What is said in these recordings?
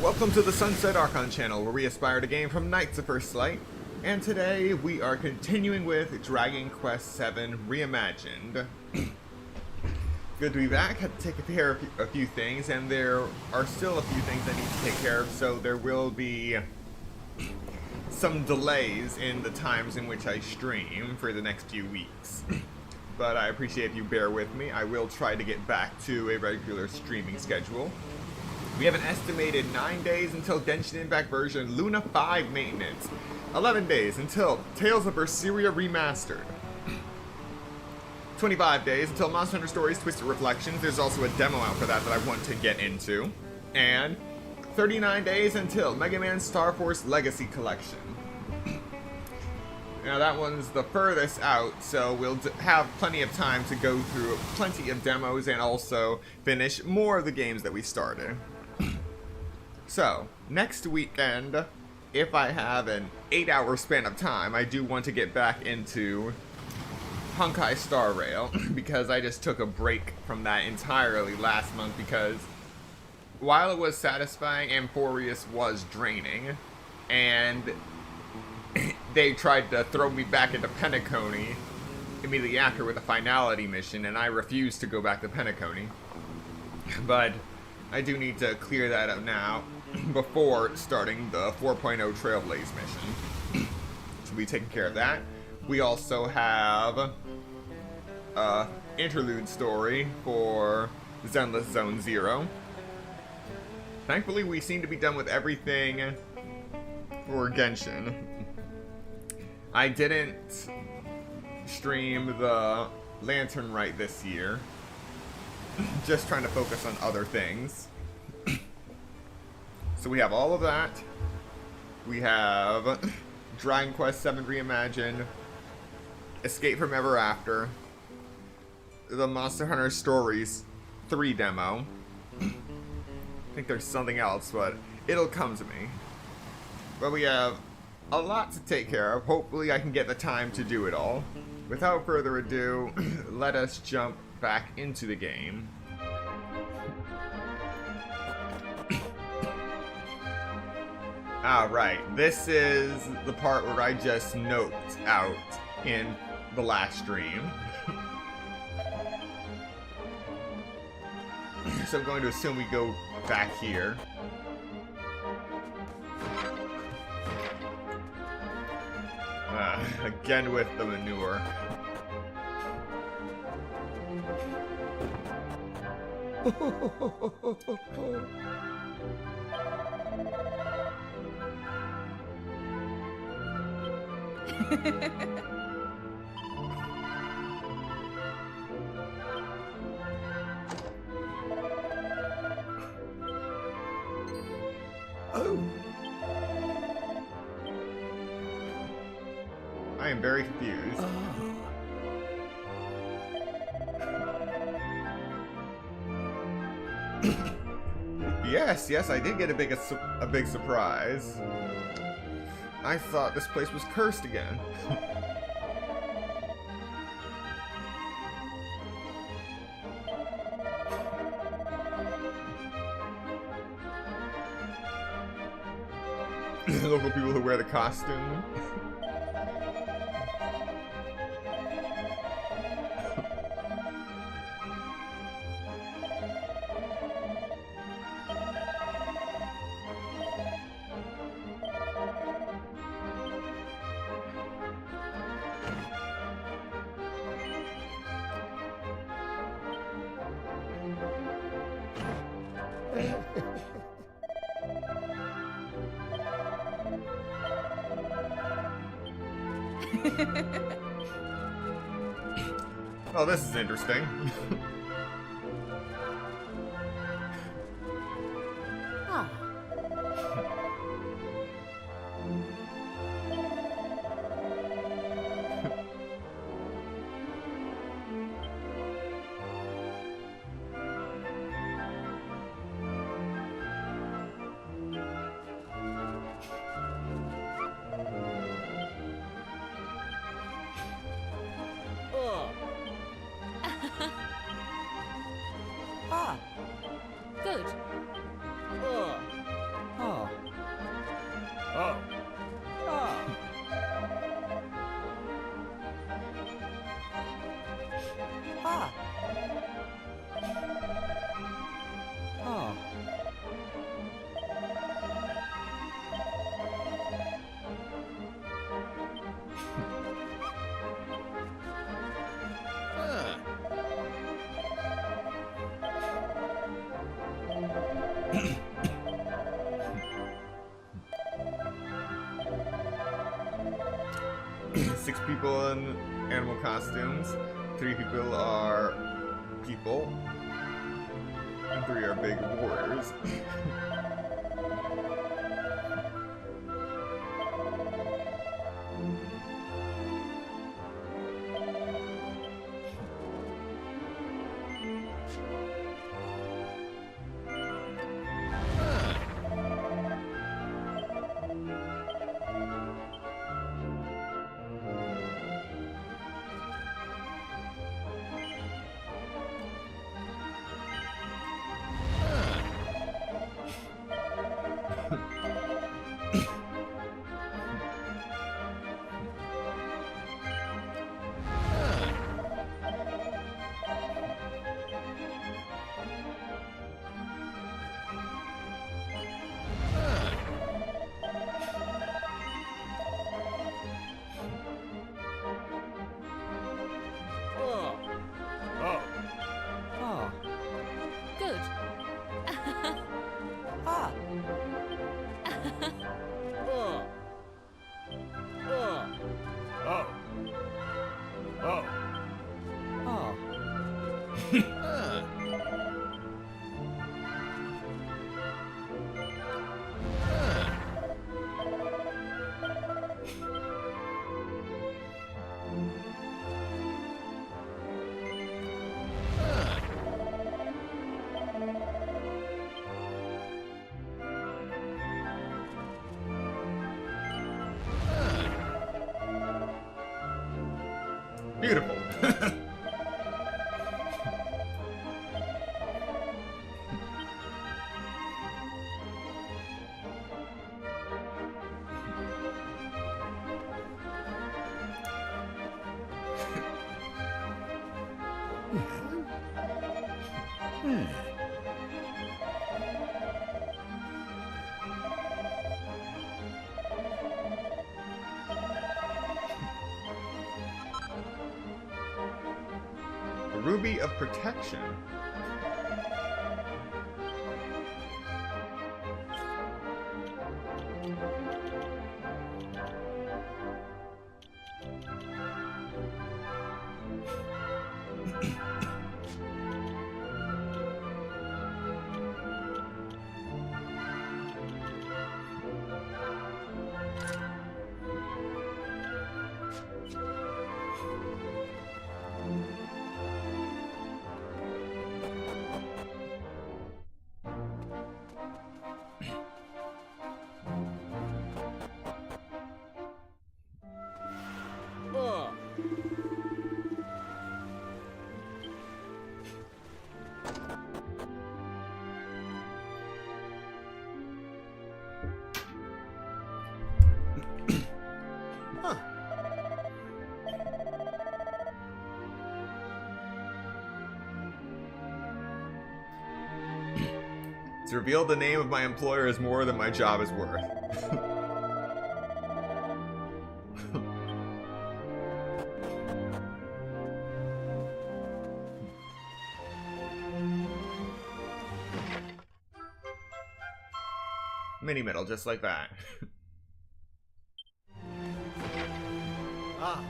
Welcome to the Sunset Archon channel, where we aspire to gain from night to first light. And today we are continuing with Dragon Quest VII Reimagined. Good to be back. Had to take care of a few things, and there are still a few things I need to take care of, so there will be some delays in the times in which I stream for the next few weeks. But I appreciate if you bear with me. I will try to get back to a regular streaming schedule. We have an estimated 9 days until Genshin Impact version Luna 5 maintenance. 11 days until Tales of Berseria Remastered. 25 days until Monster Hunter Stories Twisted Reflections. There's also a demo out for that I want to get into. And 39 days until Mega Man Star Force Legacy Collection. Now that one's the furthest out, so we'll have plenty of time to go through plenty of demos and also finish more of the games that we started. So, next weekend, if I have an 8-hour span of time, I do want to get back into Honkai Star Rail, because I just took a break from that entirely last month, because while it was satisfying, Amphorius was draining, and they tried to throw me back into Penacony immediately after with a finality mission, and I refused to go back to Penacony. But I do need to clear that up now before starting the 4.0 Trailblaze mission. So we taking care of that. We also have interlude story for Zenless Zone Zero. Thankfully, we seem to be done with everything for Genshin. I didn't stream the Lantern Rite this year. Just trying to focus on other things. So we have all of that. We have Dragon Quest VII Reimagined, Escape from Ever After, the Monster Hunter Stories 3 demo. I think there's something else, but it'll come to me. But we have a lot to take care of. Hopefully I can get the time to do it all. Without further ado, let us jump back into the game. Alright, this is the part where I just noped out in the last stream. So I'm going to assume we go back here. Again with the manure. Oh. I am very confused. Yes, I did get a big surprise. I thought this place was cursed again. Local people who wear the costume. Oh, this is interesting. Ah. Good. Ah. Ah. 6 people in animal costumes, 3 people are people, and 3 are big warriors. Ah. Good. Ah. Ah. Beautiful. A ruby of protection. To reveal the name of my employer is more than my job is worth. Mini medal, just like that. Ah.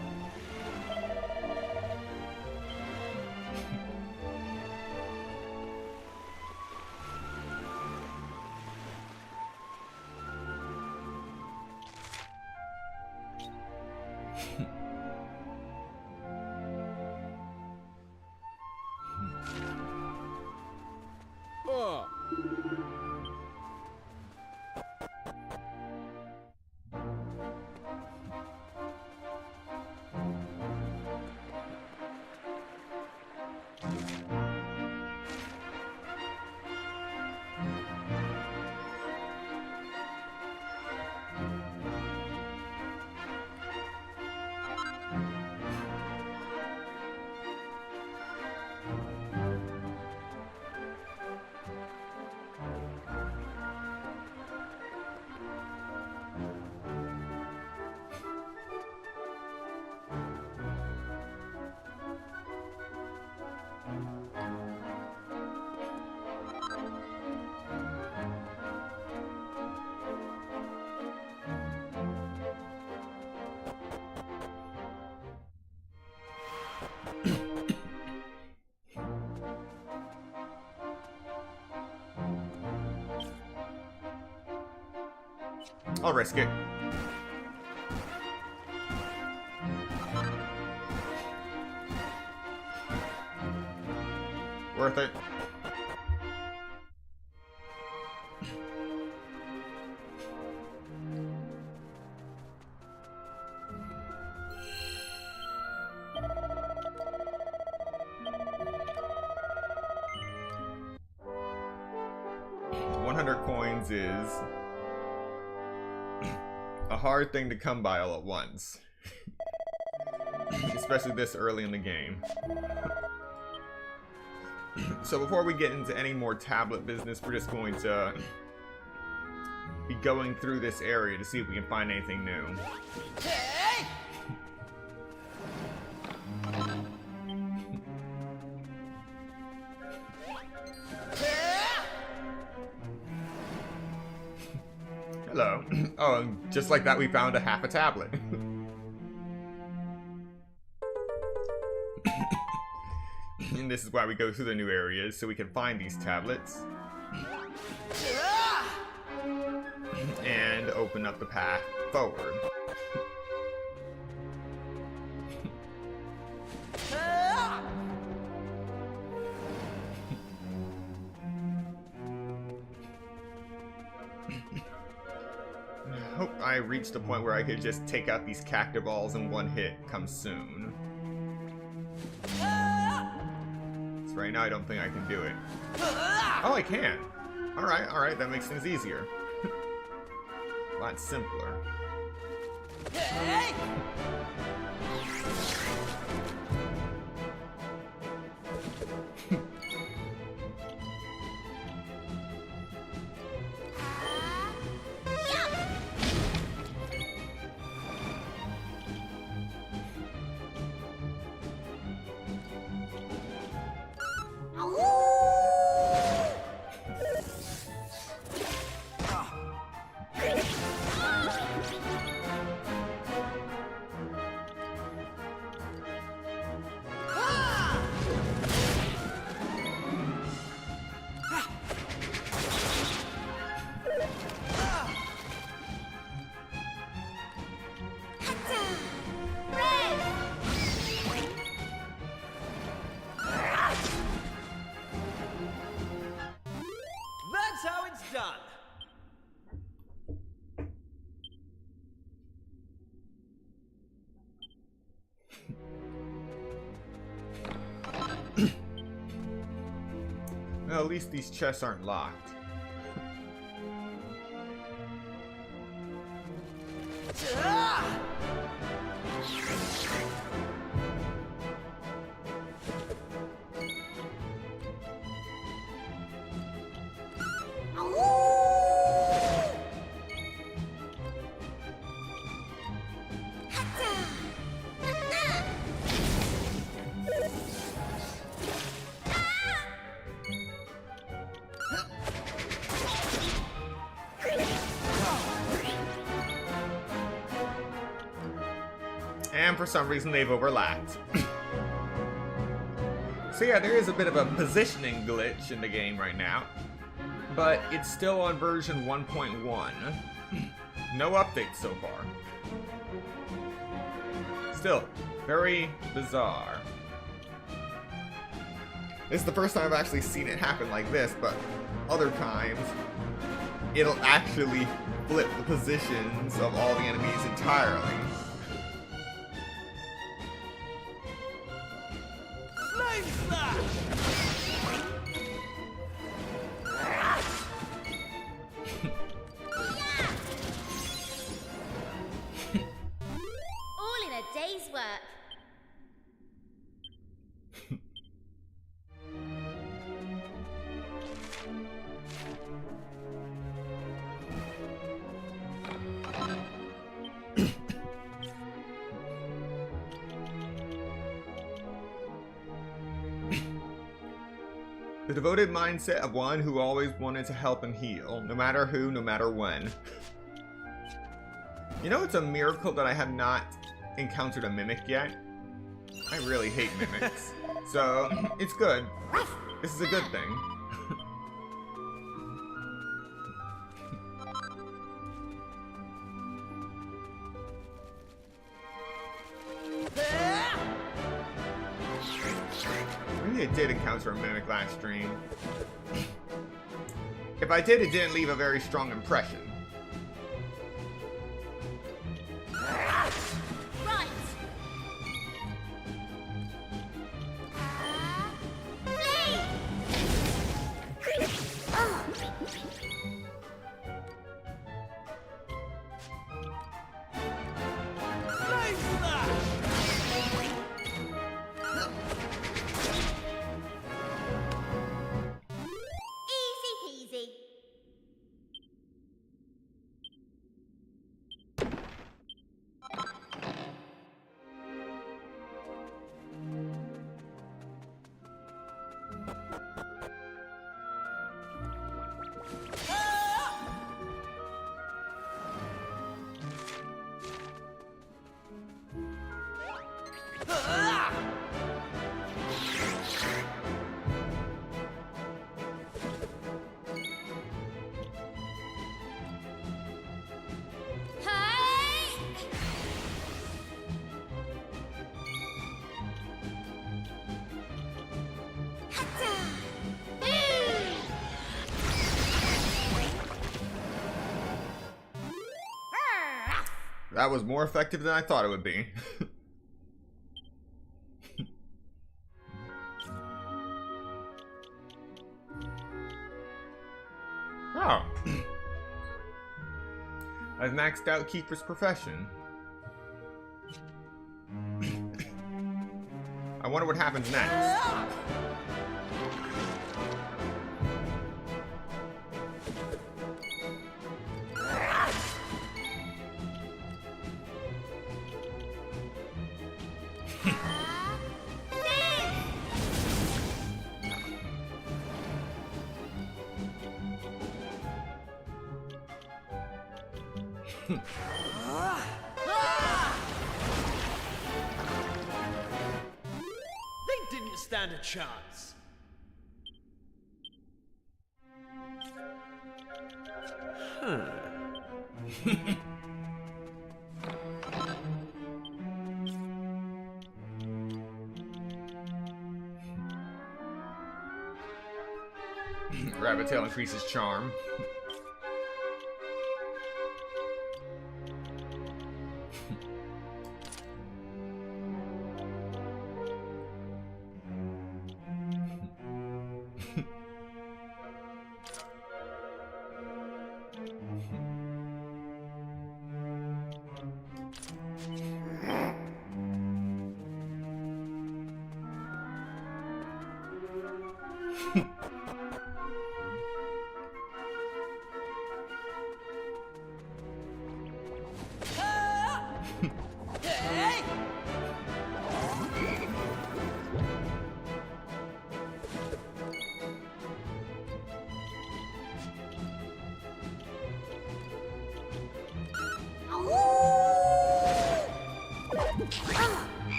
I'll risk it. Worth it. Coins is a hard thing to come by all at once. Especially this early in the game. So before we get into any more tablet business, we're just going to be going through this area to see if we can find anything new. Hello. Oh, and just like that, we found a half a tablet. And this is why we go through the new areas, so we can find these tablets. And open up the path forward. Hope I reached the point where I could just take out these cactus balls in one hit come soon. So right now I don't think I can do it. Oh, I can! Alright, that makes things easier. A lot simpler. That's how it's done. Well, at least these chests aren't locked. And for some reason they've overlapped. So yeah, there is a bit of a positioning glitch in the game right now. But it's still on version 1.1. No updates so far. Still, very bizarre. This is the first time I've actually seen it happen like this, but other times it'll actually flip the positions of all the enemies entirely. All in a day's work. The devoted mindset of one who always wanted to help and heal, no matter who, no matter when. You know, it's a miracle that I have not encountered a mimic yet. I really hate mimics. So, it's good. This is a good thing. Maybe I did encounter a mimic last stream. If I did, it didn't leave a very strong impression. Right. Easy peasy. That was more effective than I thought it would be. Oh. I've maxed out Keeper's Profession. I wonder what happens next. They didn't stand a chance. Rabbit tail increases charm.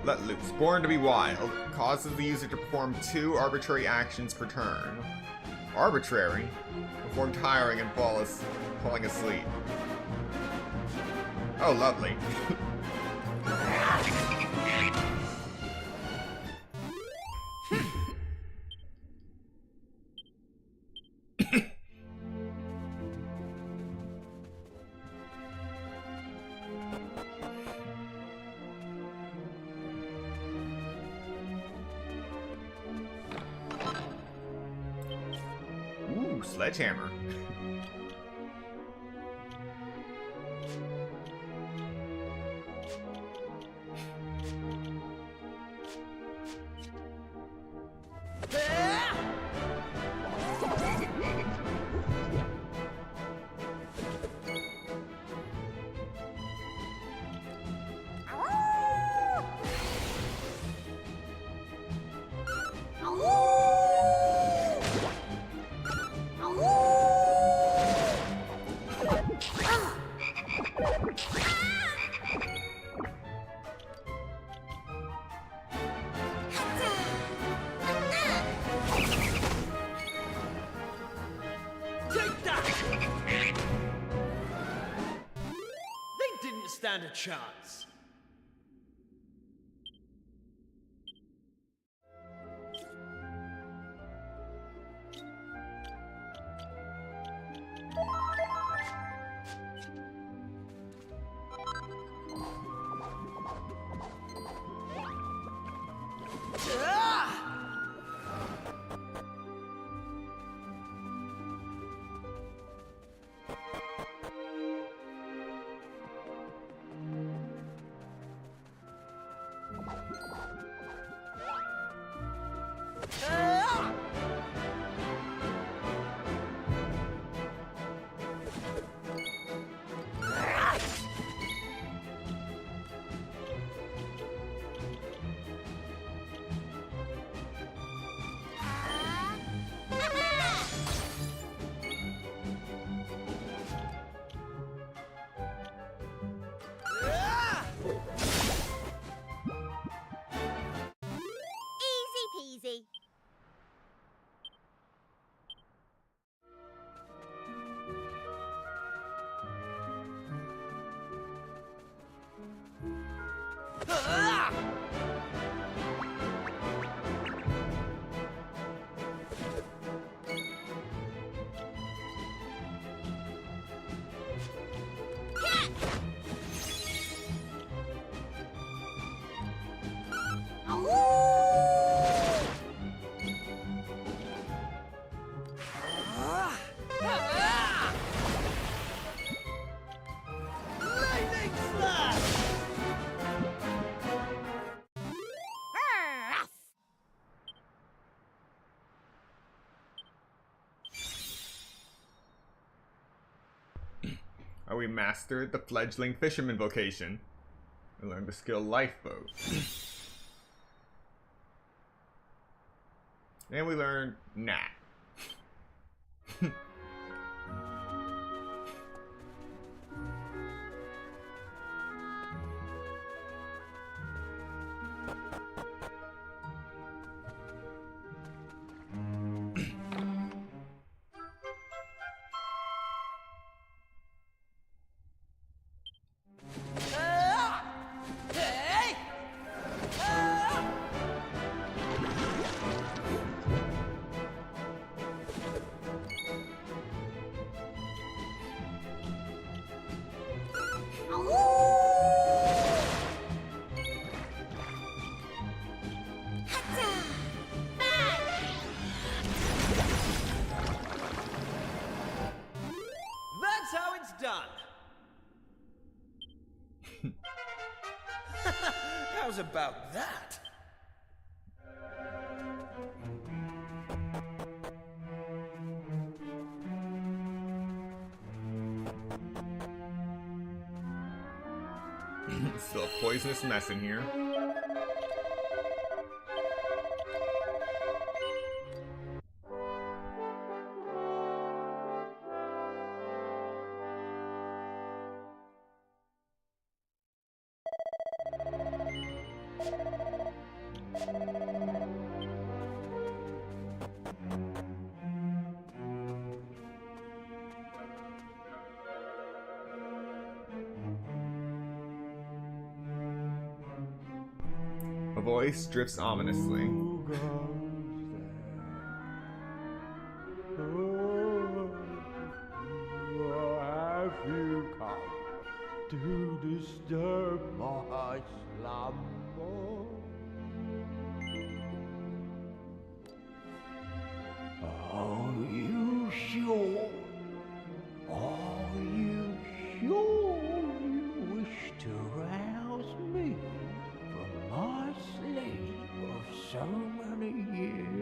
Let loose. Born to be wild. Causes the user to perform 2 arbitrary actions per turn. Arbitrary? Perform tiring and falling asleep. Oh, lovely. Ooh, sledgehammer. stand a chance. Easy peasy. Lightning slash! We mastered the fledgling fisherman vocation. We learned the skill lifeboat. And we learned gnat. That's how it's done. How's about that? Still a poisonous mess in here. A voice drifts ominously. Have you come to disturb my slumber? Are you sure? Are you sure you wish to rouse me from my sleep of so many years?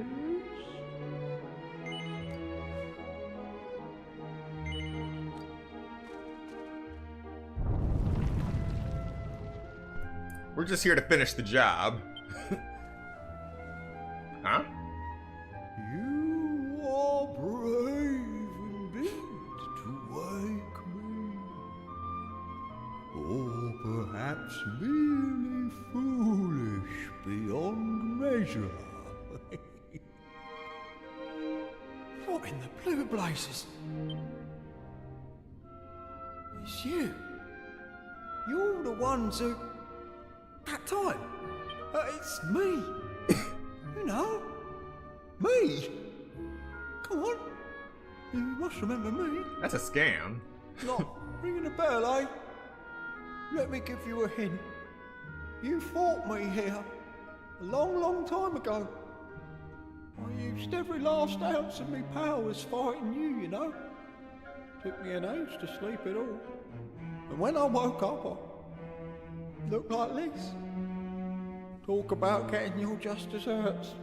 We're just here to finish the job. Huh? You are brave indeed to wake me, or perhaps merely foolish beyond measure. What in the blue blazes? It's you. You're the ones who... That time. It's me. You know. Me. Come on. You must remember me. That's a scam. Not ringing a bell, eh? Let me give you a hint. You fought me here a long, long time ago. I used every last ounce of me powers fighting you know. Took me an age to sleep it all. And when I woke up, I looked like this. Talk about getting your just desserts.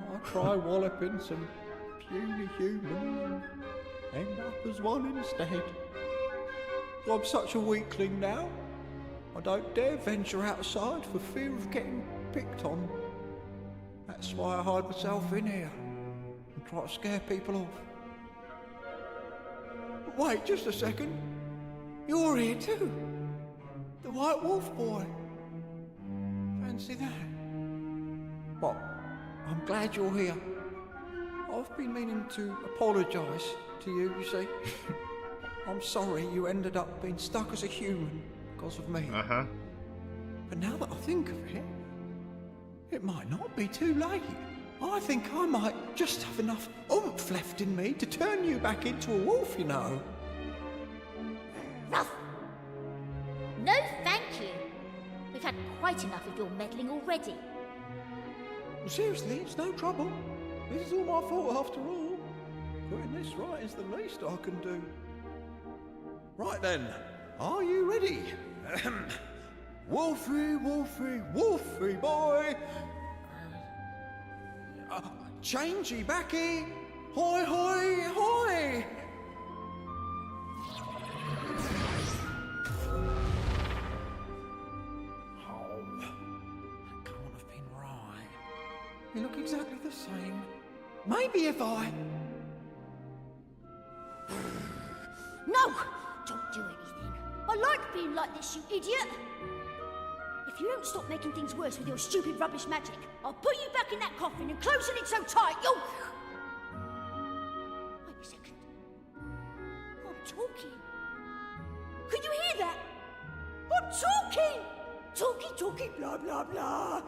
I try walloping some puny humans and end up as one instead. I'm such a weakling now. I don't dare venture outside for fear of getting picked on. That's why I hide myself in here and try to scare people off. But wait just a second. You're here too. The White Wolf boy. Fancy that. Well, I'm glad you're here. I've been meaning to apologise to you, you see. I'm sorry you ended up being stuck as a human because of me. Uh-huh. But now that I think of it, it might not be too late. I think I might just have enough oomph left in me to turn you back into a wolf, you know. Ruff! No, thank you. We've had quite enough of your meddling already. Seriously, it's no trouble. This is all my fault after all. Putting this right is the least I can do. Right then, are you ready? Wolfie, Wolfie, Wolfie boy! Changey backy! Hoi, hoi, hoi! Oh, that can't have been right. You look exactly the same. Maybe if I... No! Don't do anything. I like being like this, you idiot! If you don't stop making things worse with your stupid rubbish magic, I'll put you back in that coffin and closing it so tight you'll... Wait a second. I'm talking. Can you hear that? I'm talking! Talky, talky, blah, blah, blah.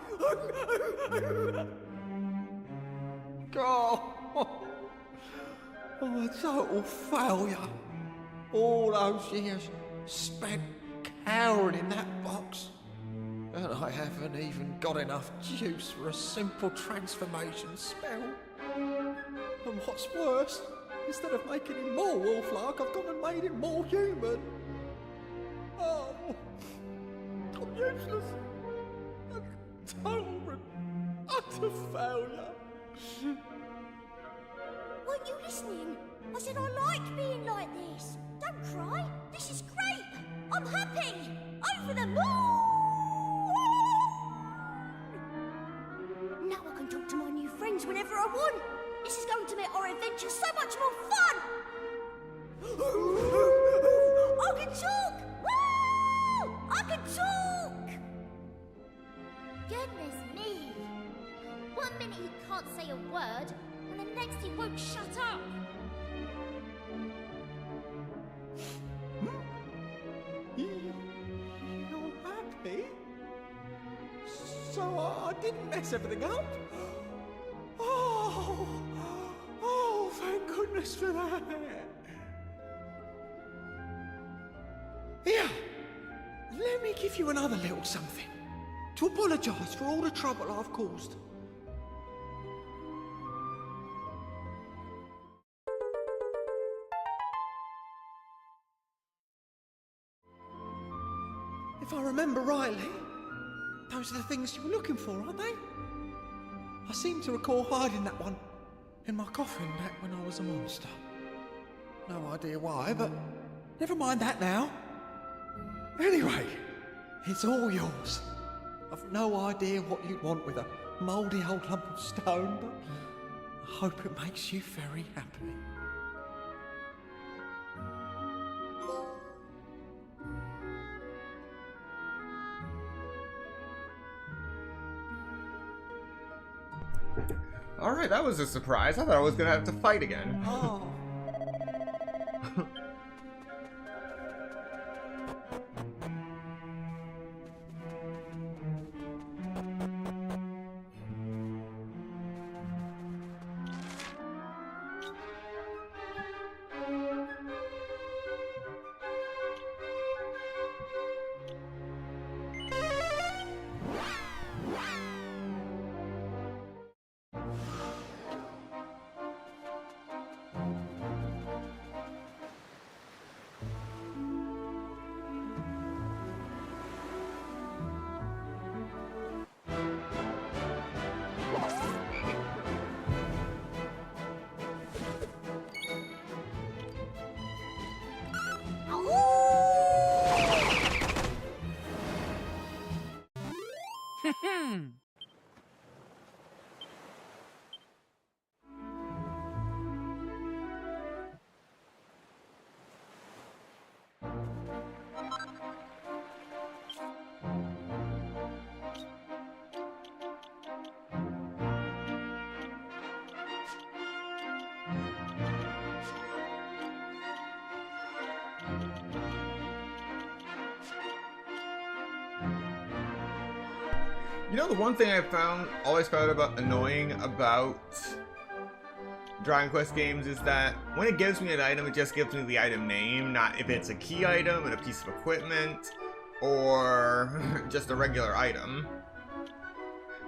Oh, a total failure. All those years spent cowering in that box. And I haven't even got enough juice for a simple transformation spell. And what's worse, instead of making him more wolf-like, I've gone and made him more human. Oh, I'm useless. A total and utter failure. Weren't you listening? I said I like being like this. Don't cry. This is great. I'm happy. Over the moon. Now I can talk to my new friends whenever I want. This is going to make our adventure so much more fun. I can talk. Woo! I can talk. Goodness me. 1 minute he can't say a word, and the next he won't shut up. You're happy? So I didn't mess everything up? Oh, thank goodness for that. Here, let me give you another little something to apologise for all the trouble I've caused. If I remember rightly, those are the things you were looking for, aren't they? I seem to recall hiding that one in my coffin back when I was a monster. No idea why, but never mind that now. Anyway, it's all yours. I've no idea what you'd want with a mouldy old lump of stone, but I hope it makes you very happy. Alright, that was a surprise. I thought I was gonna have to fight again. Oh. You know, the one thing I always found annoying about Dragon Quest games is that when it gives me an item, it just gives me the item name, not if it's a key item and a piece of equipment, or just a regular item.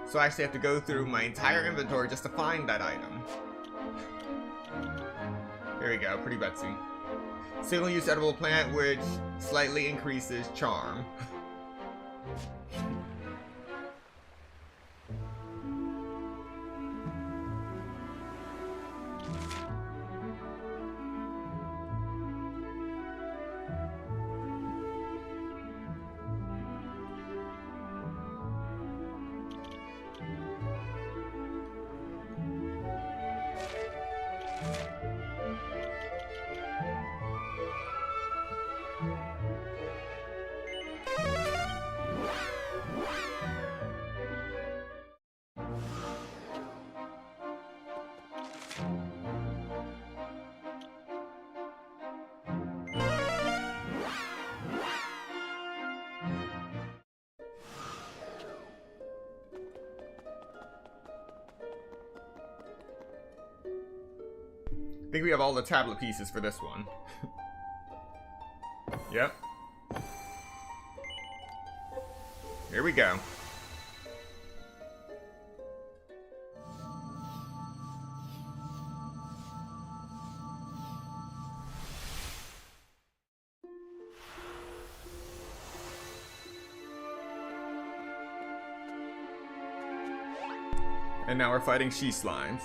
So I actually have to go through my entire inventory just to find that item. Here we go, pretty Betsy. Single-use edible plant which slightly increases charm. I think we have all the tablet pieces for this one. Yep. Here we go. And now we're fighting she slimes.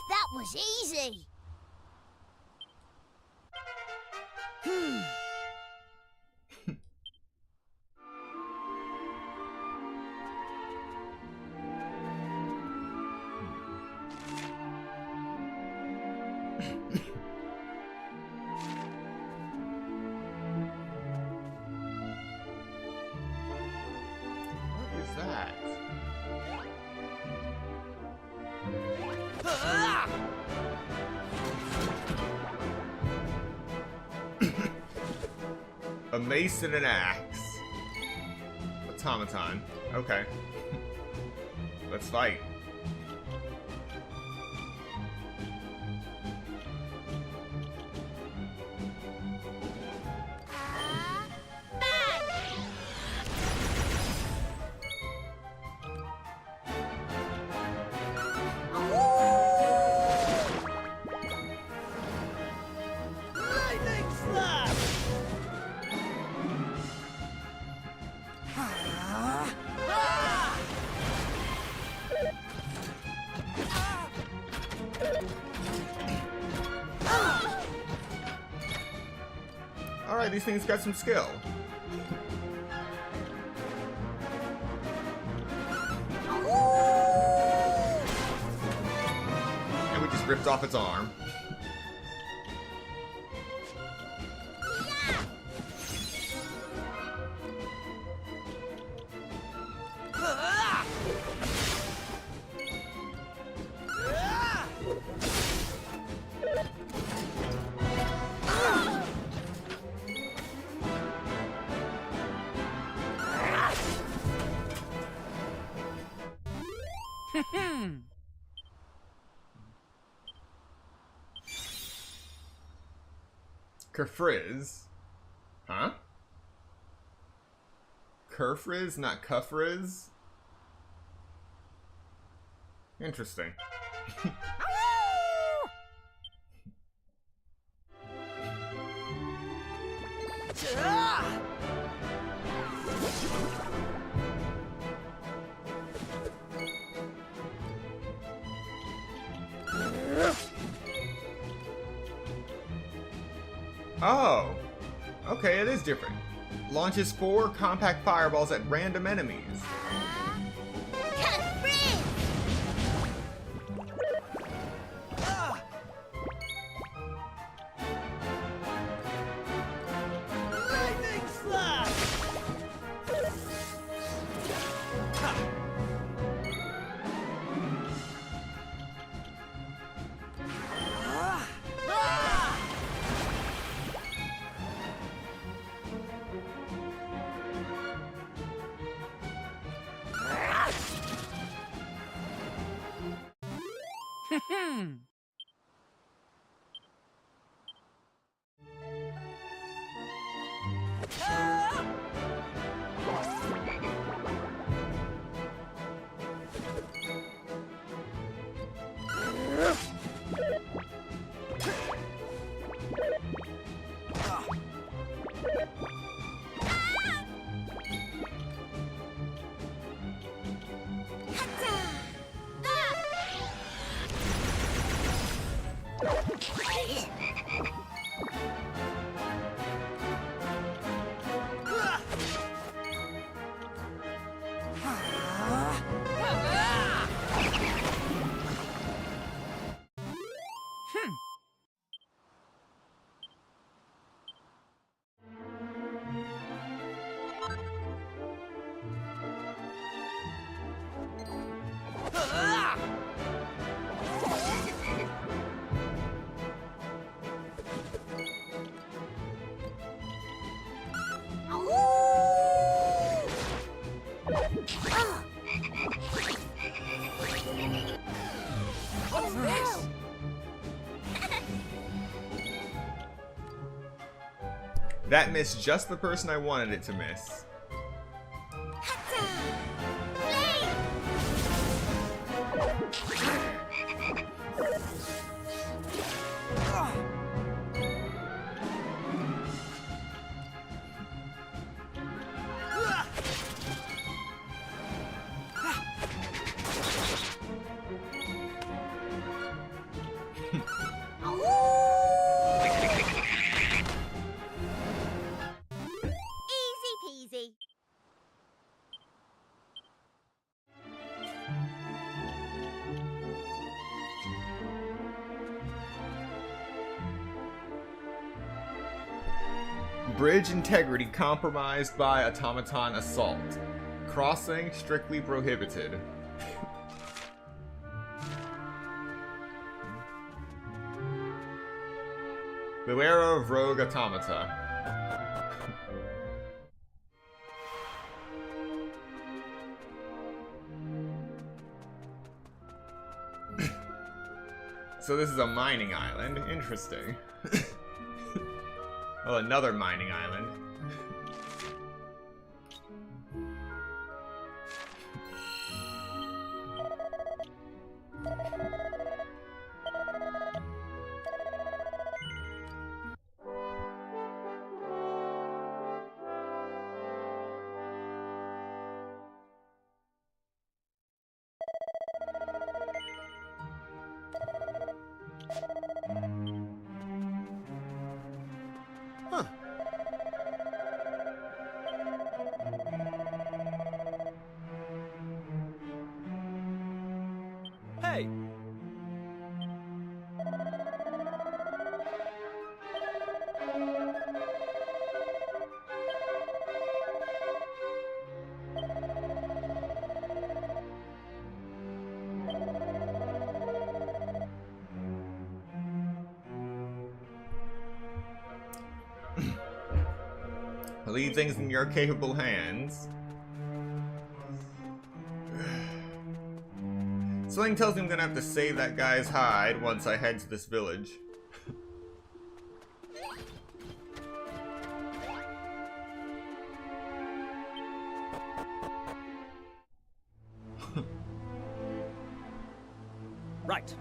That was easy. What is that? A mace and an axe. Automaton. Okay. Let's fight. Lightning slap! Alright, these things got some skill. And we just ripped off its arm. Kerfrizz? Huh? Kerfrizz, not Cuffrizz? Interesting. Oh, okay, it is different. Launches 4 compact fireballs at random enemies. Lightning slash! What's this? That missed just the person I wanted it to miss. Easy peasy. Bridge integrity compromised by automaton assault. Crossing strictly prohibited. Beware of rogue automata. So this is a mining island. Interesting. Oh, another mining island. Huh. Hey! Leave things in your capable hands. Something tells me I'm gonna have to save that guy's hide once I head to this village. Right.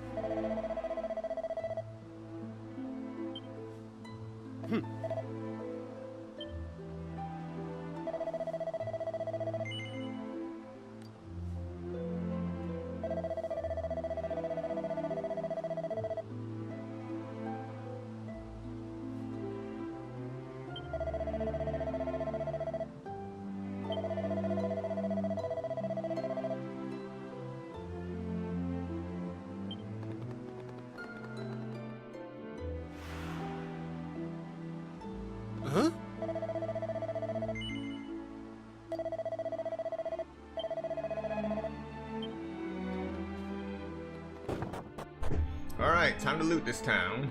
Huh? Alright, time to loot this town.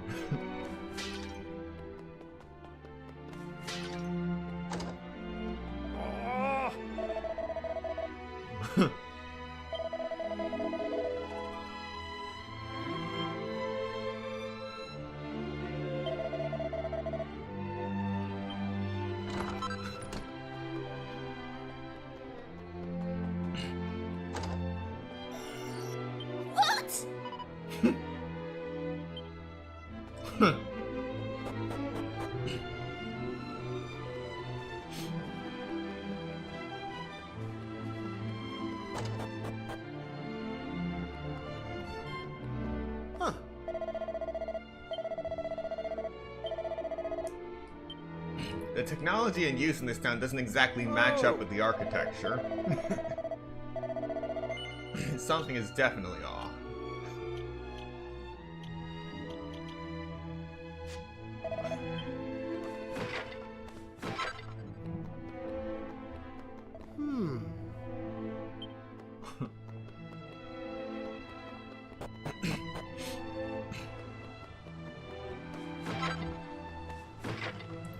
What? Huh. The technology in use in this town doesn't exactly match up with the architecture. Something is definitely off.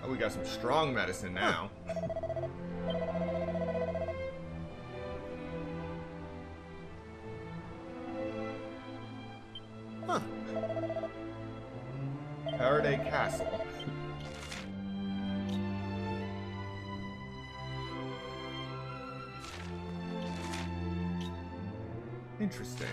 Oh, we got some strong medicine now. Huh. Faraday Castle. Interesting.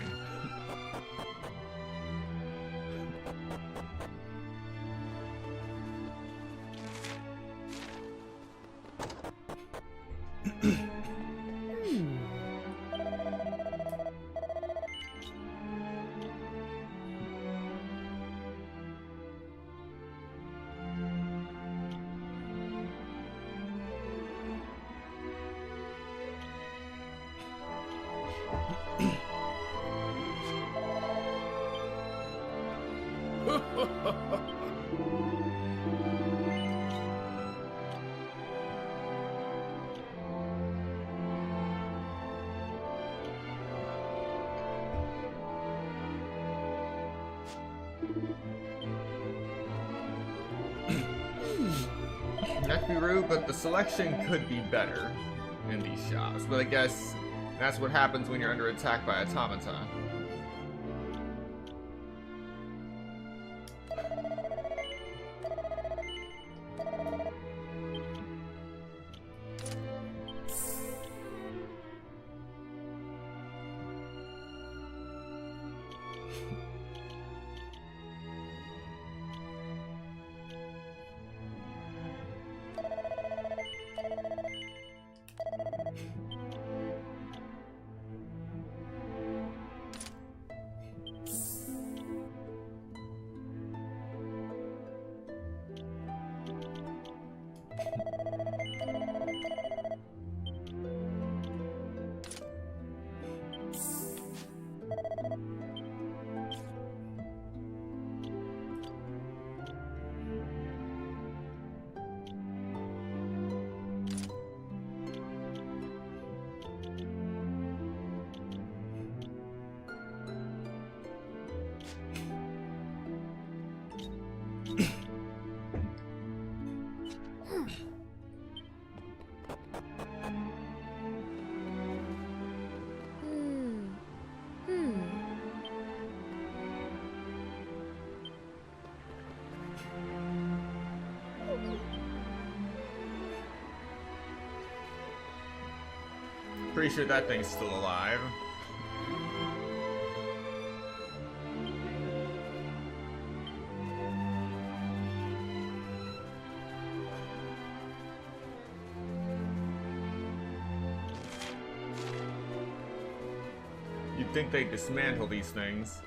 Not to be rude, but the selection could be better in these shops. But I guess that's what happens when you're under attack by automata. Pretty sure that thing's still alive. You'd think they'd dismantle these things.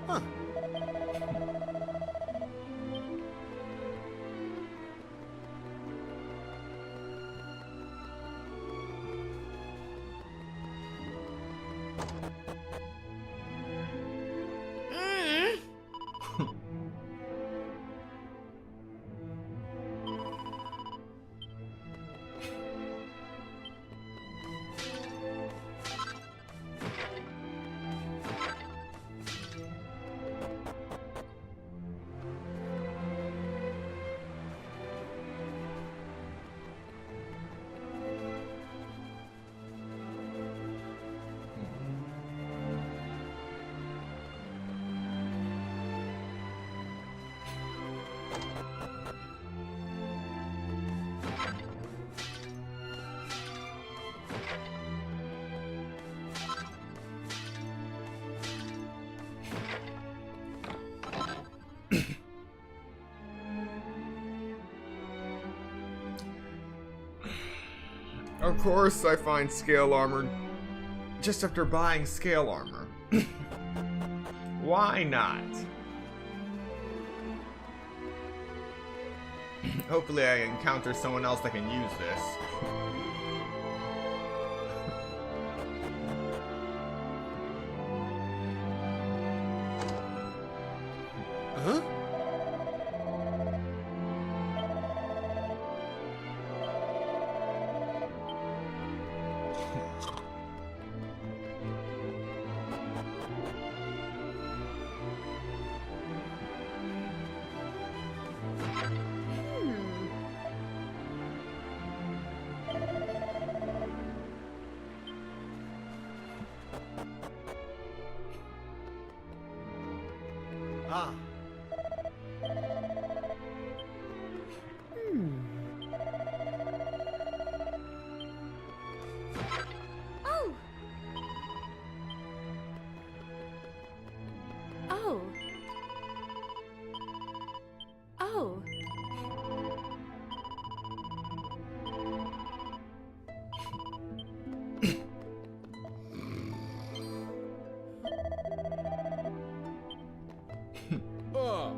Huh. Of course, I find scale armor just after buying scale armor. Why not? Hopefully I encounter someone else that can use this. Huh? Ah. Oh! Oh. Oh. Oh.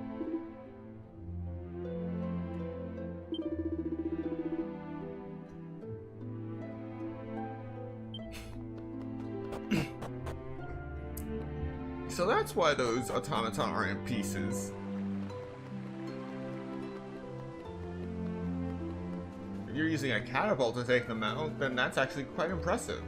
So that's why those automaton are in pieces. If you're using a catapult to take them out, then that's actually quite impressive.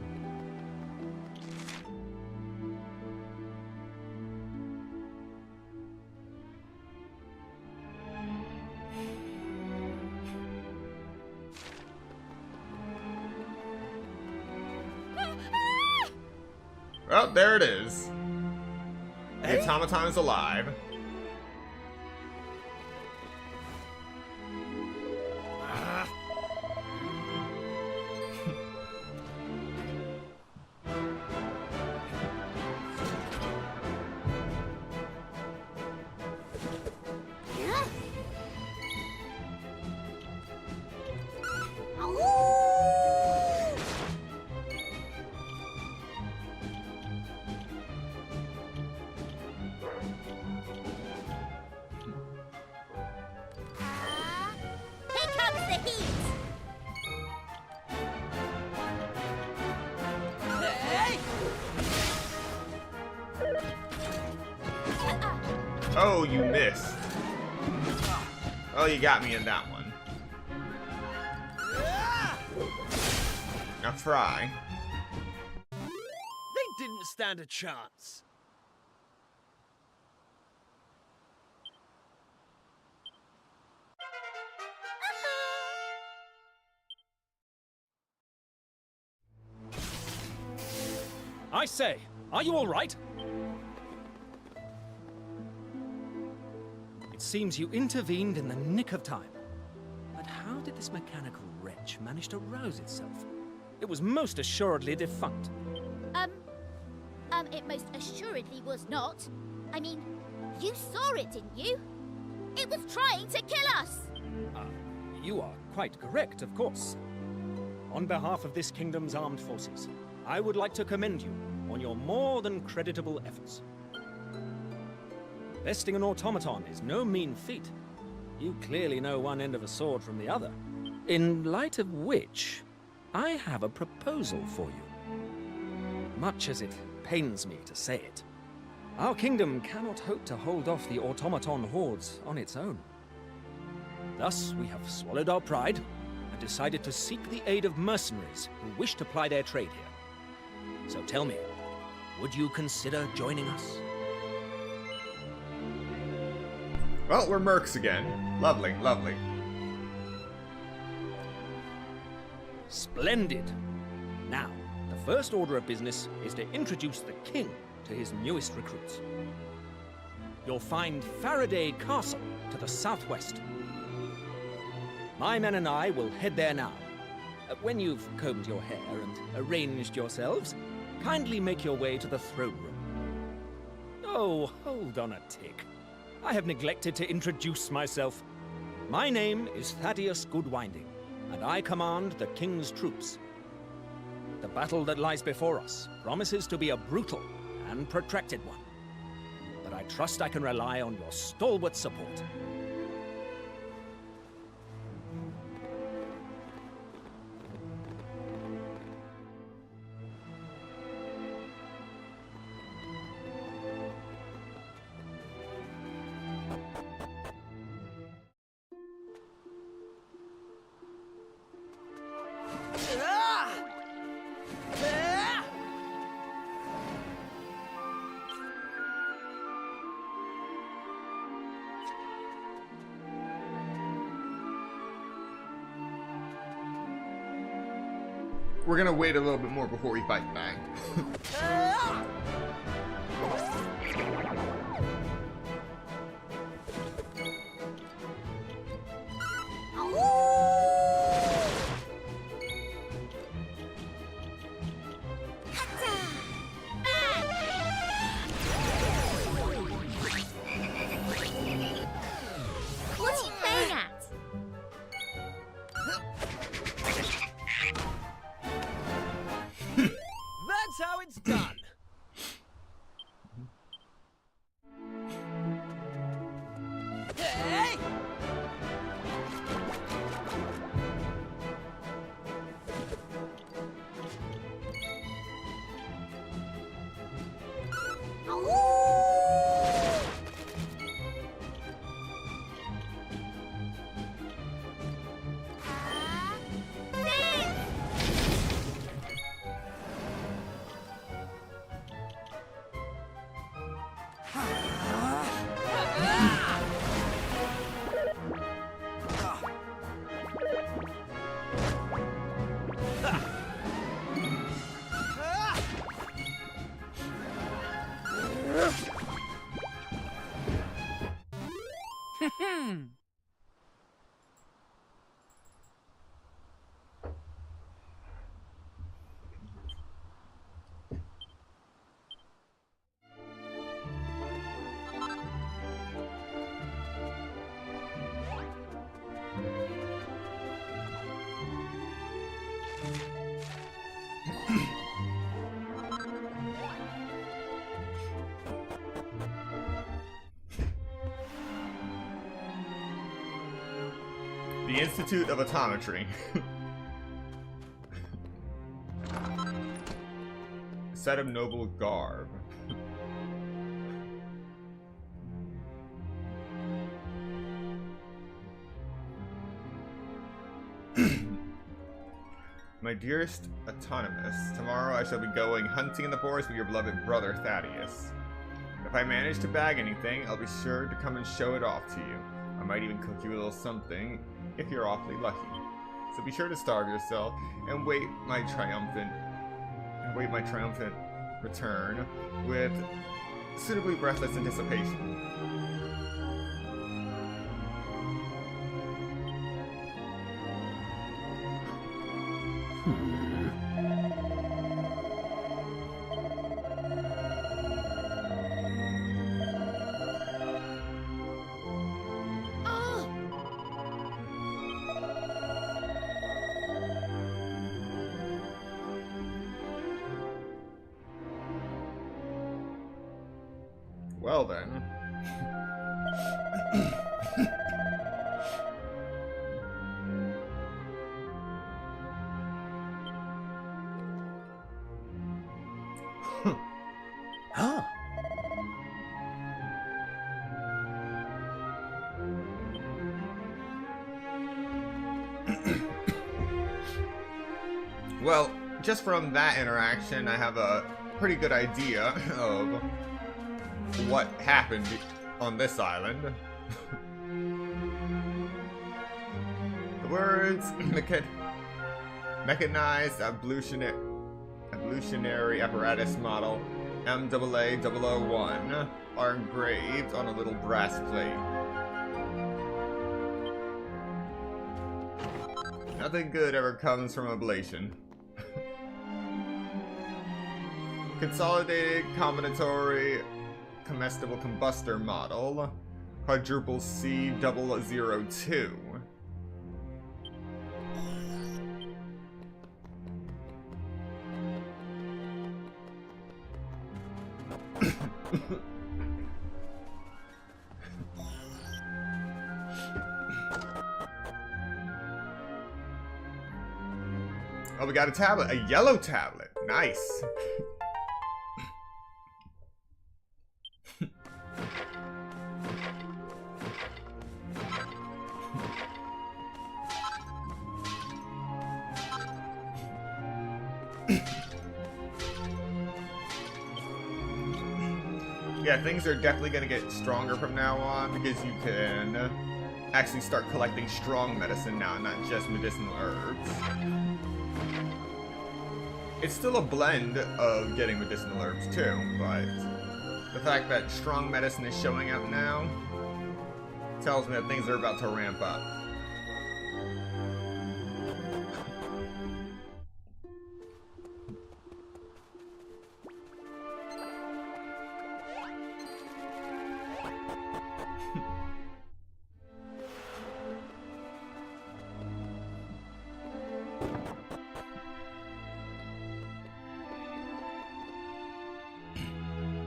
Well, there it is. The automaton is alive. Ah. Yeah? Ow! Here comes the heat! Hey! Oh, you missed. Oh, you got me in that one. Ah! Now try. They didn't stand a chance. I say, are you all right? It seems you intervened in the nick of time. But how did this mechanical wretch manage to rouse itself? It was most assuredly defunct. It most assuredly was not. I mean, you saw it, didn't you? It was trying to kill us! You are quite correct, of course. On behalf of this kingdom's armed forces, I would like to commend you on your more than creditable efforts. Besting an automaton is no mean feat. You clearly know one end of a sword from the other. In light of which, I have a proposal for you. Much as it pains me to say it, our kingdom cannot hope to hold off the automaton hordes on its own. Thus, we have swallowed our pride and decided to seek the aid of mercenaries who wish to ply their trade here. So tell me, would you consider joining us? Well, we're mercs again. Lovely, lovely. Splendid! Now, the first order of business is to introduce the king to his newest recruits. You'll find Faraday Castle to the southwest. My men and I will head there now. When you've combed your hair and arranged yourselves, kindly make your way to the throne room. Oh, hold on a tick. I have neglected to introduce myself. My name is Thaddeus Goodwinding, and I command the king's troops. The battle that lies before us promises to be a brutal and protracted one. But I trust I can rely on your stalwart support. We're gonna wait a little bit more before we fight back. What's he playing at? That's how it's done. Hey! The Institute of Autometry. A set of noble garb. My dearest autonomous, tomorrow I shall be going hunting in the forest with your beloved brother Thaddeus. If I manage to bag anything, I'll be sure to come and show it off to you. I might even cook you a little something if you're awfully lucky. So be sure to starve yourself and wait my triumphant return with suitably breathless anticipation. Well then. Huh. Well, just from that interaction, I have a pretty good idea of what happened on this island. The words mechanized ablutionary apparatus model MAA001 are engraved on a little brass plate. Nothing good ever comes from ablation. Consolidated combinatory comestible combustor model, quadruple C002. Oh, we got a tablet. A yellow tablet. Nice. Yeah, things are definitely going to get stronger from now on because you can actually start collecting strong medicine now, not just medicinal herbs. It's still a blend of getting medicinal herbs too, but the fact that strong medicine is showing up now tells me that things are about to ramp up.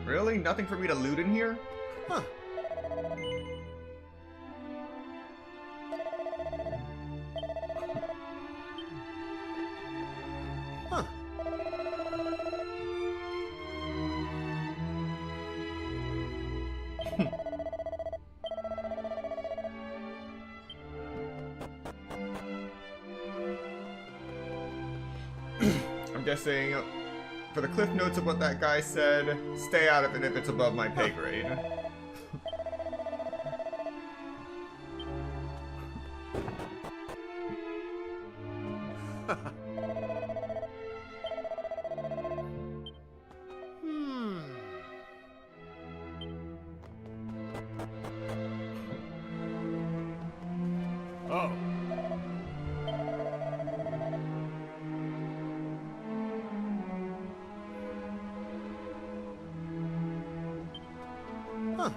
Really? Nothing for me to loot in here? Huh. Huh. I'm guessing for the cliff notes of what that guy said, stay out of it if it's above my pay grade. Oh. Huh.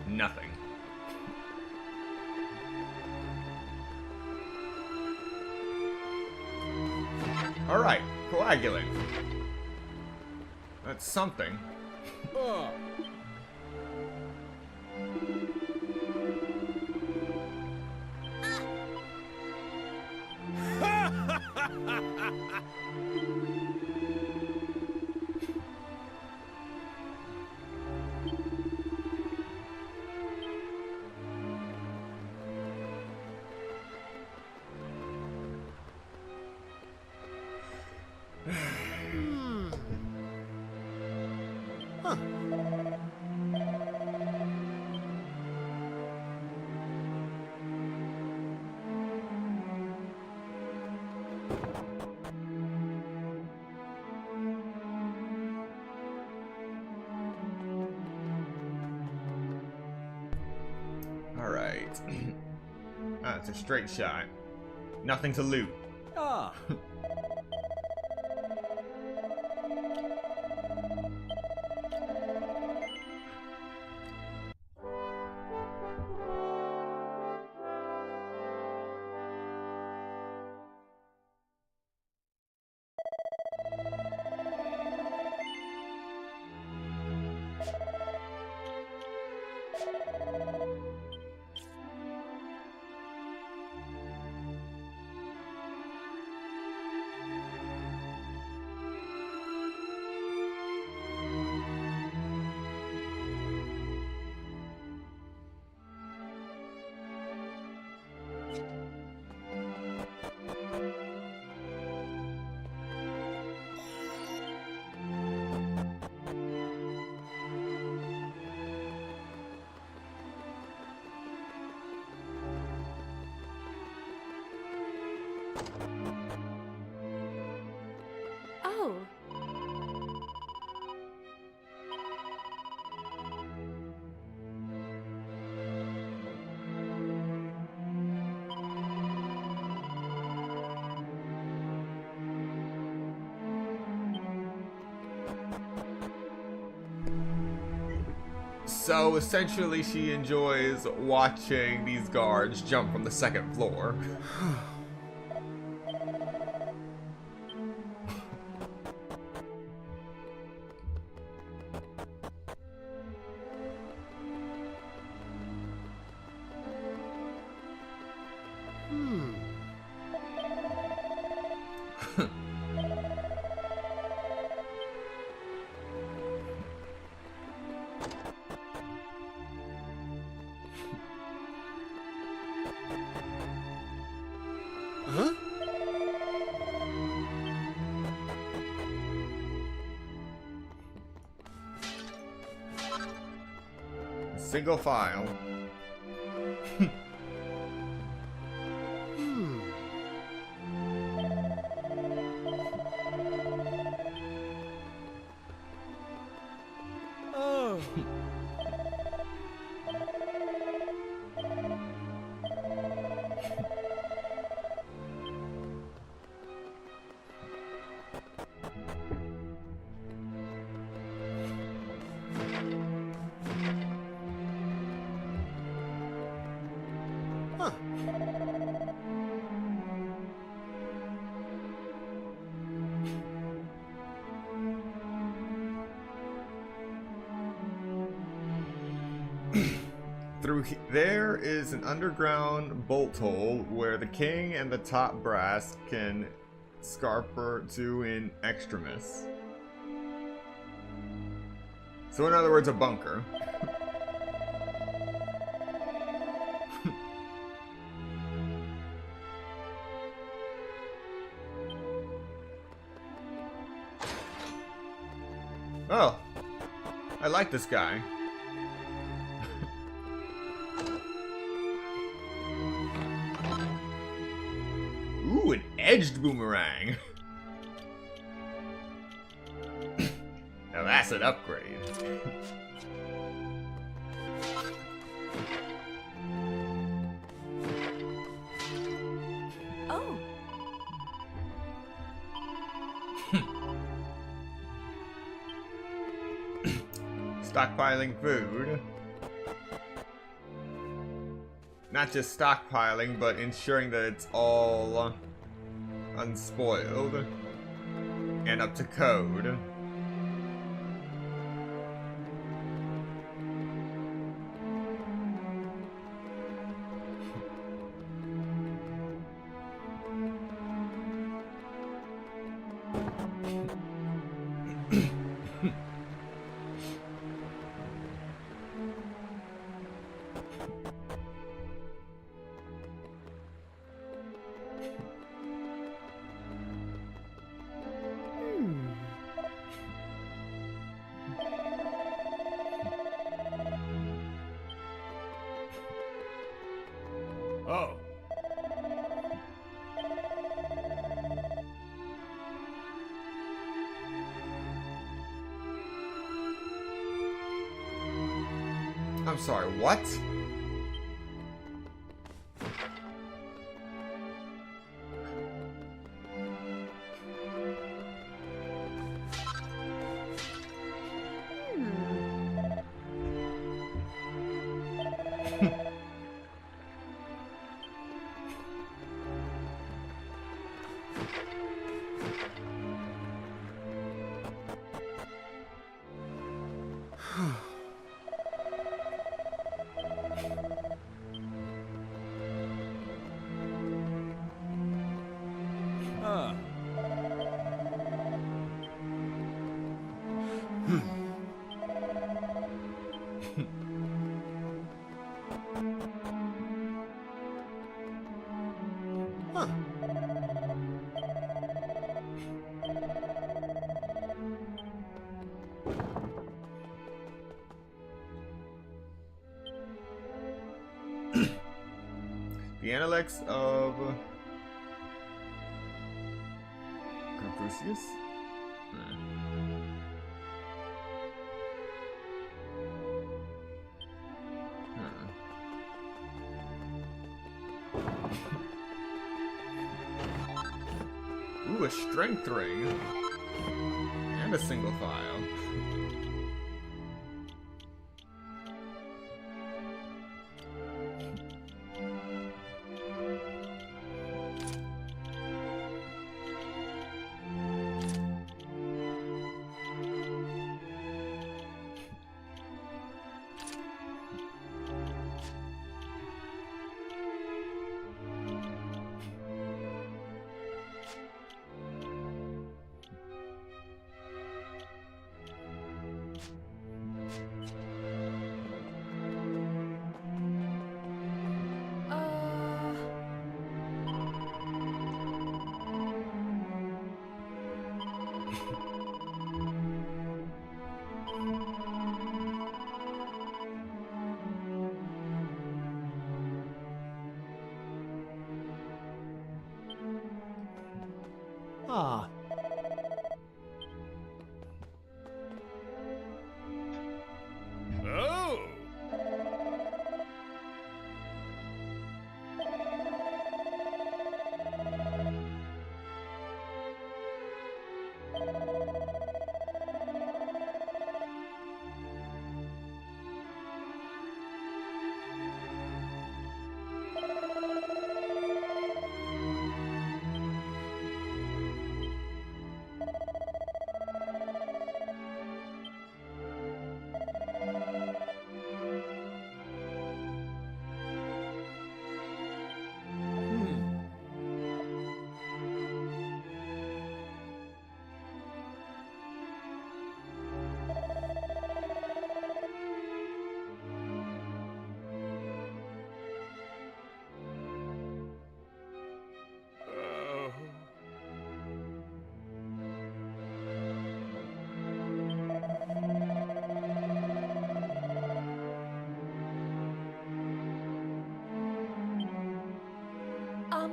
Nothing. Alright, coagulant. That's something. Huh. Alright. Ah, it's a straight shot. Nothing to loot. Ah. So essentially she enjoys watching these guards jump from the second floor. Huh? Single file. Oh. Huh. There is an underground bolt hole where the king and the top brass can scarper to in extremis. So in other words, a bunker. Oh, I like this guy. Ooh, an edged boomerang. Now that's an upgrade. Oh, Stockpiling food. Not just stockpiling, but ensuring that it's all unspoiled and up to code. Oh. I'm sorry, what? Ah. Huh. The Analects of Confucius? Ooh, a strength ring. And a single file. Ah. Oh! Um...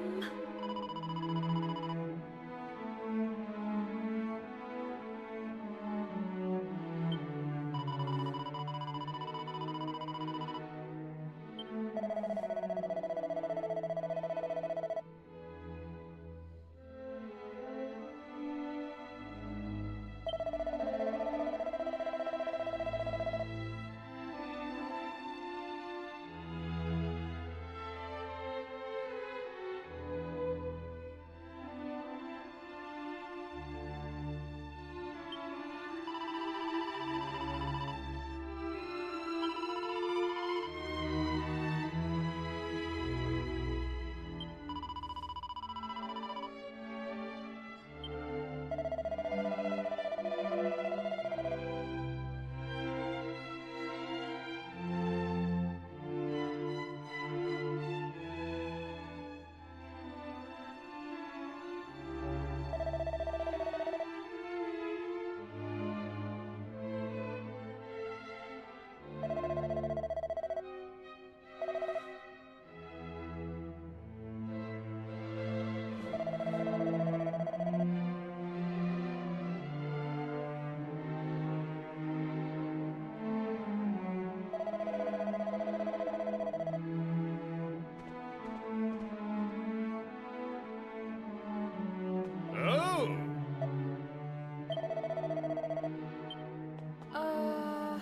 Oh! Uh... Uh...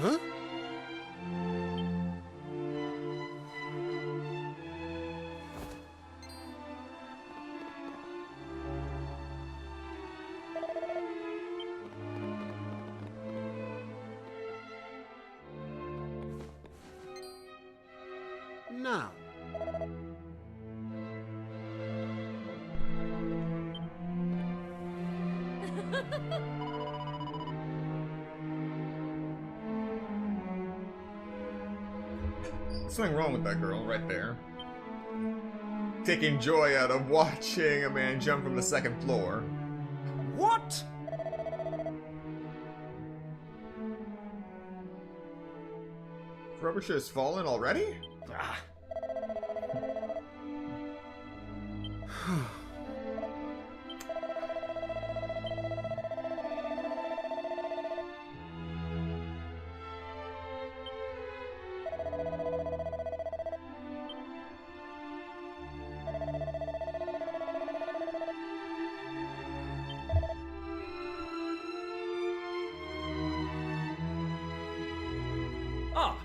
Huh? Now. Something wrong with that girl right there. Taking joy out of watching a man jump from the second floor. What? Frobisher has fallen already? Ah. Ah,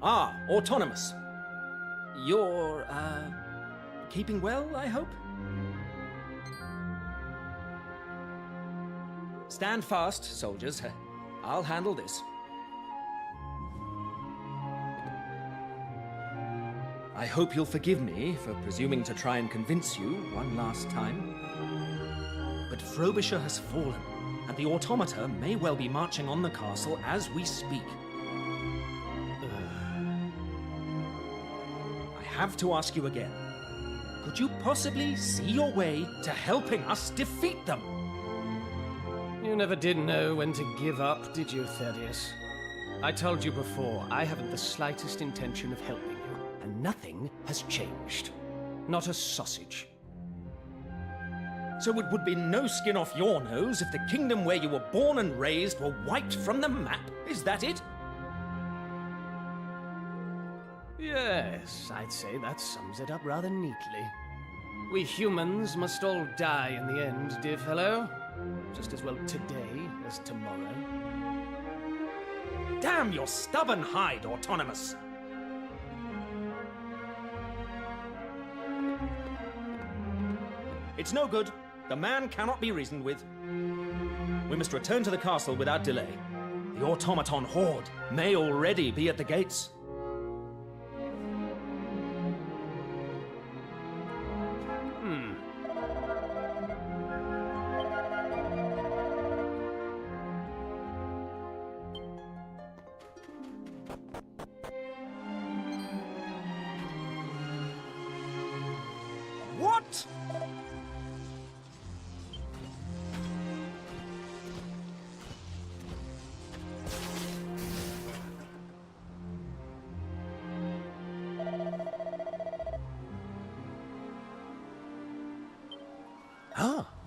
Ah, autonomous. You're, keeping well, I hope? Stand fast, soldiers. I'll handle this. I hope you'll forgive me for presuming to try and convince you one last time. But Frobisher has fallen, and the automata may well be marching on the castle as we speak. I have to ask you again. Could you possibly see your way to helping us defeat them? You never did know when to give up, did you, Thaddeus? I told you before, I haven't the slightest intention of helping you, and nothing has changed. Not a sausage. So it would be no skin off your nose if the kingdom where you were born and raised were wiped from the map? Is that it? Yes, I'd say that sums it up rather neatly. We humans must all die in the end, dear fellow. Just as well today as tomorrow. Damn your stubborn hide, Autonomous! It's no good. The man cannot be reasoned with. We must return to the castle without delay. The automaton horde may already be at the gates. What? Ah. Oh.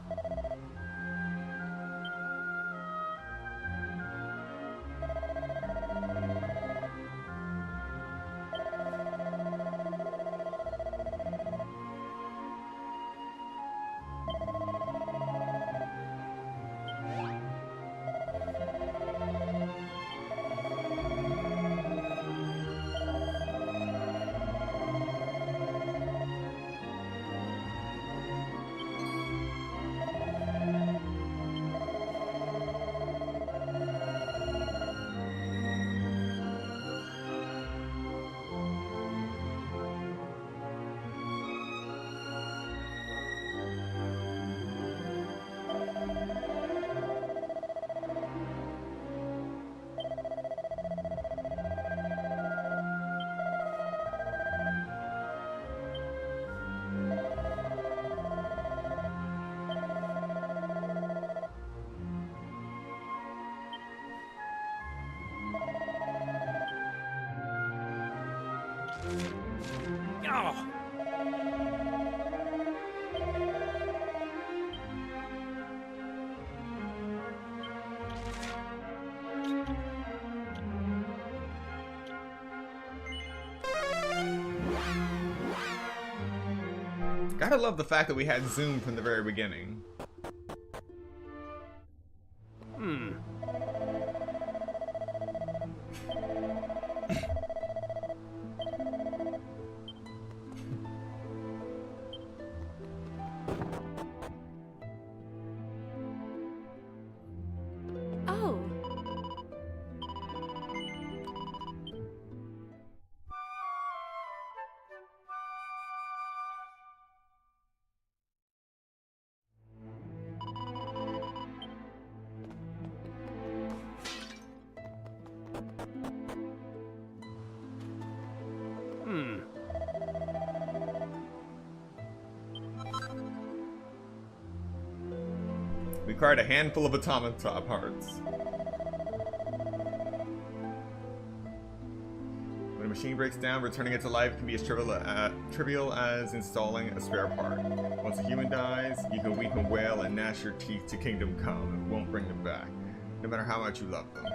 Gotta love the fact that we had zoom from the very beginning. Oh. We acquired a handful of automata parts. When a machine breaks down, returning it to life can be as trivial as installing a spare part. Once a human dies, you can weep and wail and gnash your teeth to Kingdom Come. It won't bring them back, no matter how much you love them.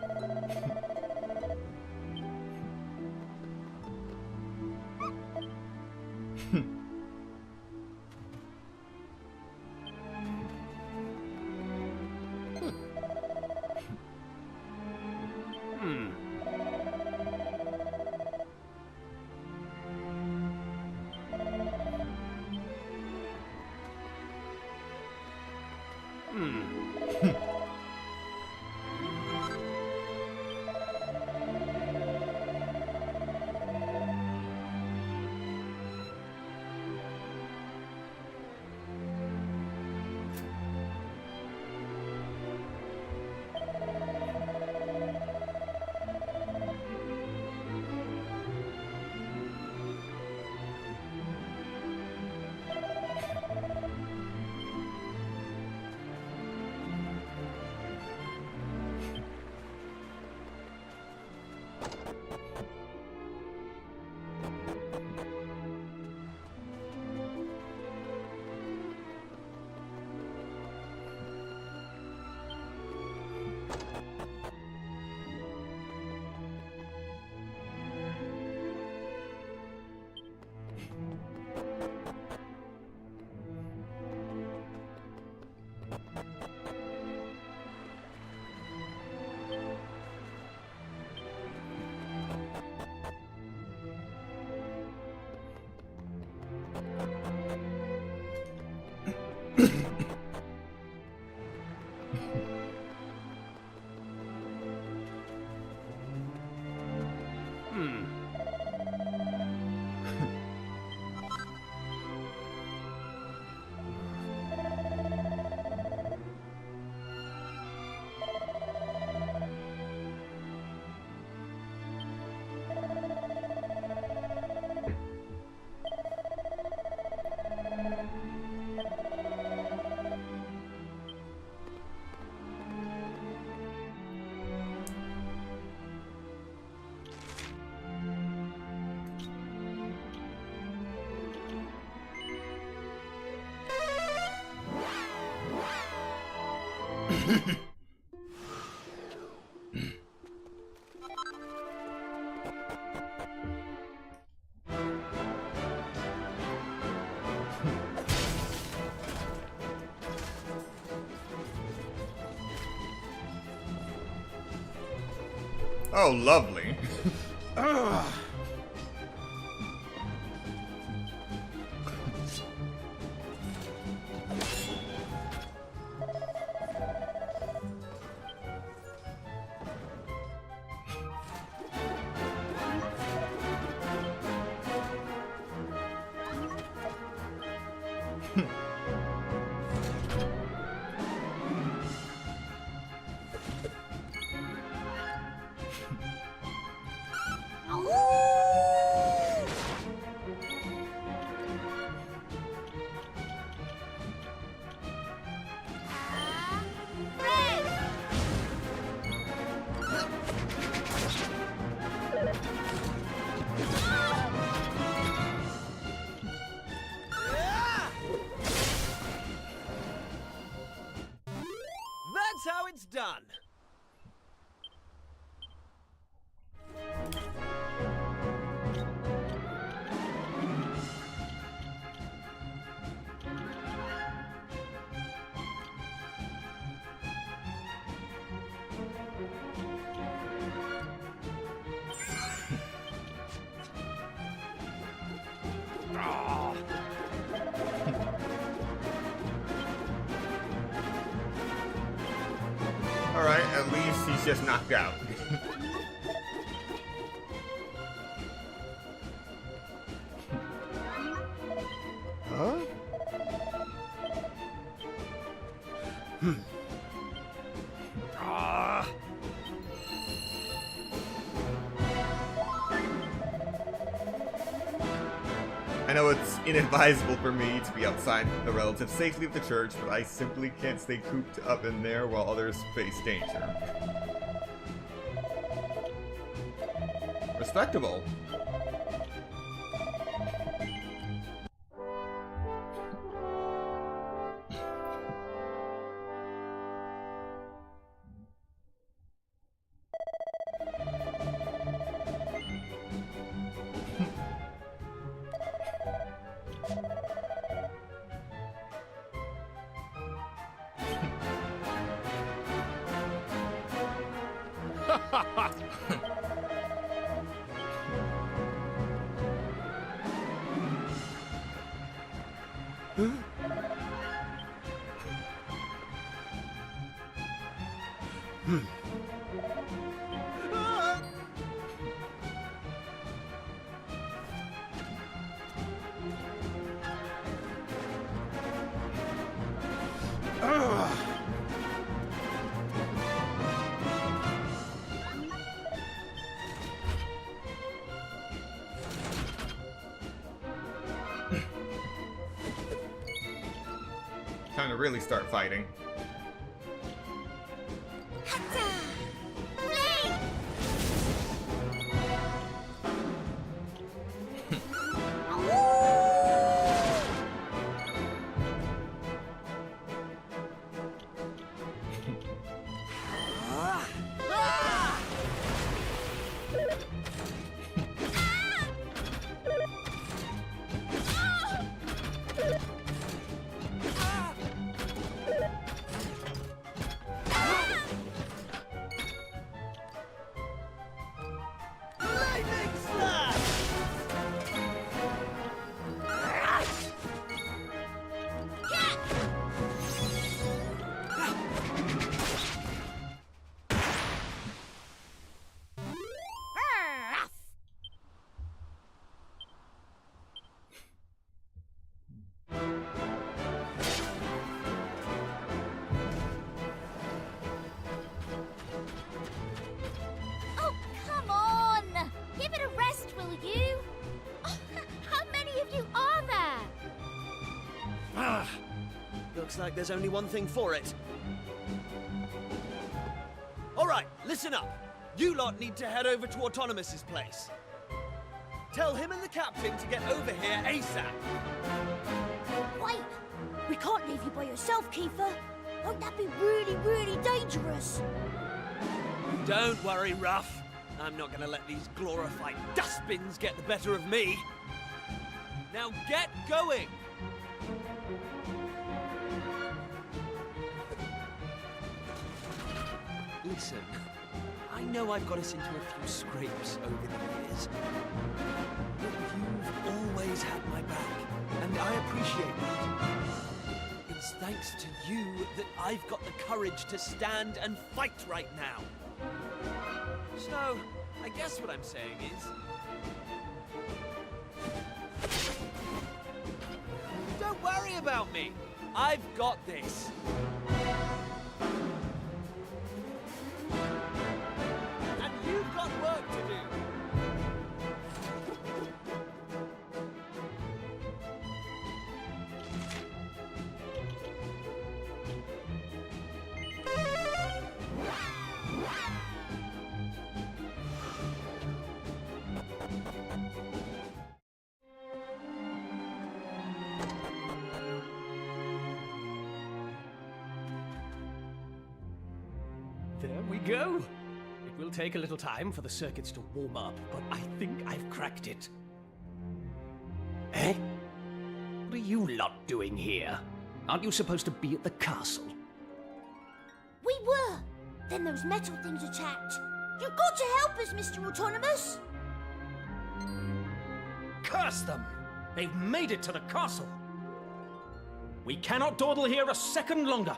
Oh, lovely. That's how it's done. Alright, at least he's just knocked out. Huh? I know it's inadvisable for me to be outside the relative safety of the church, but I simply can't stay cooped up in there while others face danger. Respectable. Time to really start fighting. Looks like there's only one thing for it. Alright, listen up. You lot need to head over to Autonomous's place. Tell him and the captain to get over here ASAP. Wait! We can't leave you by yourself, Kiefer. Won't that be really, really dangerous? Don't worry, Ruff. I'm not gonna let these glorified dustbins get the better of me. Now get going! Listen, I know I've got us into a few scrapes over the years, but you've always had my back, and I appreciate that. It's thanks to you that I've got the courage to stand and fight right now. So, I guess what I'm saying is... don't worry about me! I've got this! And you've got work to do! There we go. It will take a little time for the circuits to warm up, but I think I've cracked it. Eh? What are you lot doing here? Aren't you supposed to be at the castle? We were. Then those metal things attacked. You've got to help us, Mr. Autonomous. Curse them! They've made it to the castle! We cannot dawdle here a second longer.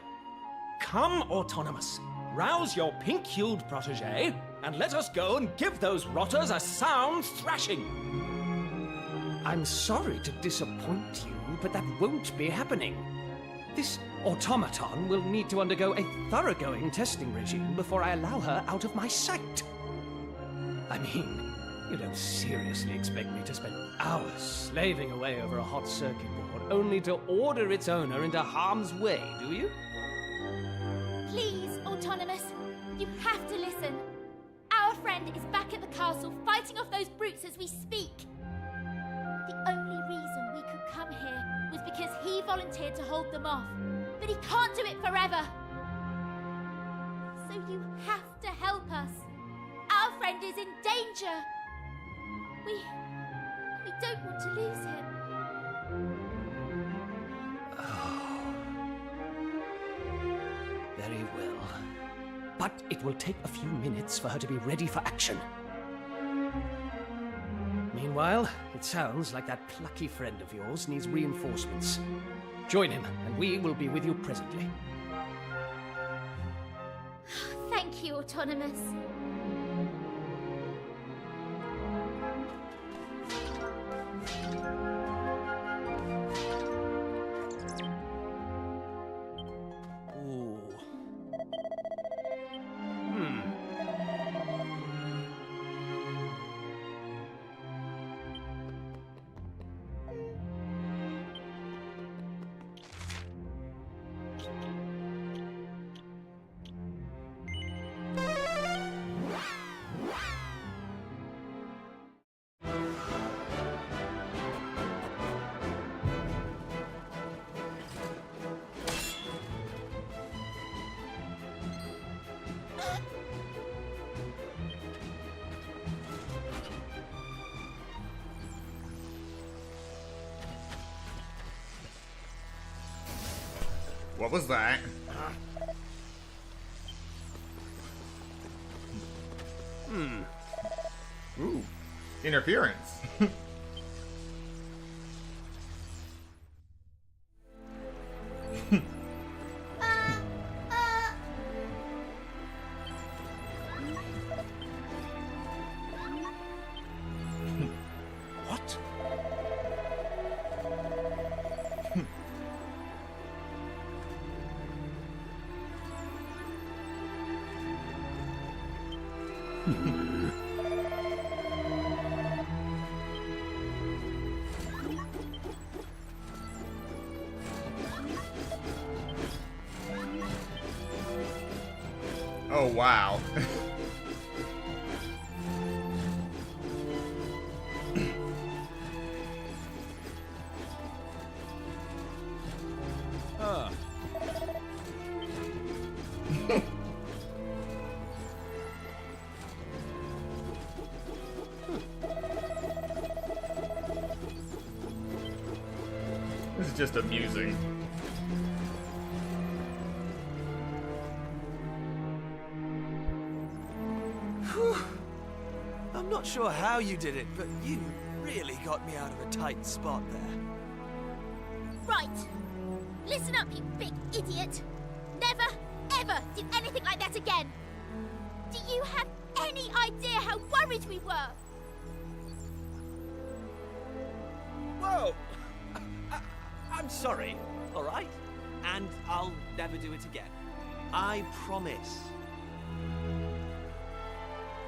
Come, Autonomous. Rouse your pink-hued protégé, and let us go and give those rotters a sound thrashing. I'm sorry to disappoint you, but that won't be happening. This automaton will need to undergo a thoroughgoing testing regime before I allow her out of my sight. I mean, you don't seriously expect me to spend hours slaving away over a hot circuit board only to order its owner into harm's way, do you? Please, Autonomous, you have to listen. Our friend is back at the castle fighting off those brutes as we speak. The only reason we could come here was because he volunteered to hold them off. But he can't do it forever. So you have to help us. Our friend is in danger. We don't want to lose him. Very well. But it will take a few minutes for her to be ready for action. Meanwhile, it sounds like that plucky friend of yours needs reinforcements. Join him, and we will be with you presently. Thank you, Autonomous. What was that? Ooh, interference. What? Oh, wow. just amusing. Whew. I'm not sure how you did it, but you really got me out of a tight spot there. Right. Listen up, you big idiot. Never, ever do anything like that again. Do you have any idea how worried we were? Whoa! I'm sorry, all right? And I'll never do it again. I promise.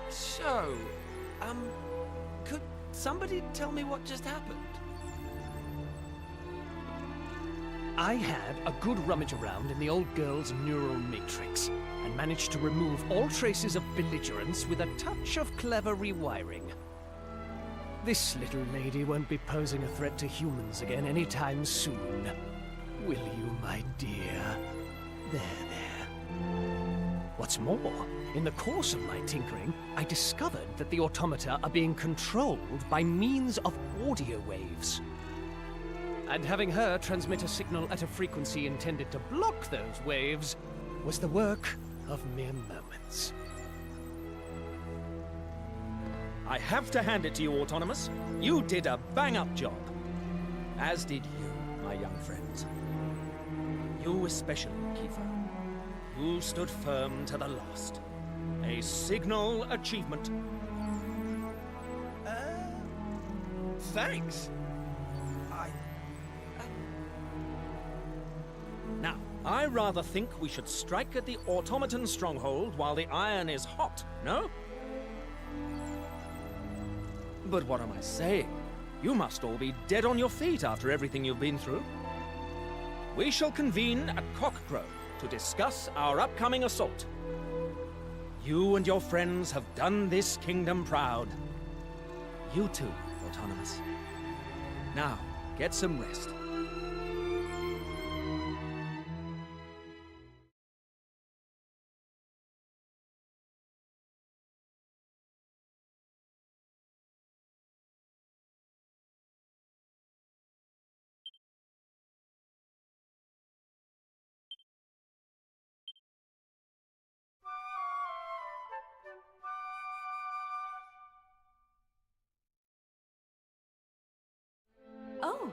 So, could somebody tell me what just happened? I had a good rummage around in the old girl's neural matrix and managed to remove all traces of belligerence with a touch of clever rewiring. This little lady won't be posing a threat to humans again anytime soon. Will you, my dear? There. What's more, in the course of my tinkering, I discovered that the automata are being controlled by means of audio waves. And having her transmit a signal at a frequency intended to block those waves was the work of mere moments. I have to hand it to you, Autonomous. You did a bang-up job. As did you, my young friends. You especially, Kiefer. You stood firm to the last. A signal achievement. Thanks. Now, I rather think we should strike at the automaton stronghold while the iron is hot, no? But what am I saying? You must all be dead on your feet after everything you've been through. We shall convene at cockcrow to discuss our upcoming assault. You and your friends have done this kingdom proud. You too, Autonomous. Now, get some rest. Oh.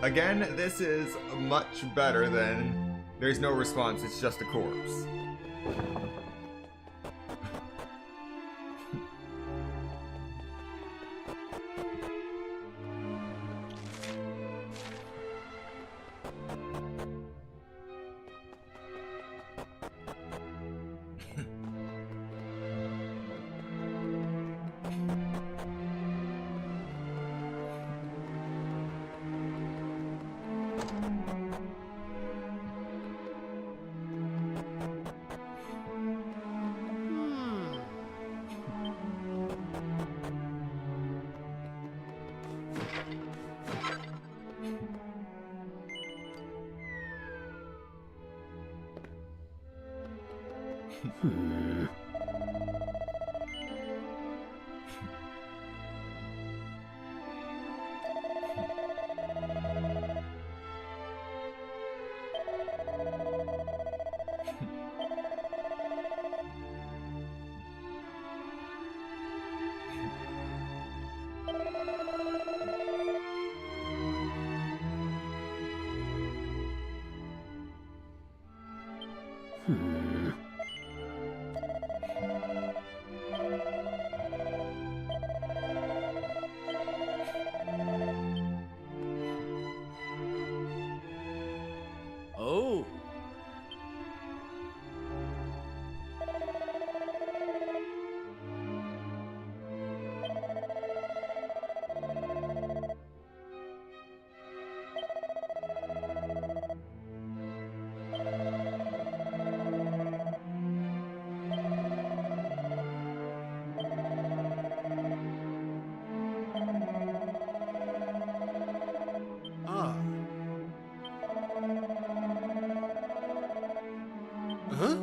Again, this is much better than there's no response, it's just a corpse. Oh. Huh?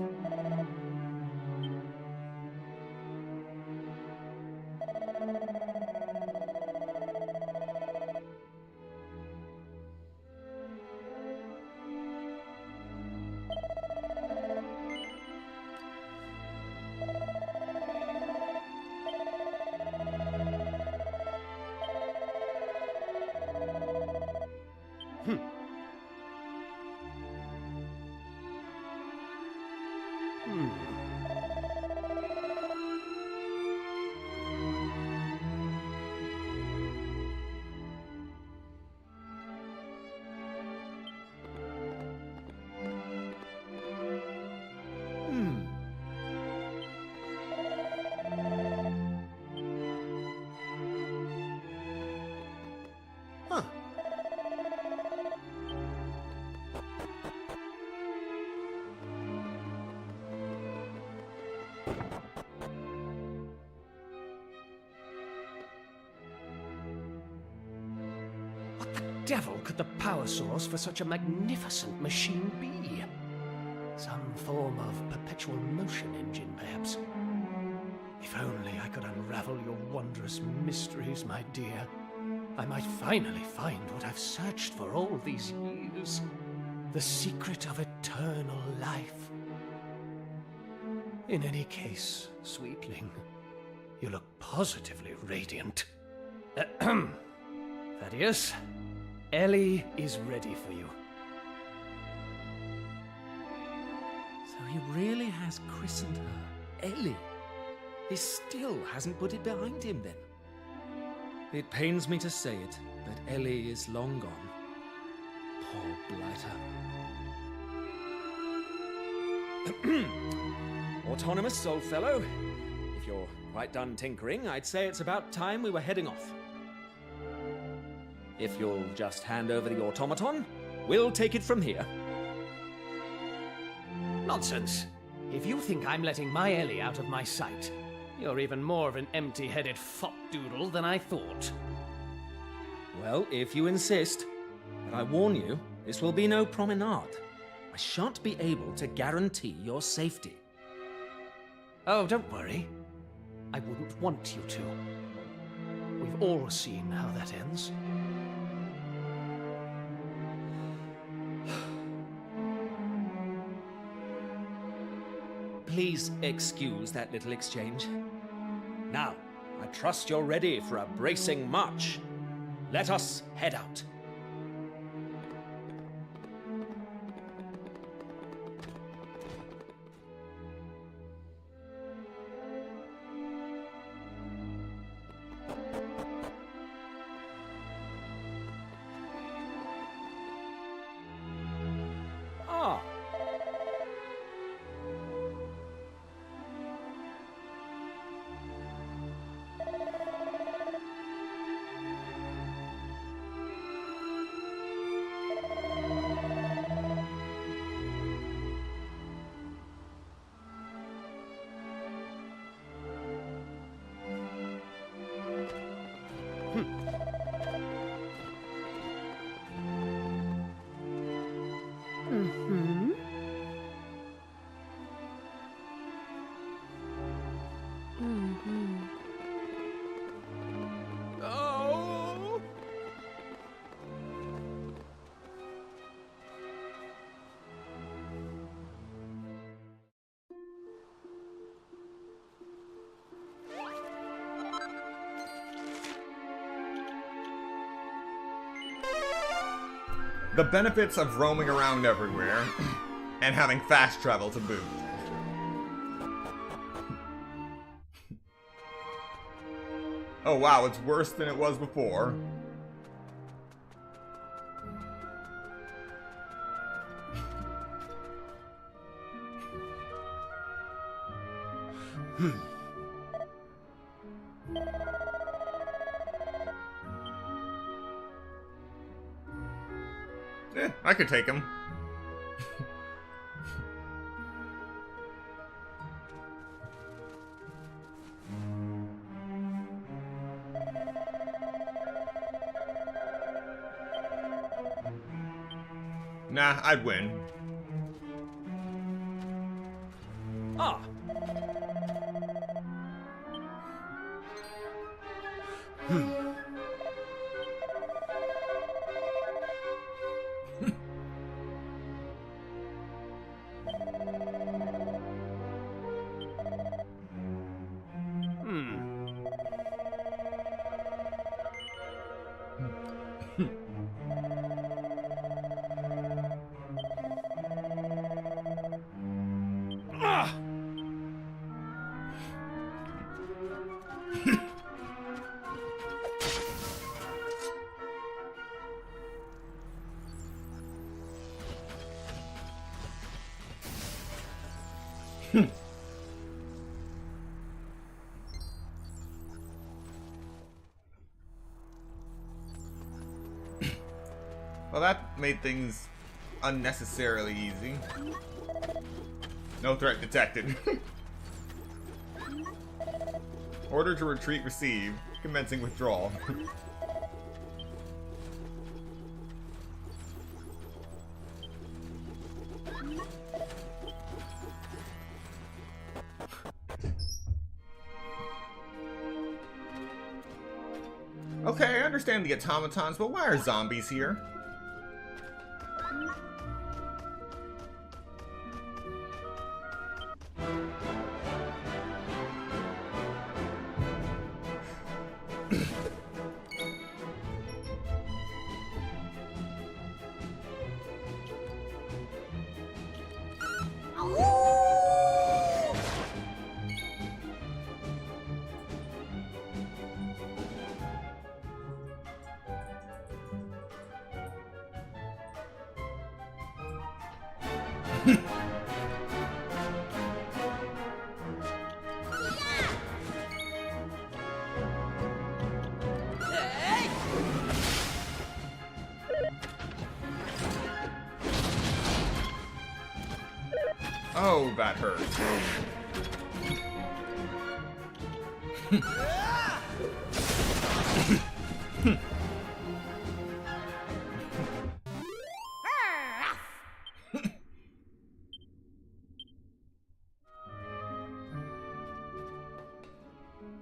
Huh. What the devil could the power source for such a magnificent machine be? Some form of perpetual motion engine, perhaps. If only I could unravel your wondrous mysteries, my dear. I might finally find what I've searched for all these years. The secret of eternal life. In any case, sweetling, you look positively radiant. Thaddeus, Ellie is ready for you. So he really has christened her Ellie. He still hasn't put it behind him, then. It pains me to say it, but Ellie is long gone. Poor blighter. Autonomous, old fellow. If you're quite done tinkering, I'd say it's about time we were heading off. If you'll just hand over the automaton, we'll take it from here. Nonsense. If you think I'm letting my Ellie out of my sight, you're even more of an empty-headed fop-doodle than I thought. Well, if you insist. But I warn you, this will be no promenade. I shan't be able to guarantee your safety. Oh, don't worry. I wouldn't want you to. We've all seen how that ends. Please excuse that little exchange. Now, I trust you're ready for a bracing march. Let us head out. Ah. Oh! The benefits of roaming around everywhere and having fast travel to boot. Oh wow, it's worse than it was before. I could take him. Nah, I'd win. Ah, Well, that made things unnecessarily easy. No threat detected. Order to retreat received. Commencing withdrawal. Okay, I understand the automatons, but why are zombies here? Oh, that hurt.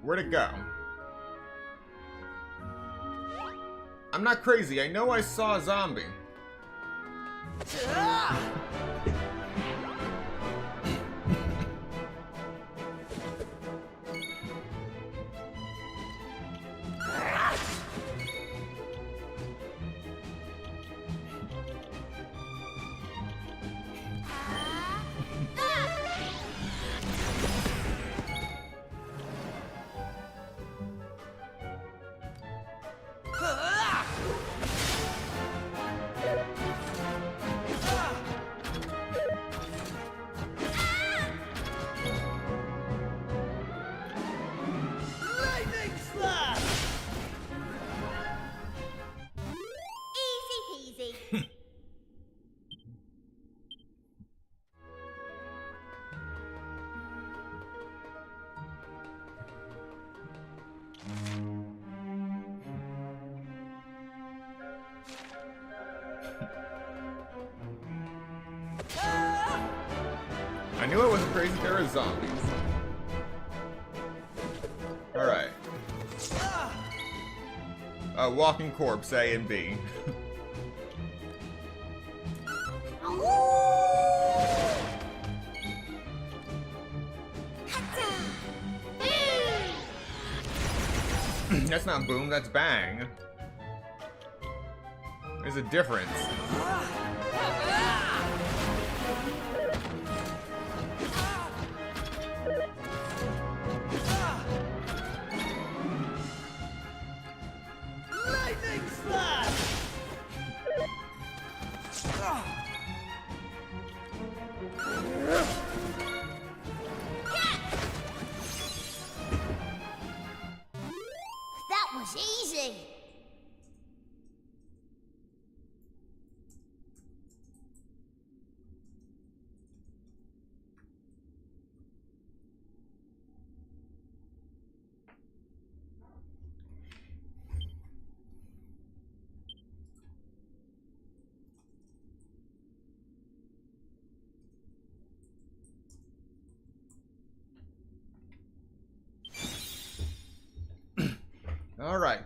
Where'd it go? I'm not crazy. I know I saw a zombie. Easy peasy. I knew I wasn't crazy. There are zombies. Alright. Walking corpse, A and B. That's not boom, that's bang. There's a difference. Lightning slash! That was easy.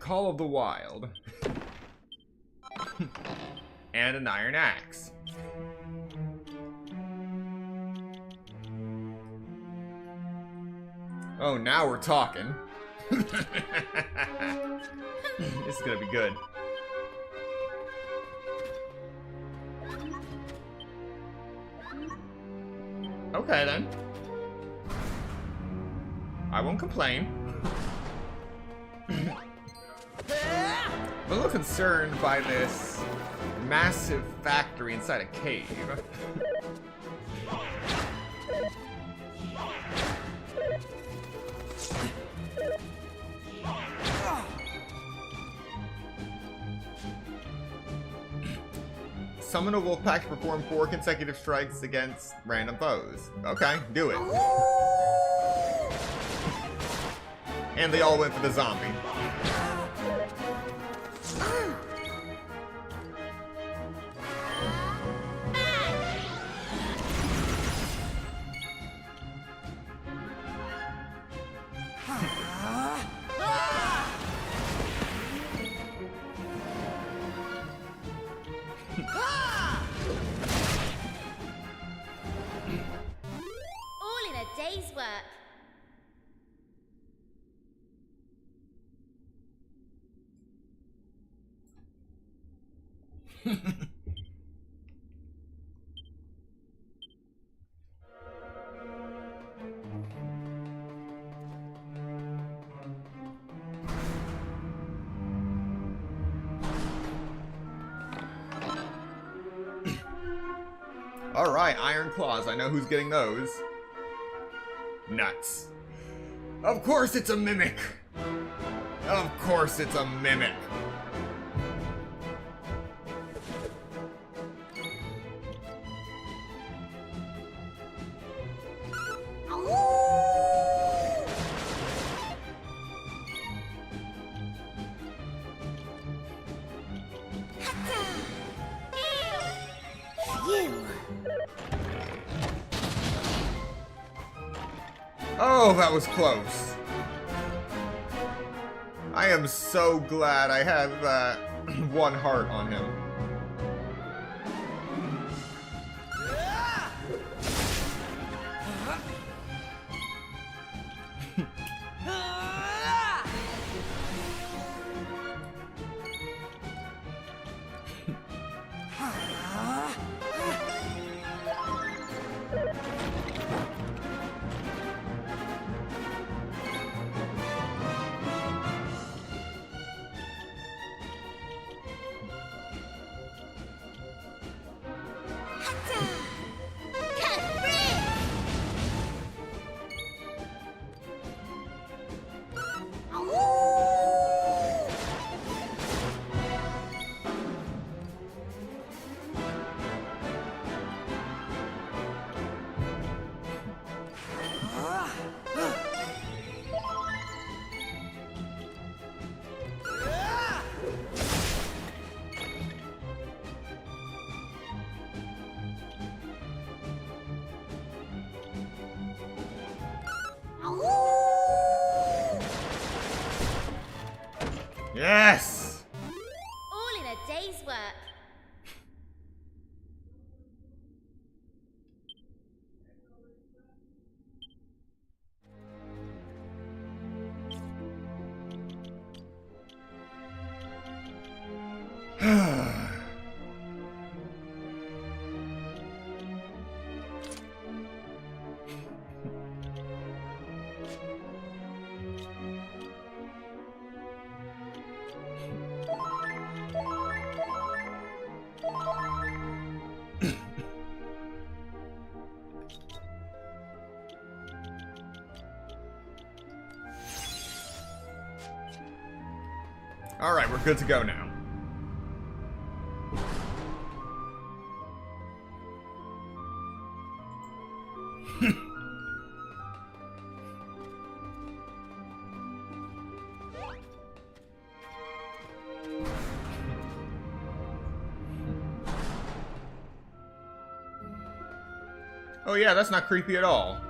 Call of the Wild. And an iron axe. Oh, now we're talking. This is gonna be good. Okay, then. I won't complain. I'm a little concerned by this massive factory inside a cave. Summon a wolf pack to perform 4 consecutive strikes against random foes. Okay, do it. And they all went for the zombie. All in a day's work. Alright, Iron Claws. I know who's getting those. Nuts. Of course it's a mimic! Of course it's a mimic! Oh, that was close. I am so glad I had that 1 heart on him. Yes! All in a day's work. Alright, we're good to go now. Oh yeah, that's not creepy at all.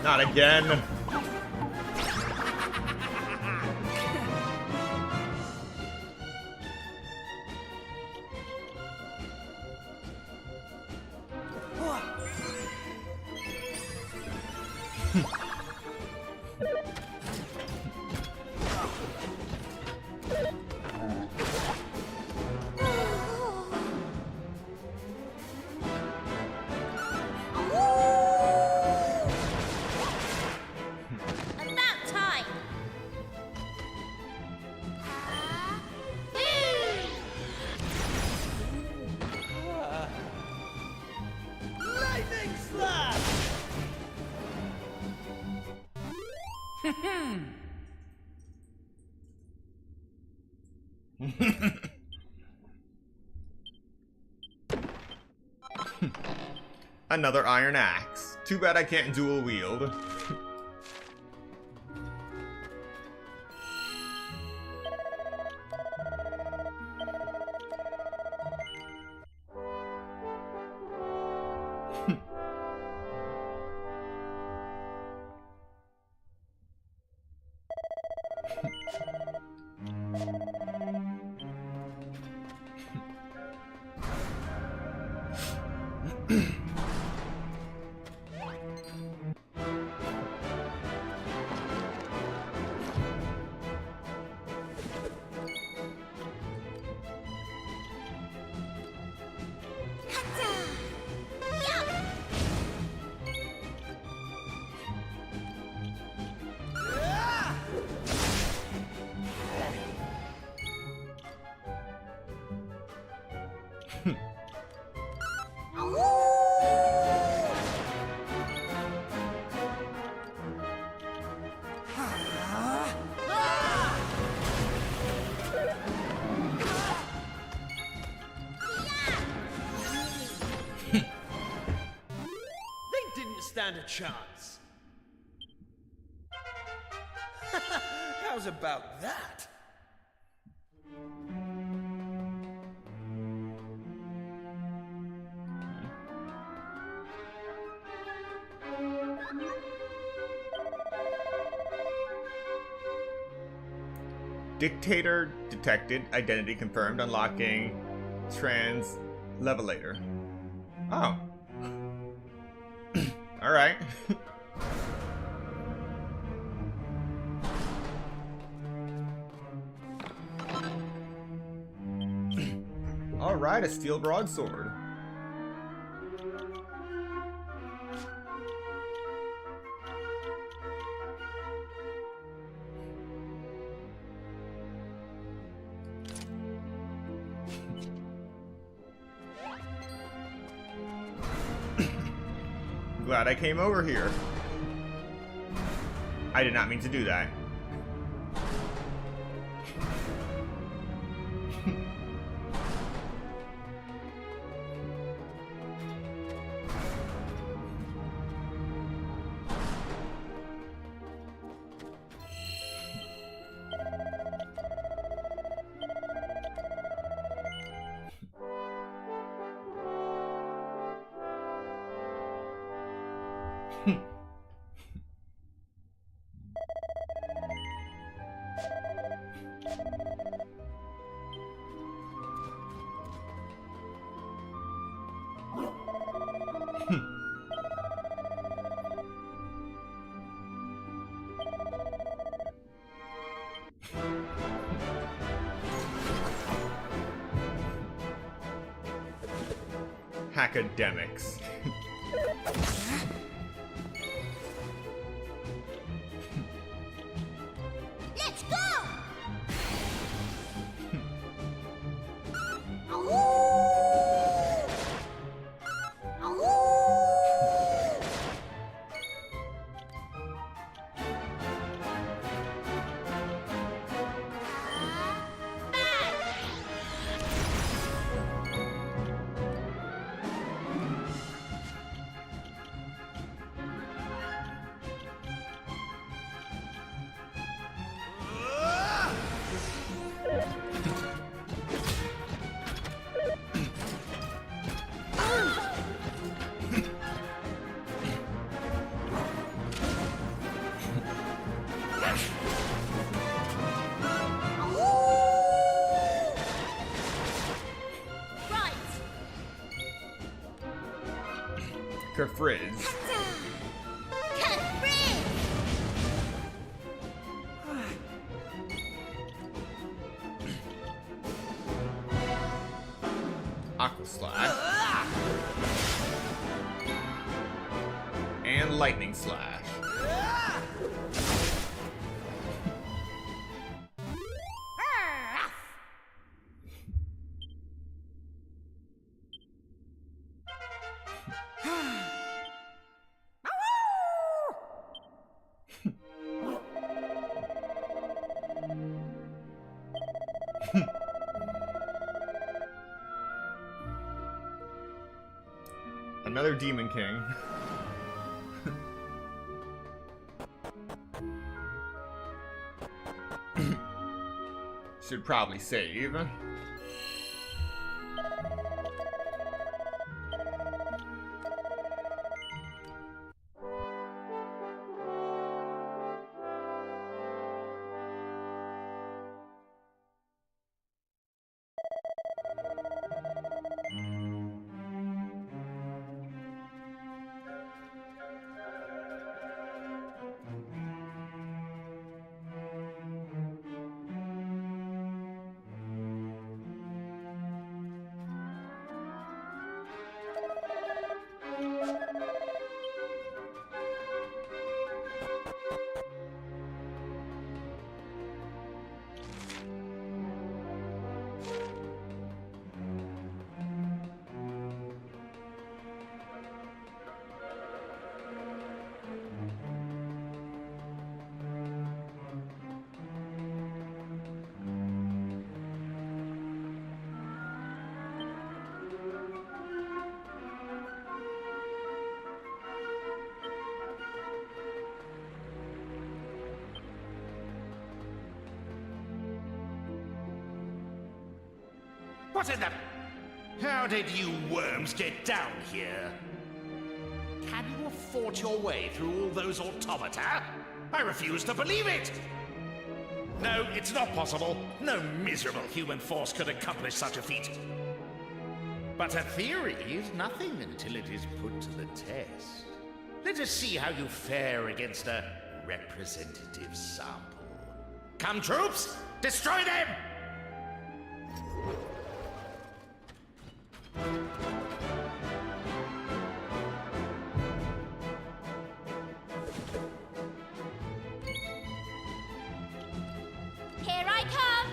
Not again. About time! Lightning slash! Another iron axe. Too bad I can't dual wield. They didn't stand a chance. How's about that? Dictator detected. Identity confirmed. Unlocking trans levelator. Oh. Alright. Alright, a steel broadsword. Glad I came over here. I did not mean to do that. Academics. Let's go! Kerfrizz. Aqua Slash. And Lightning Slash. Another Demon King. Should probably save. What in the... How did you worms get down here? Can you have fought your way through all those automata? I refuse to believe it! No, it's not possible. No miserable human force could accomplish such a feat. But a theory is nothing until it is put to the test. Let us see how you fare against a representative sample. Come, troops! Destroy them! Here I come!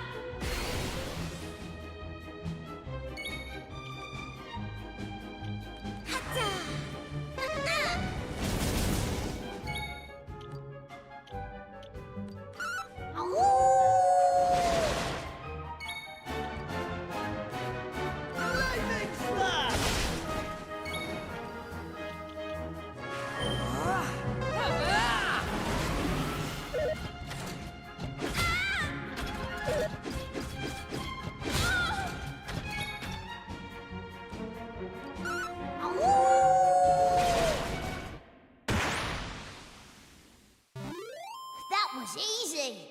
That was easy.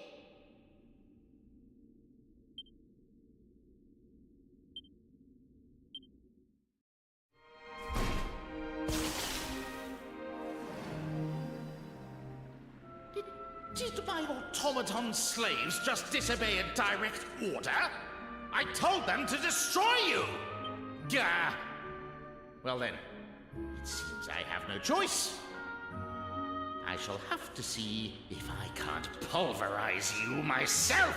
Did my automaton slaves just disobey a direct order? I told them to destroy you! Gah! Well then, it seems I have no choice. I shall have to see if I can't pulverize you myself!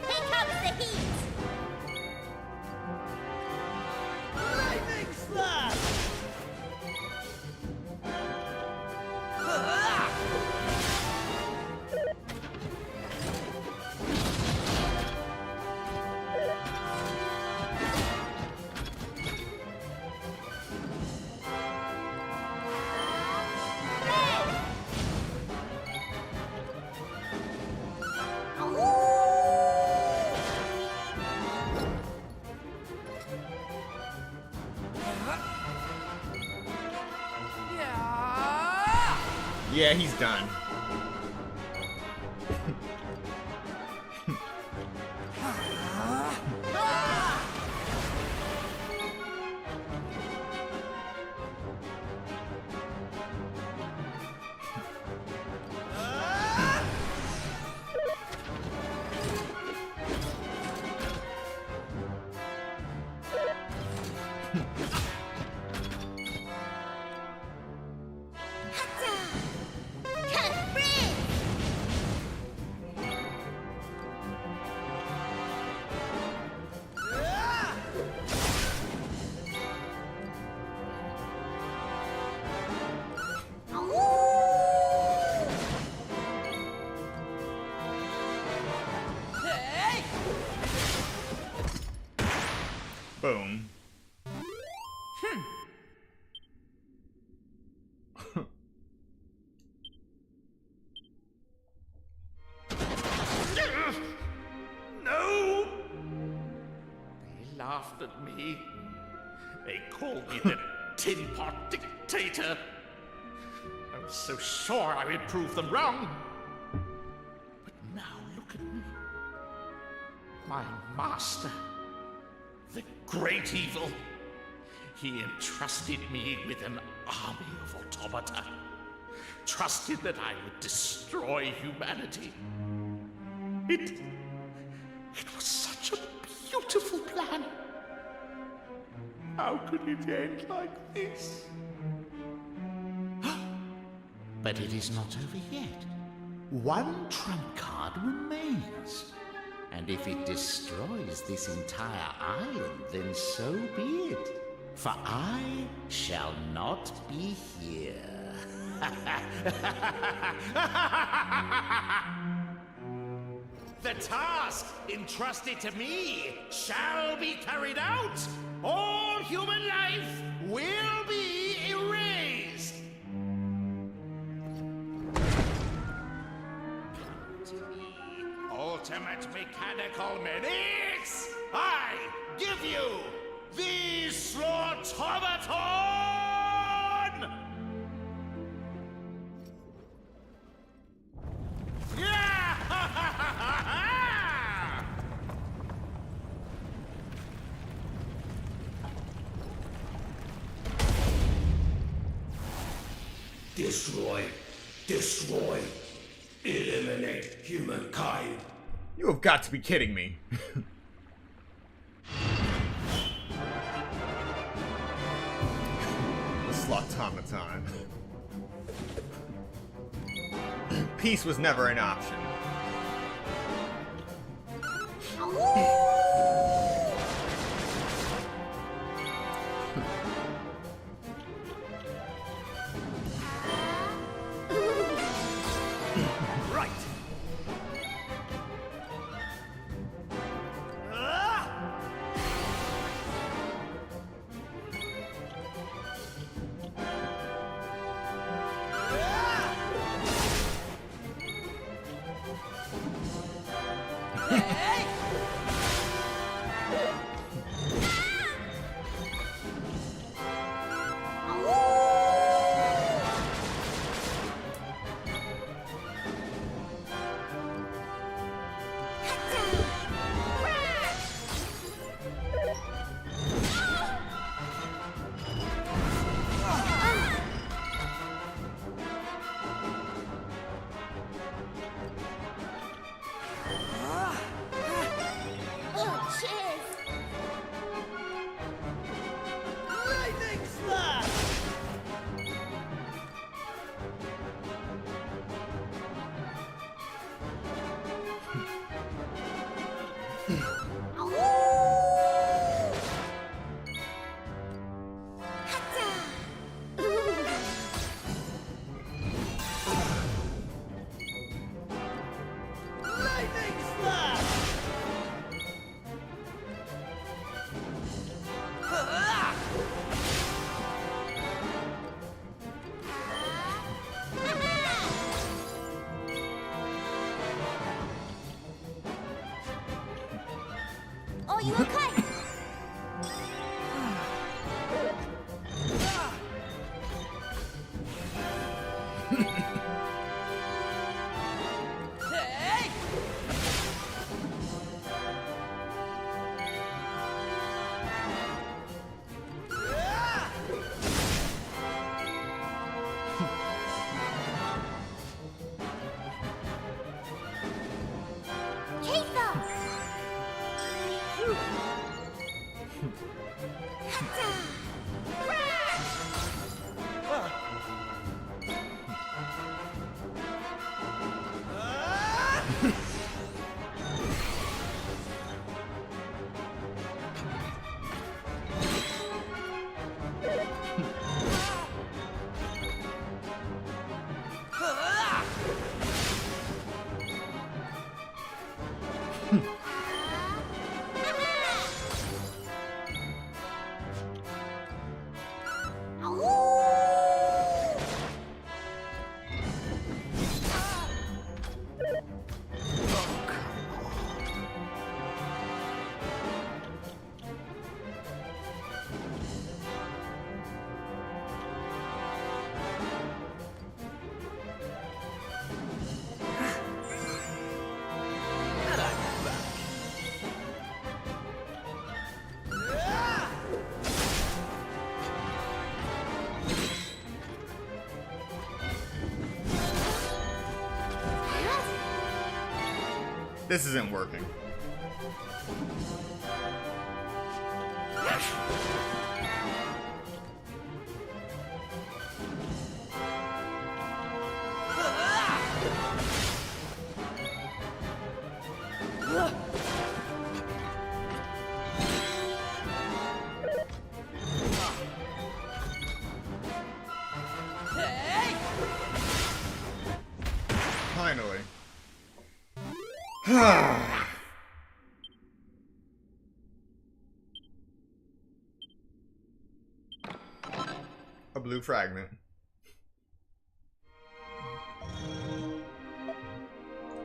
Here comes the heat! Lightning slash! Yeah, he's done. Boom. No! They laughed at me. They called me the Tin Pot Dictator. I was so sure I would prove them wrong. But now look at me. My master, the great evil. He entrusted me with an army of automata. Trusted that I would destroy humanity. It was such a beautiful plan. How could it end like this? But it is not over yet. One trump card remains. And if it destroys this entire island, then so be it. For I shall not be here. The task entrusted to me shall be carried out. All human life will be erased. To me, ultimate mechanical menace, I give you the Slaughtomaton! Destroy. Destroy. Eliminate humankind. You have got to be kidding me. The Slaughtomaton. Peace was never an option. Right. Are you okay? This isn't working. Finally. A blue fragment.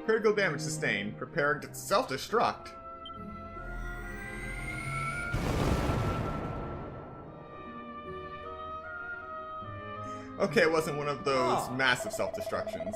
Critical damage sustained. Preparing to self-destruct. Okay, it wasn't one of those massive self-destructions.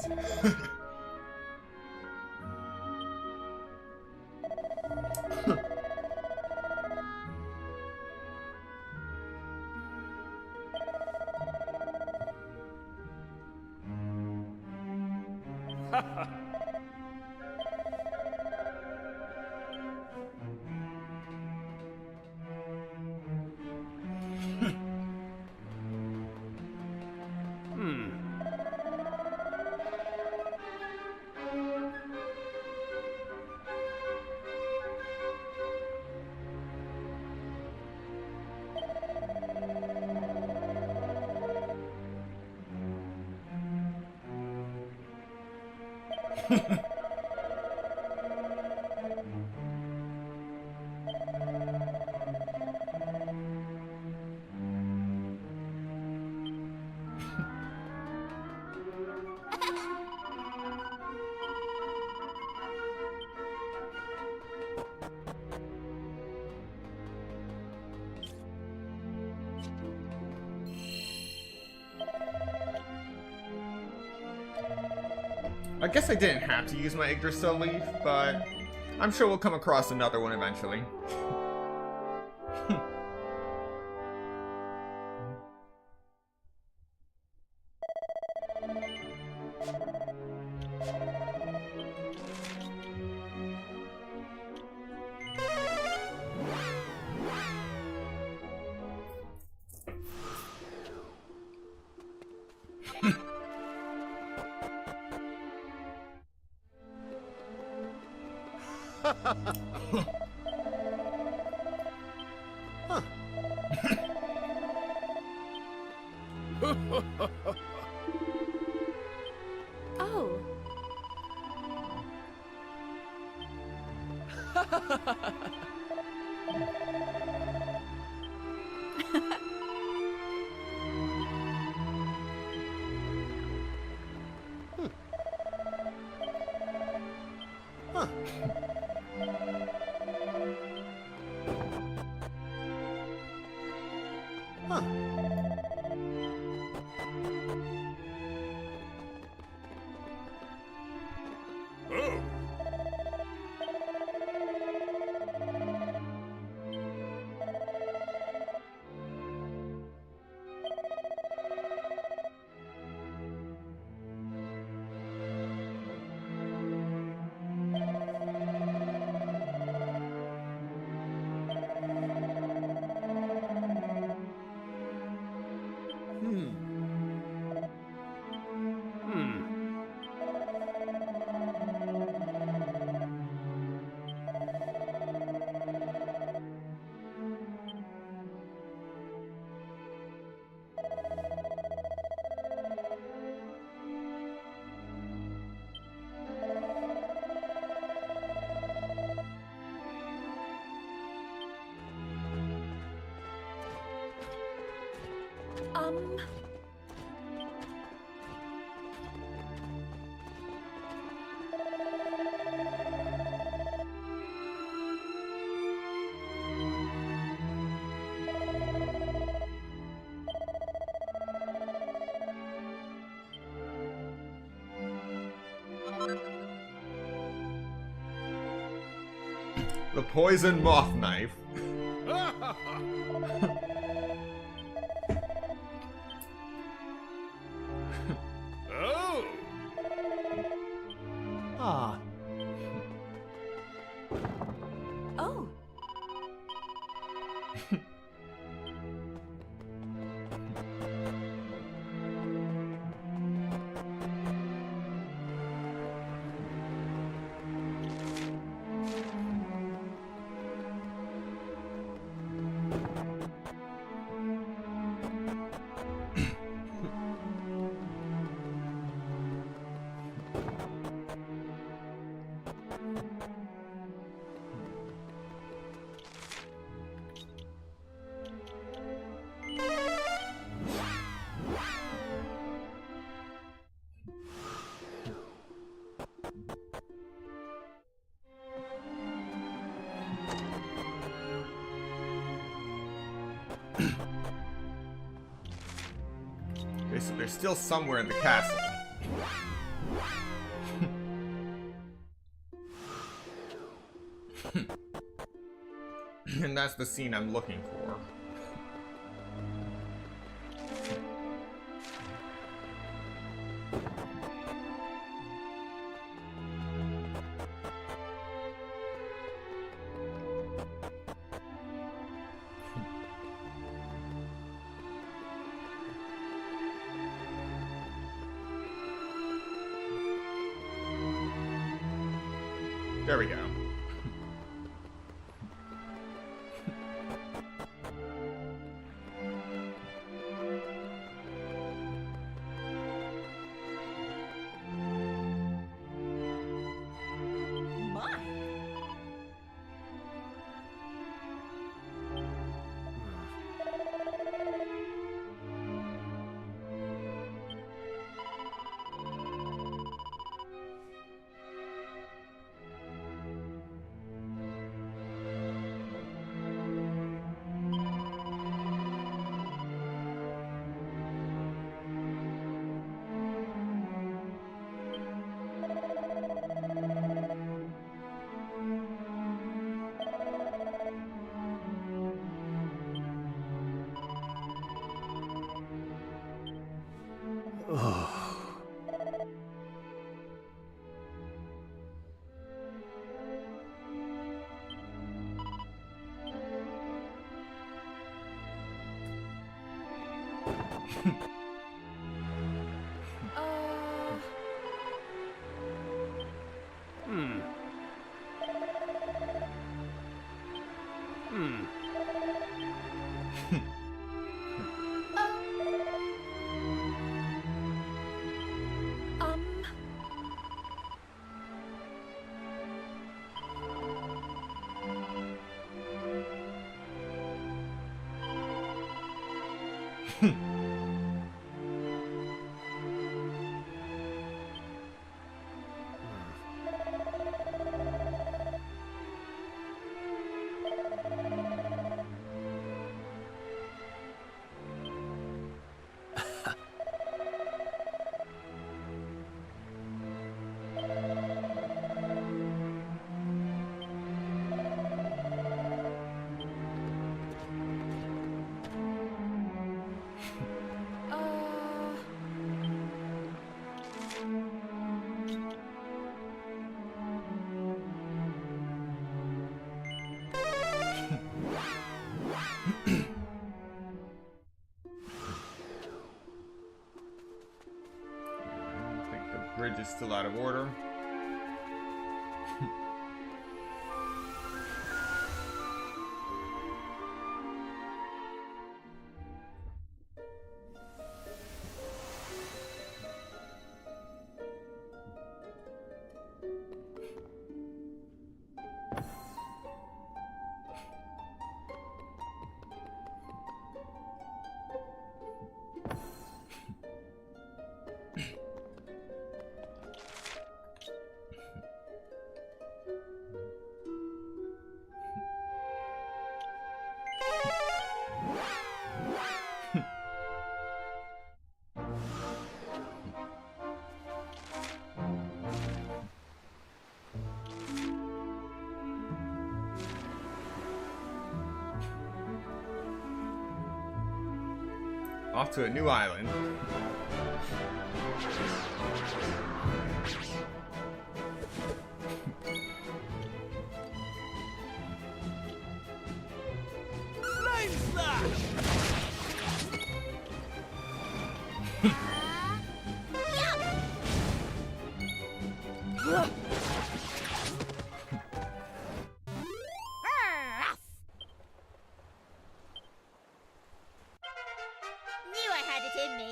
I guess I didn't have to use my Yggdrasil leaf, but I'm sure we'll come across another one eventually. Oh. The poison moth knife. Oh! Ah, Oh. They're still somewhere in the castle. And that's the scene I'm looking for. There we go. My. Bridge is still out of order. Off to a new island. Flame slash! Knew I had it in me.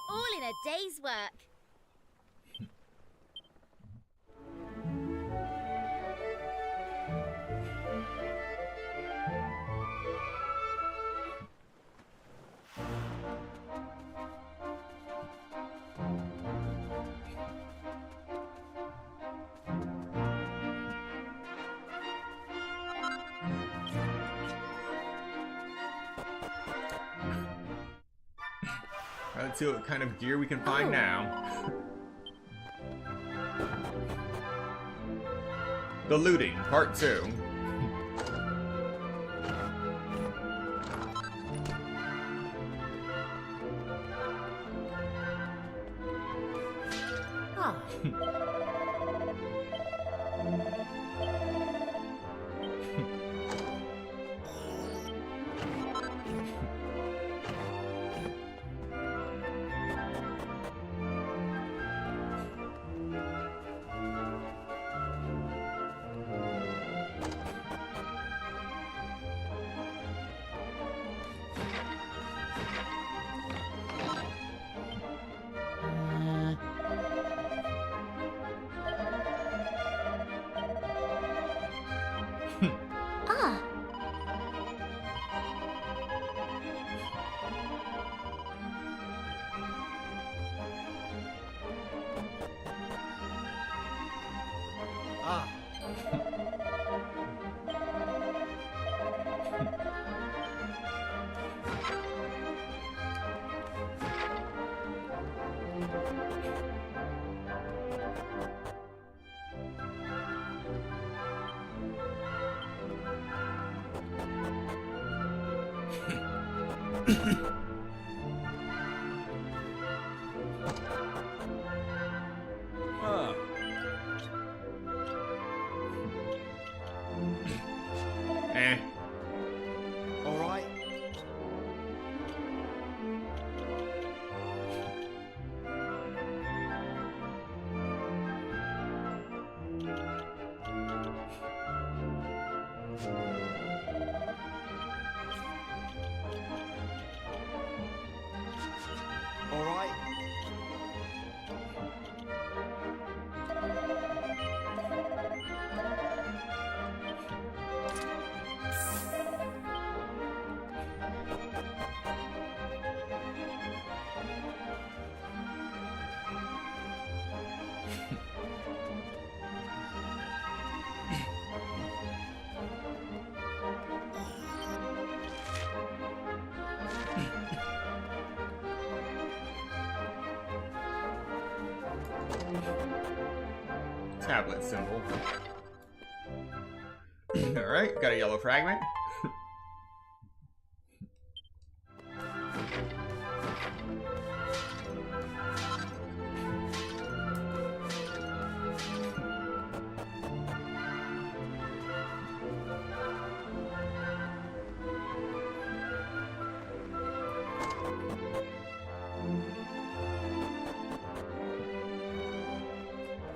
All in a day's work. Let's see what kind of gear we can find now. The Looting, Part 2. Eh. All right. Tablet symbol. Alright, got a yellow fragment.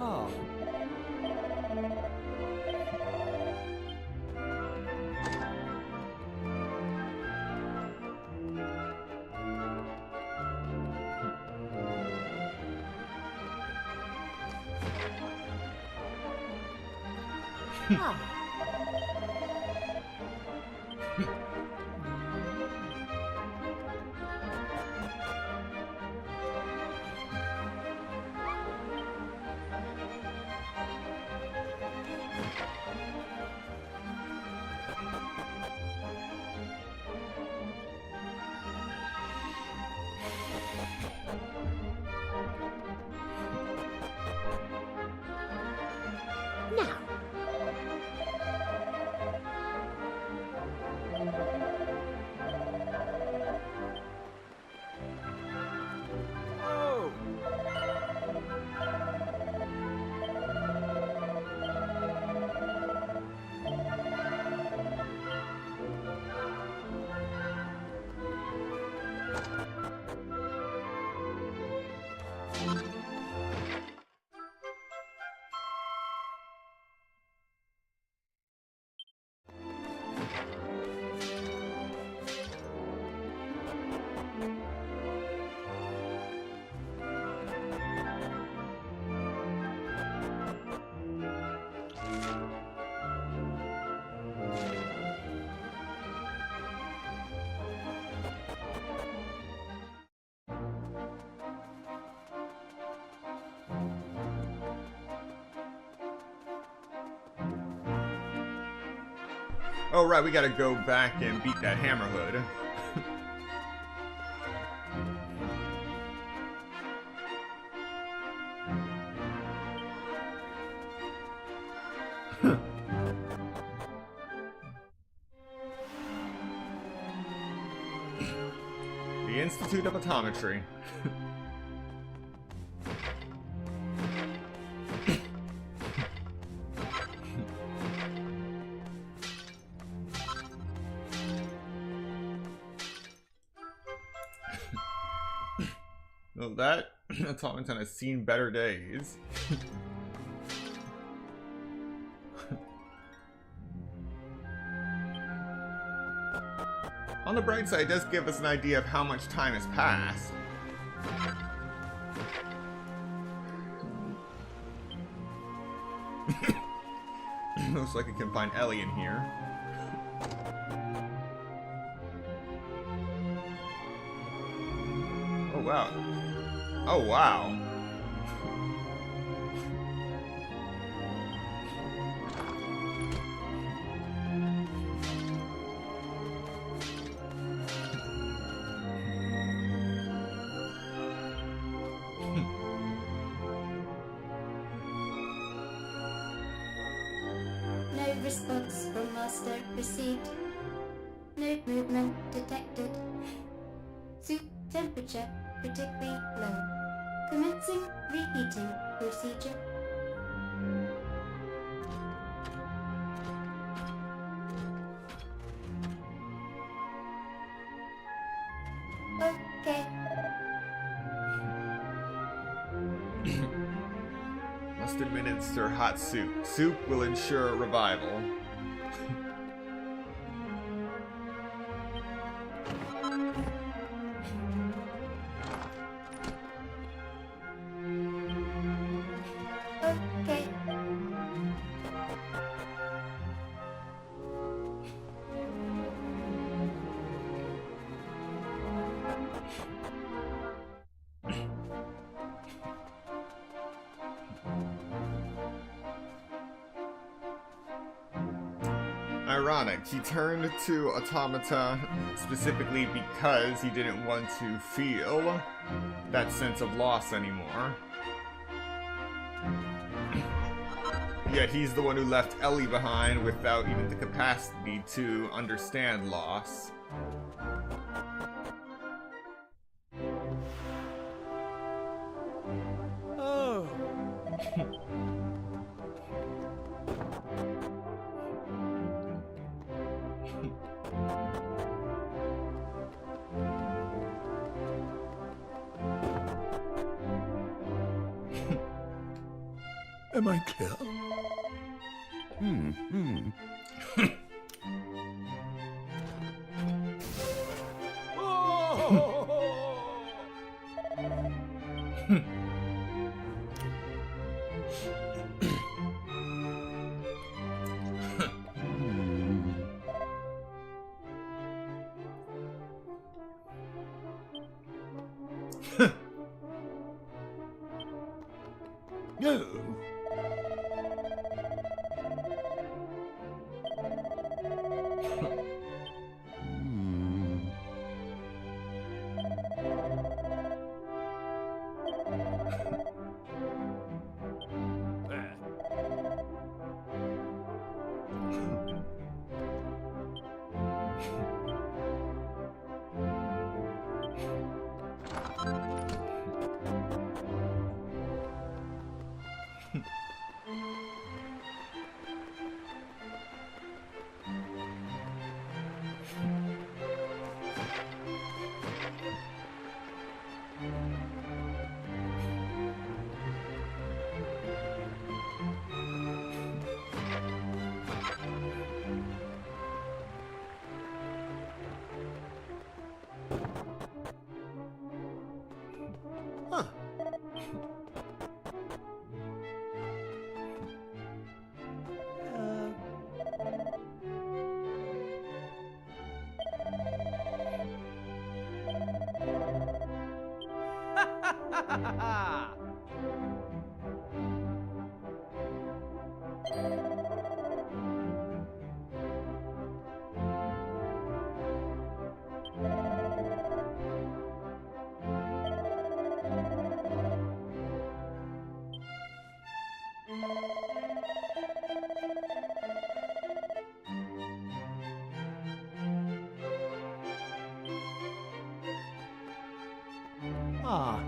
Ah. Now, Oh. Oh right, we gotta go back and beat that Hammerhood. The Institute of Optometry. Well, that automaton has seen better days. On the bright side, it does give us an idea of how much time has passed. Looks like I can find Ellie in here. Oh wow. Oh wow. No response from master received. No movement detected. Soup temperature critically low. Commencing reheating procedure. Okay. Must administer hot soup. Soup will ensure revival. Okay. Ironic, he turned to Automata specifically because he didn't want to feel that sense of loss anymore. Yet he's the one who left Ellie behind without even the capacity to understand loss. Oh. Am I clear? No. Huh. Ah.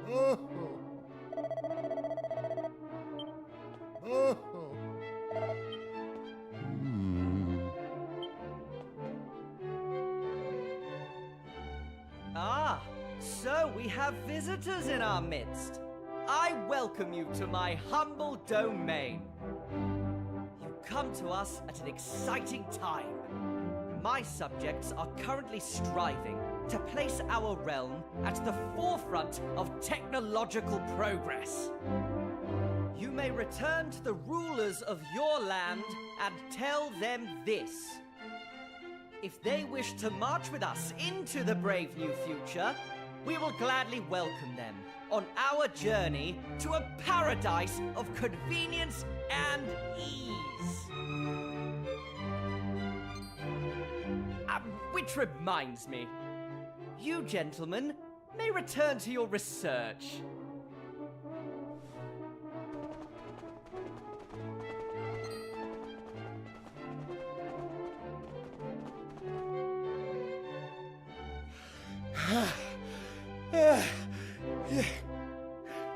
Oh. Oh. Ah, so we have visitors in our midst. I welcome you to my humble domain. You come to us at an exciting time. My subjects are currently striving to place our realm at the forefront of technological progress. You may return to the rulers of your land and tell them this. If they wish to march with us into the brave new future, we will gladly welcome them on our journey to a paradise of convenience and ease. Which reminds me, you gentlemen may return to your research.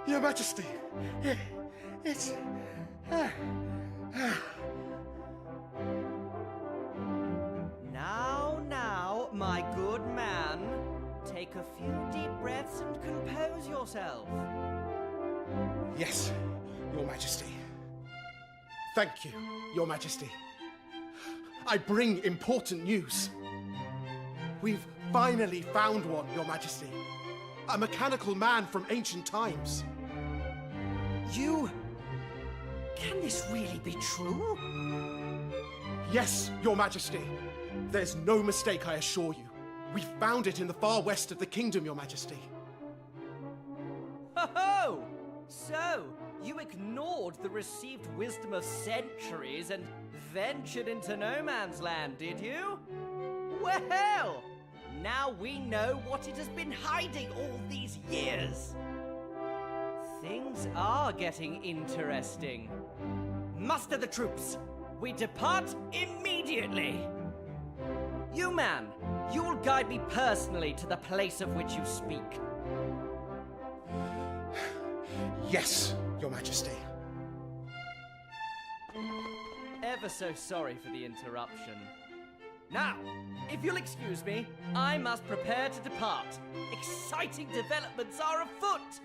Your Majesty, it's... Now, my good man, take a few deep breaths and compose yourself. Yes, Your Majesty. Thank you, Your Majesty. I bring important news. We've finally found one, Your Majesty. A mechanical man from ancient times. You... Can this really be true? Yes, Your Majesty. There's no mistake, I assure you. We found it in the far west of the kingdom, Your Majesty. Ho-ho! So, You ignored the received wisdom of centuries and ventured into no man's land, did you? Well, now we know what it has been hiding all these years. Things are getting interesting. Muster the troops. We depart immediately. You, man, you'll guide me personally to the place of which you speak. Yes, Your Majesty. Ever so sorry for the interruption. Now, if you'll excuse me, I must prepare to depart. Exciting developments are afoot.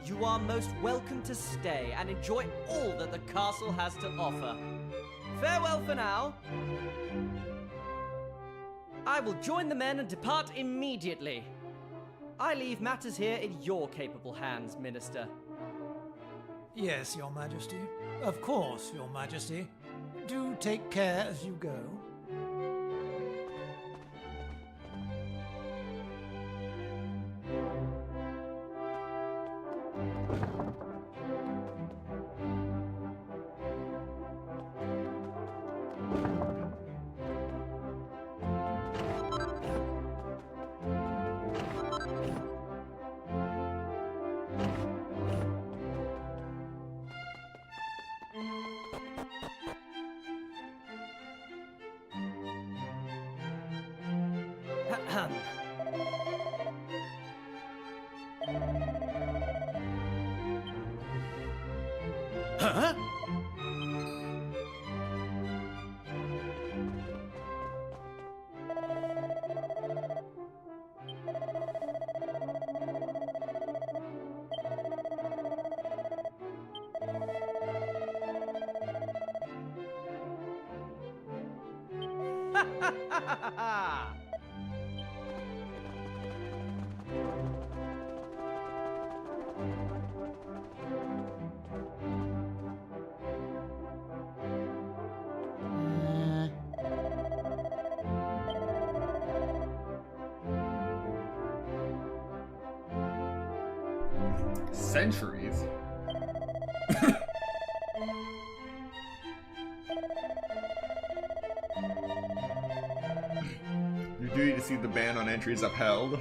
You are most welcome to stay and enjoy all that the castle has to offer. Farewell for now. I will join the men and depart immediately. I leave matters here in your capable hands, Minister. Yes, Your Majesty. Of course, Your Majesty. Do take care as you go. Ahem. Huh? Centuries? Your duty to see the ban on entries upheld.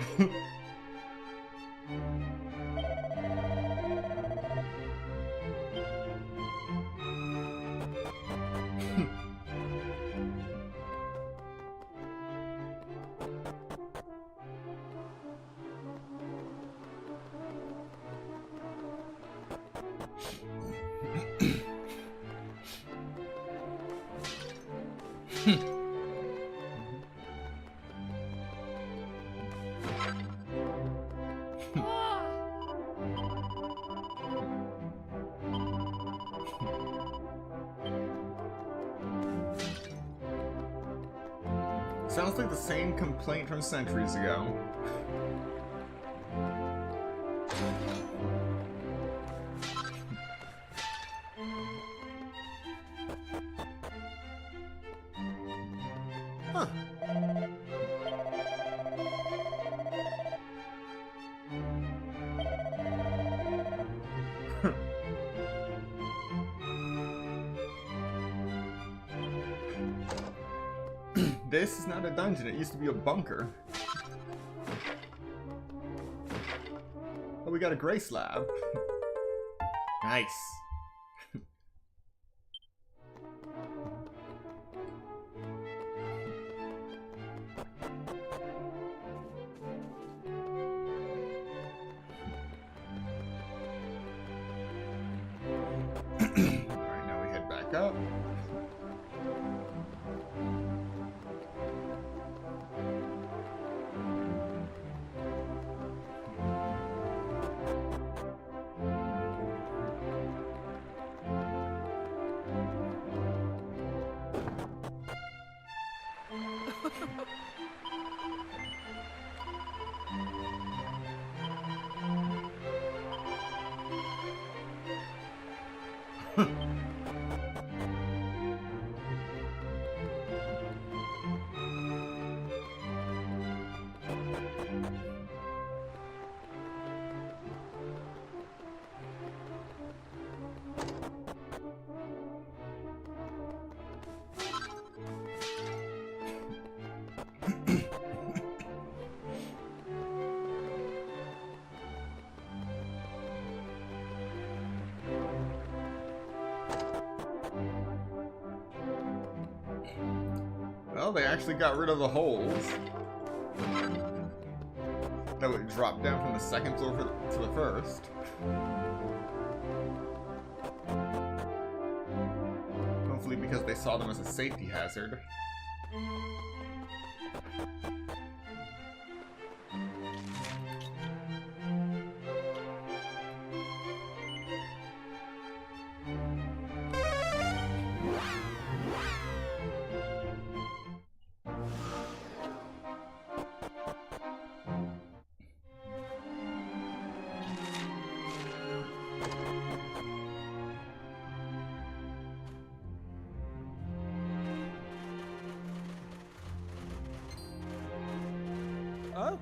Sounds like the same complaint from centuries ago. Huh. This is not a dungeon, it used to be a bunker. Oh, we got a gray slab. Nice. Alright, now we head back up. Oh, they actually got rid of the holes. That would drop down from the second floor to the first. Hopefully because they saw them as a safety hazard. Oh?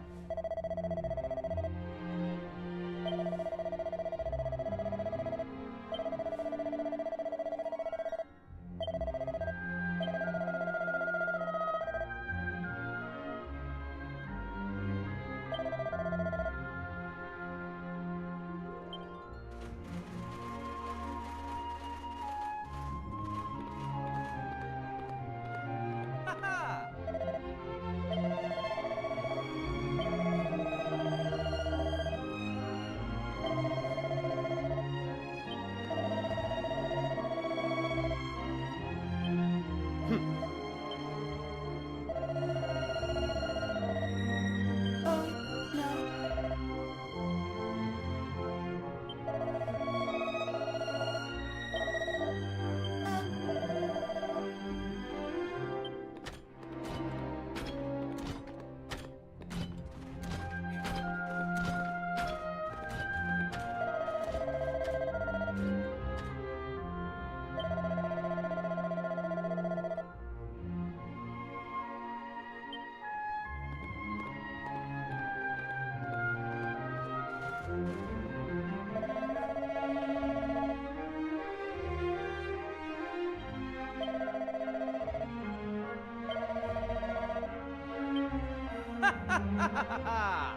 Ha-ha!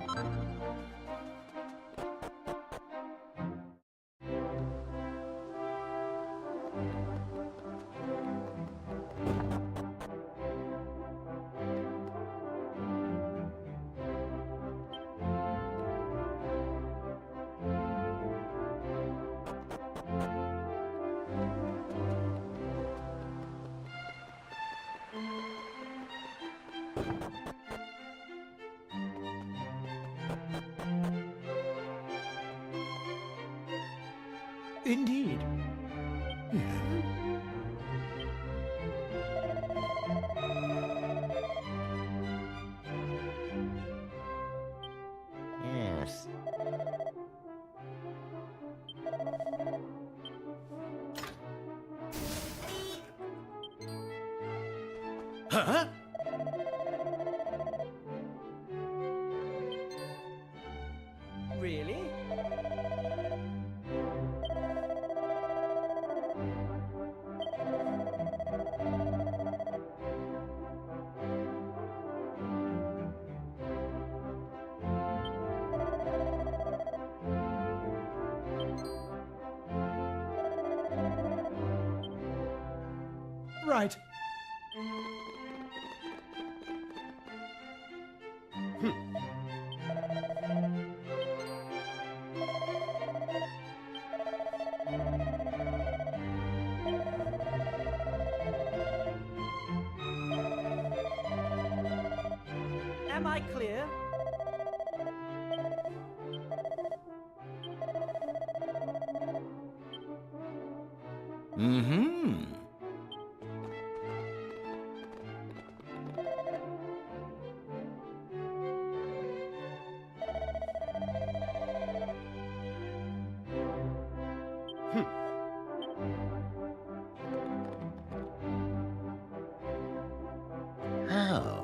Oh, no. Indeed. Yes. Huh? Really? Right. Am I clear? Mm-hmm. Oh.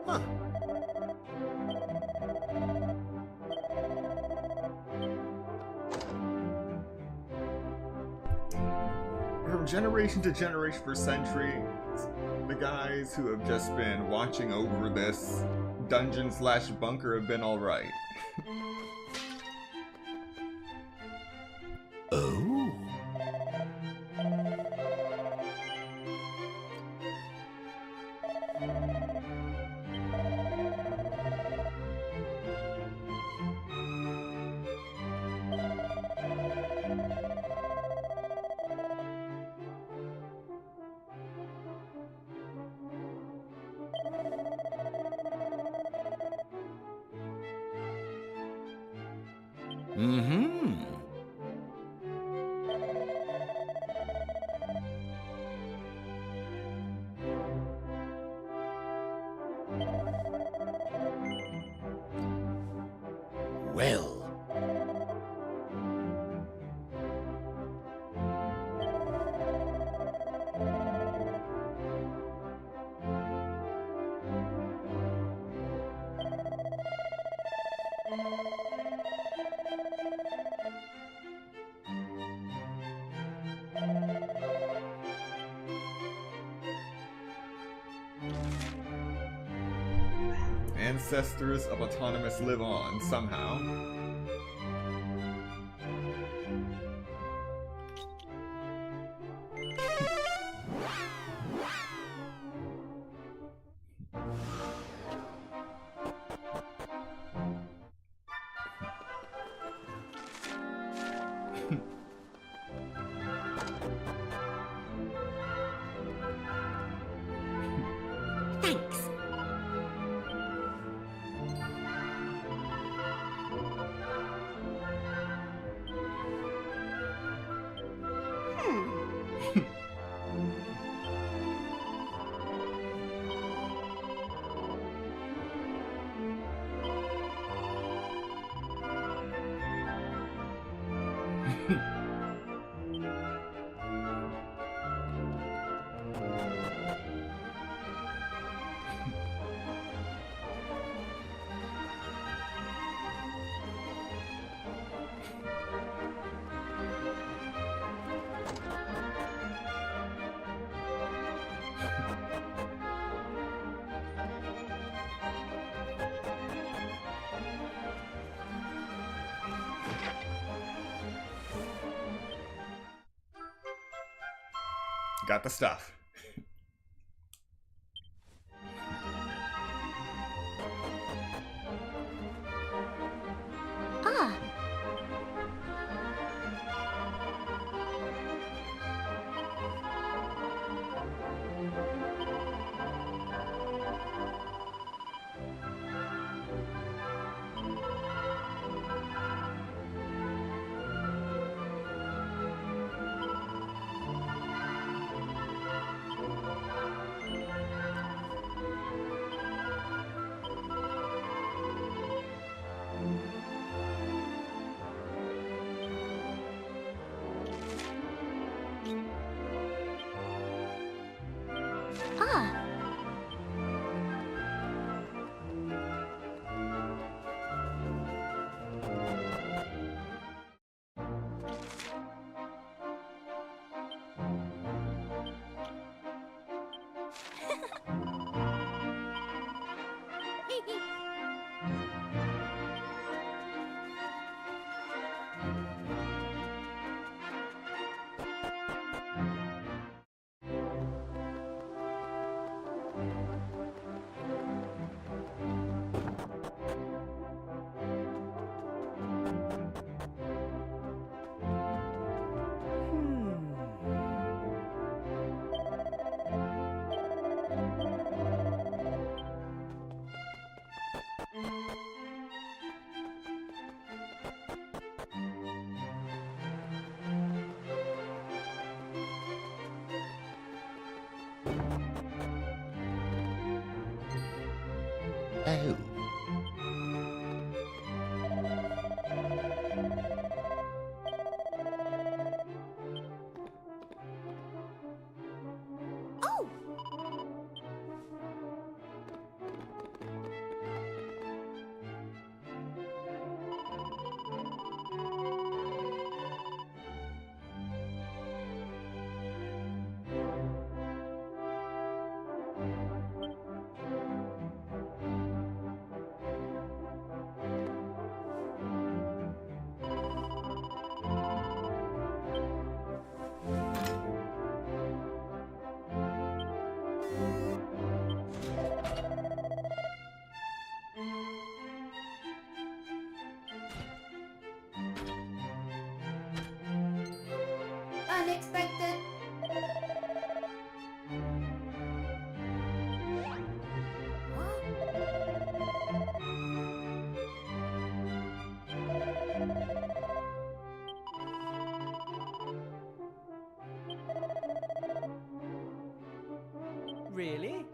Huh. From generation to generation for centuries, the guys who have just been watching over this dungeon/bunker have been alright. Oh. Mm-hmm. Well. Ancestors of Autonomous live on, somehow. Thanks. Got the stuff. Ah. Oh. Oh! Unexpected. Really?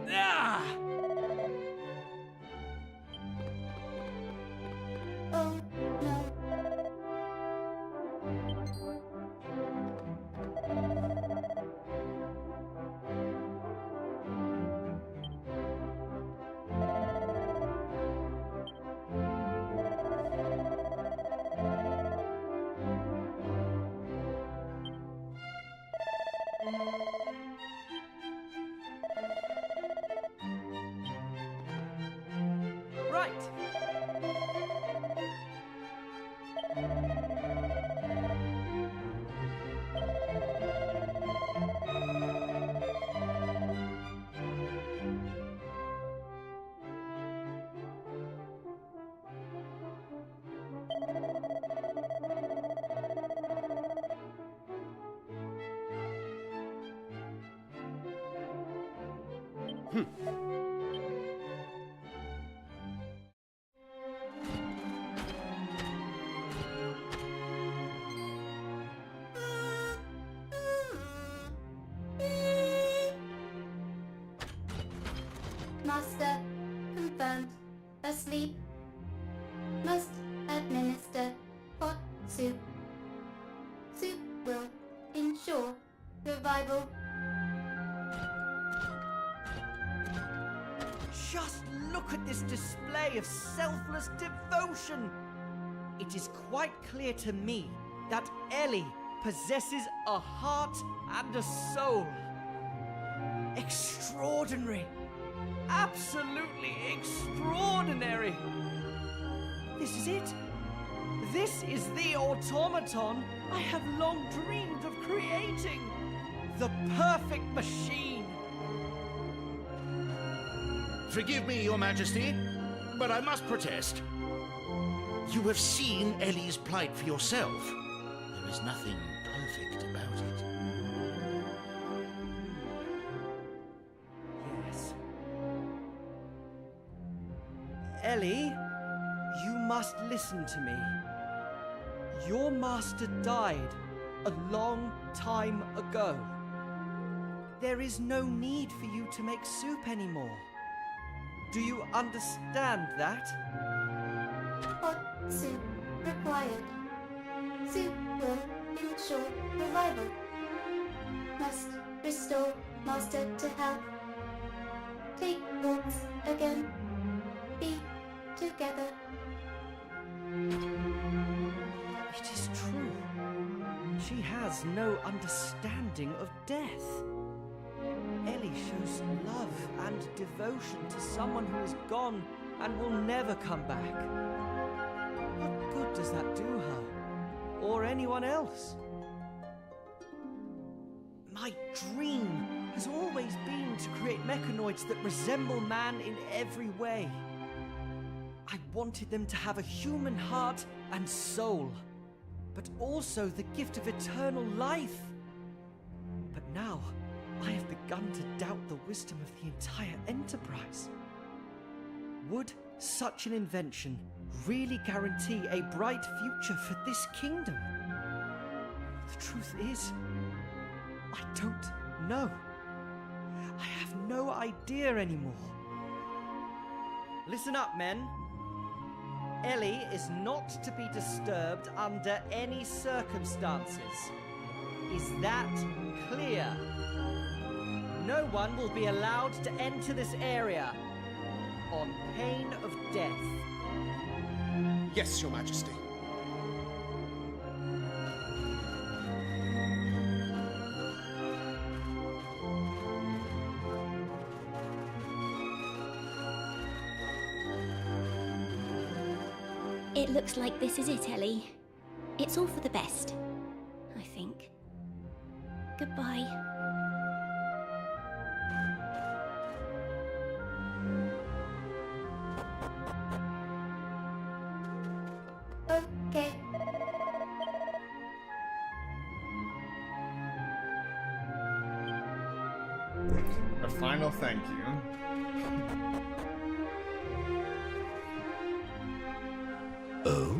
Ah! Oh no. Right. Master confirmed. Asleep. Must administer hot soup. Soup will ensure revival. Just look at this display of selfless devotion. It is quite clear to me that Ellie possesses a heart and a soul. Extraordinary. Absolutely extraordinary. This is it. This is the automaton I have long dreamed of creating. The perfect machine. Forgive me, Your Majesty, but I must protest. You have seen Ellie's plight for yourself. There is nothing perfect about it. Yes. Ellie, you must listen to me. Your master died a long time ago. There is no need for you to make soup anymore. Do you understand that? Hot soup required. Soup will ensure revival. Must restore master to health. Take walks again. Be together. It is true. She has no understanding of death. Ellie shows love and devotion to someone who is gone and will never come back. What good does that do her? Or anyone else? My dream has always been to create mechanoids that resemble man in every way. I wanted them to have a human heart and soul, but also the gift of eternal life. But now, I have begun to doubt the wisdom of the entire enterprise. Would such an invention really guarantee a bright future for this kingdom? The truth is, I don't know. I have no idea anymore. Listen up, men. Ellie is not to be disturbed under any circumstances. Is that clear? No one will be allowed to enter this area on pain of death. Yes, Your Majesty. It looks like this is it, Ellie. It's all for the best, I think. Goodbye. Okay. A final thank you. Oh?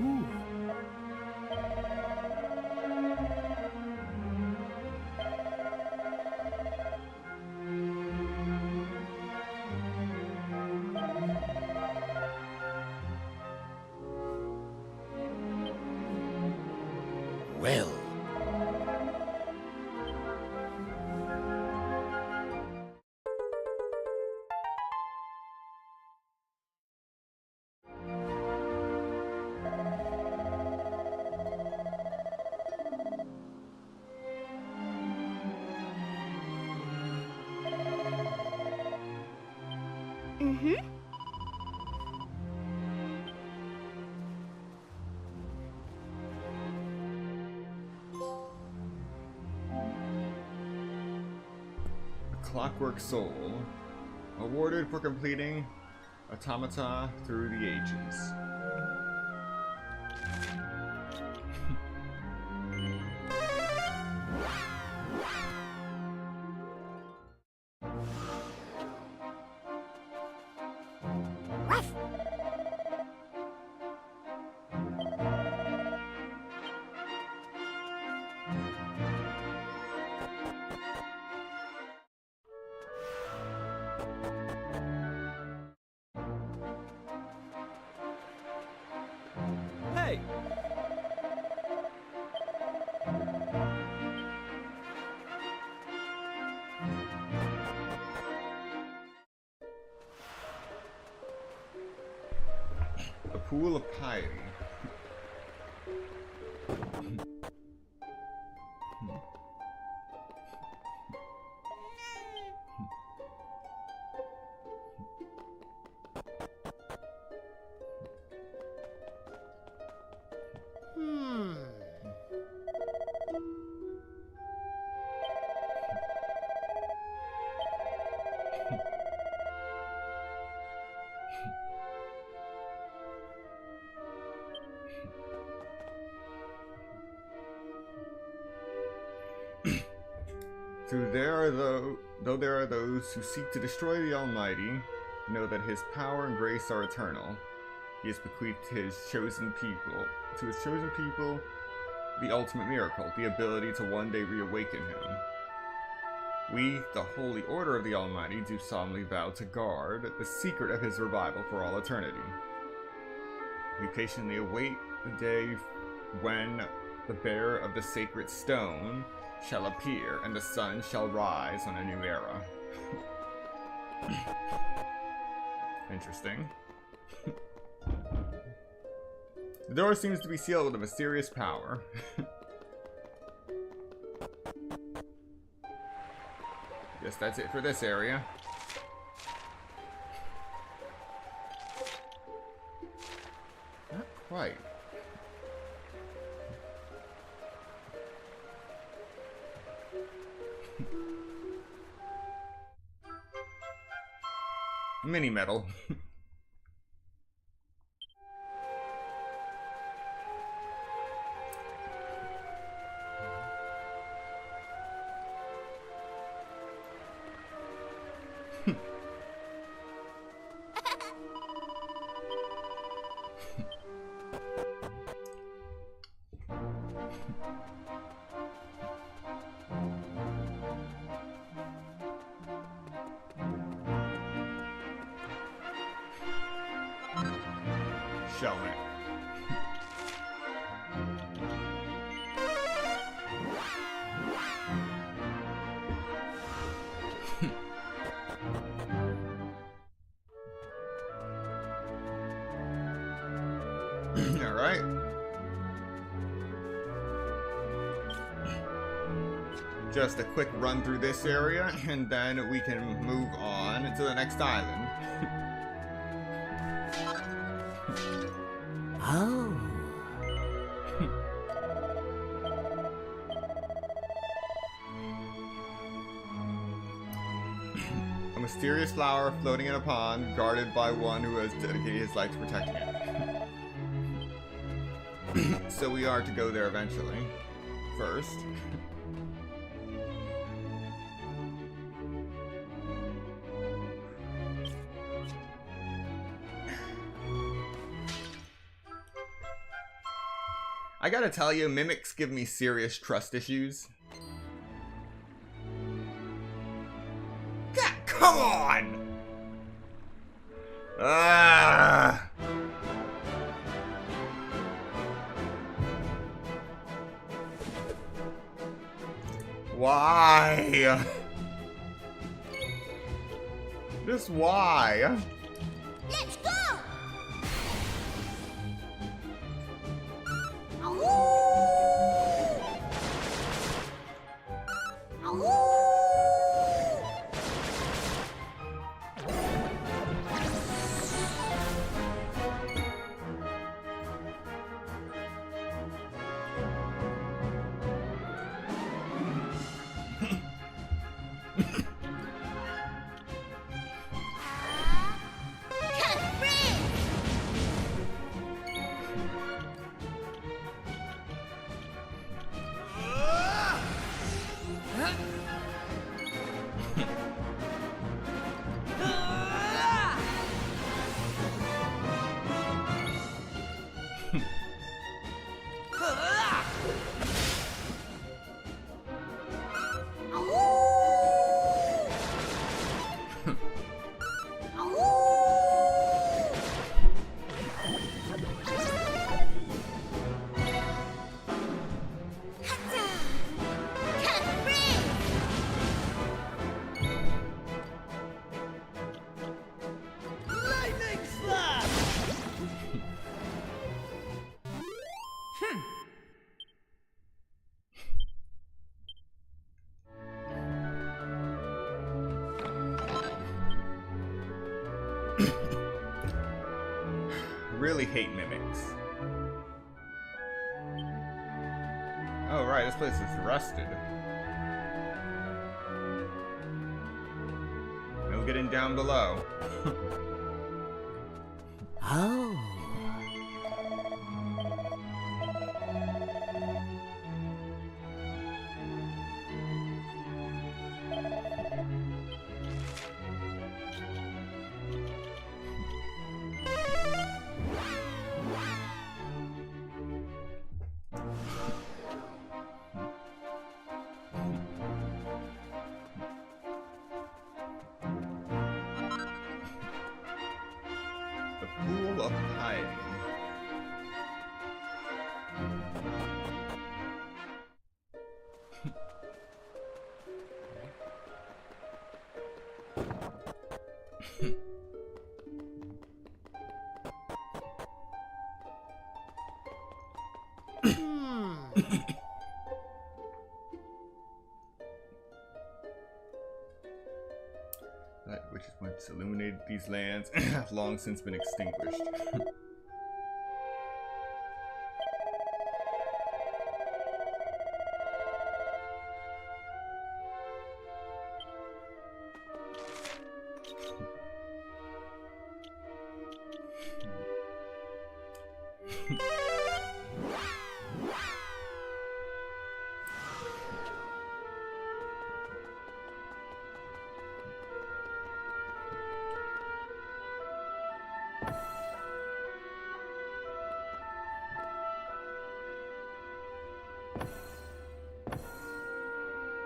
Well. Mm-hmm. A Clockwork Soul. Awarded for completing Automata Through the Ages. Hey! A Pool of Piety. Though there are those who seek to destroy the Almighty, know that His power and grace are eternal. He has bequeathed to His chosen people, the ultimate miracle, the ability to one day reawaken Him. We, the Holy Order of the Almighty, do solemnly vow to guard the secret of His revival for all eternity. We patiently await the day when the bearer of the sacred stone shall appear, and the sun shall rise on a new era. Interesting. The door seems to be sealed with a mysterious power. Guess that's it for this area. Not quite. Mini metal. shown it. Alright. Just a quick run through this area, and then we can move on to the next island. Oh. A mysterious flower floating in a pond, guarded by one who has dedicated his life to protecting it. So we are to go there eventually. First. I gotta tell you, mimics give me serious trust issues. God, come on! Ah! Why? Just why? Let's go! Really hate mimics. Oh right, this place is rusted. No getting down below. Oh. Pool of hiding. Light which has once illuminated these lands have long since been extinguished.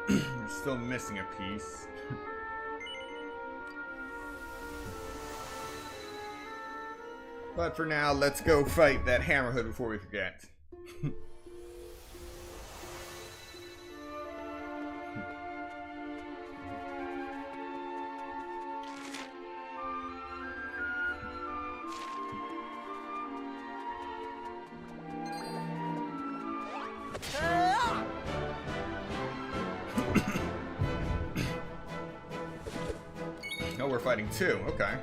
We're still missing a piece. But for now, let's go fight that Hammerhood before we forget. Oh, we're fighting two. Okay.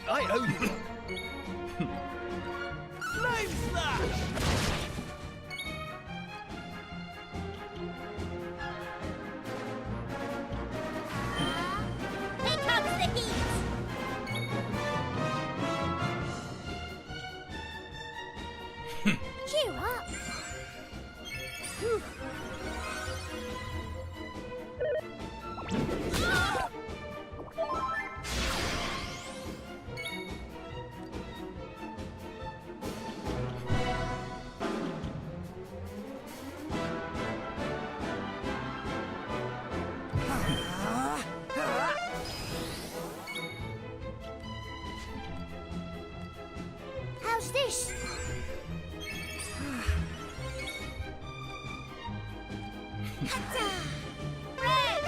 I owe you. Flame Slash! Here comes the heat! Cheer up! How's this? Red!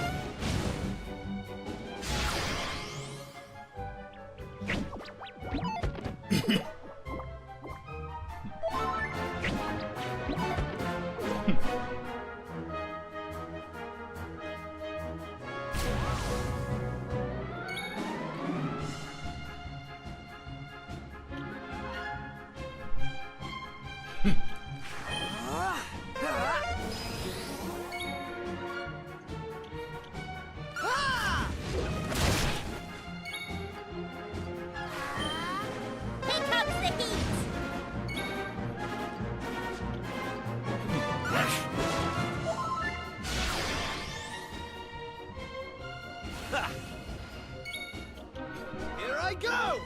Here comes the heat! Here I go!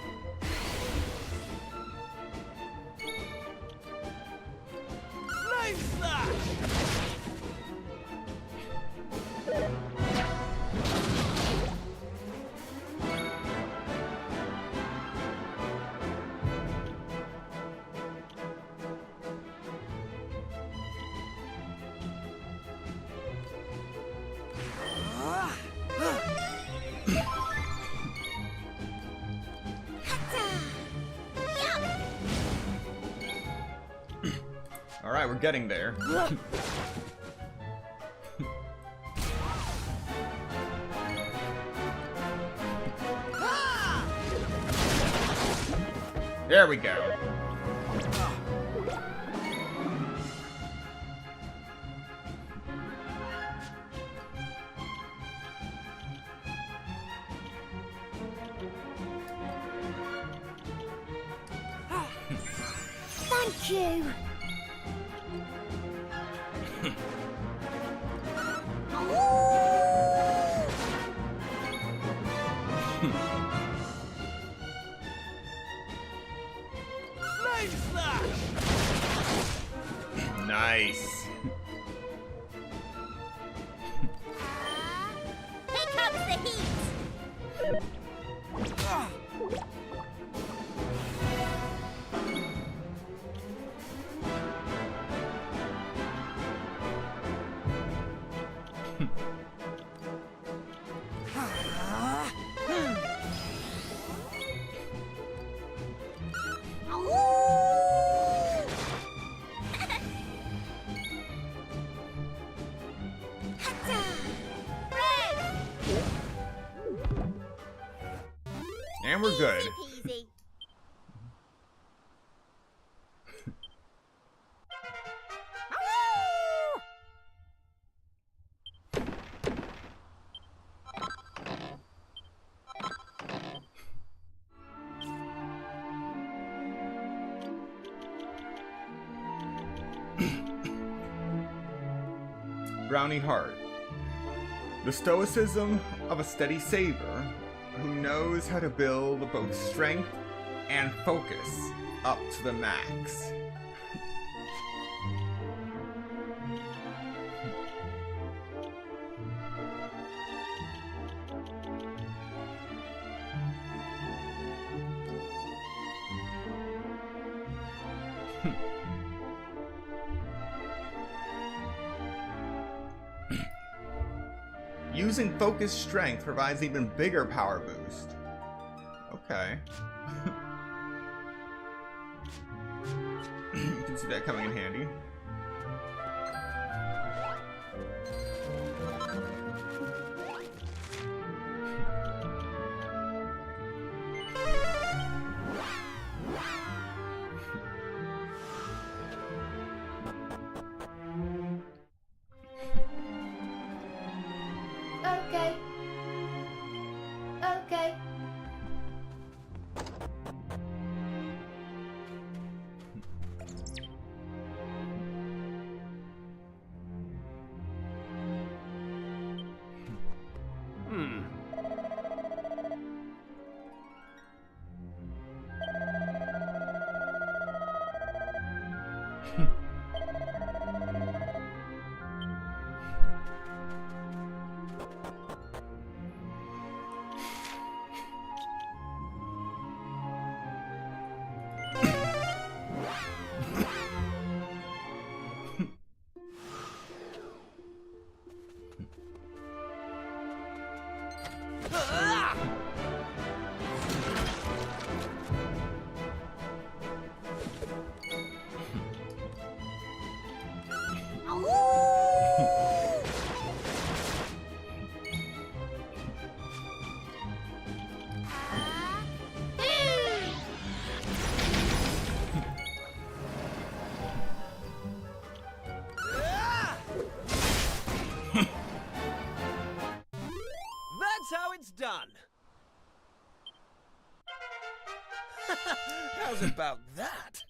Flame Slash! Alright, we're getting there. There we go. Thank you. Nice. Here comes the heat! And we're good. Easy peasy. Brownie Heart. The stoicism of a steady saver who knows how to build both strength and focus up to the max. Using focused strength provides even bigger power boost. Okay. You can see that coming in handy. Okay. Okay. That's how it's done. How's about that?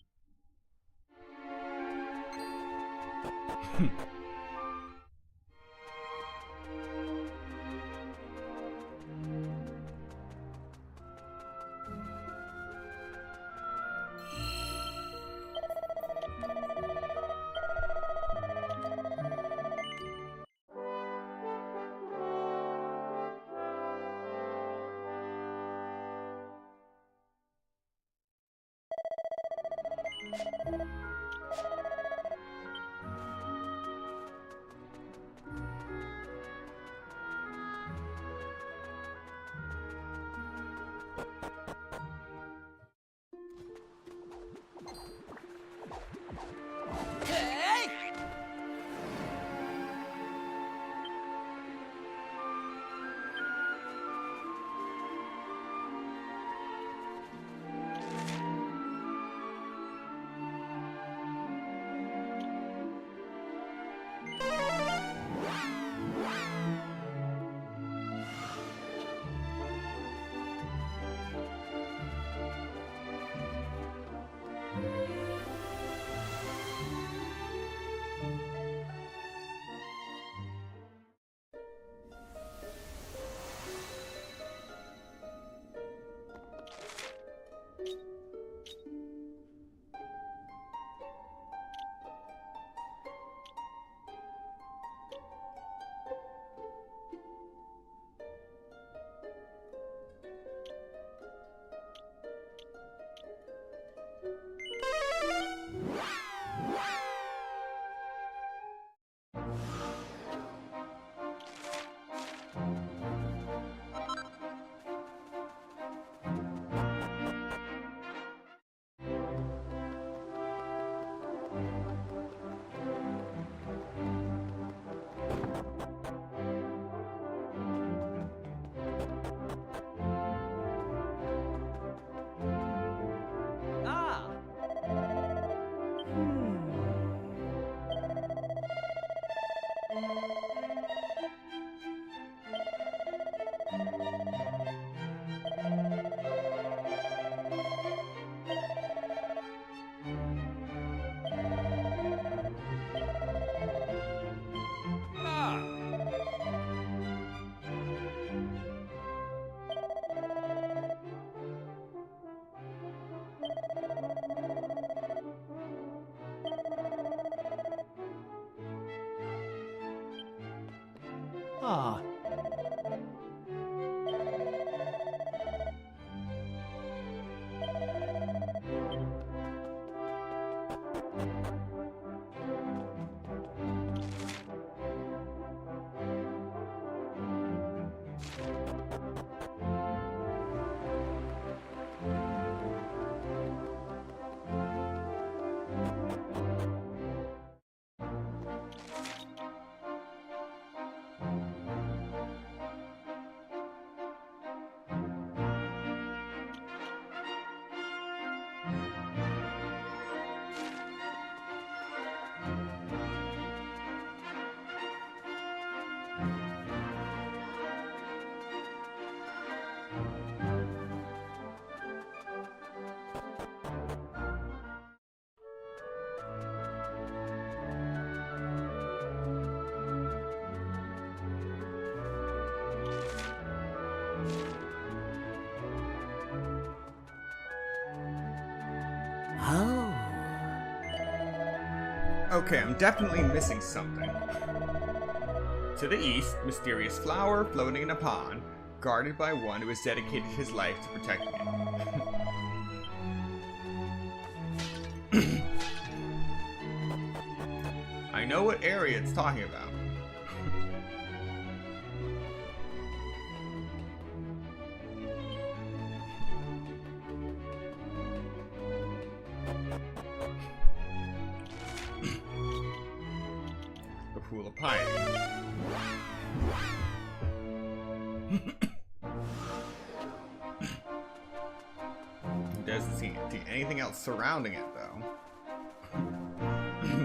Ah. Oh. Okay, I'm definitely missing something. To the east, mysterious flower floating in a pond, guarded by one who has dedicated his life to protecting it. I know what area it's talking about. The Pool of Piety. Doesn't seem to see anything else surrounding it, though,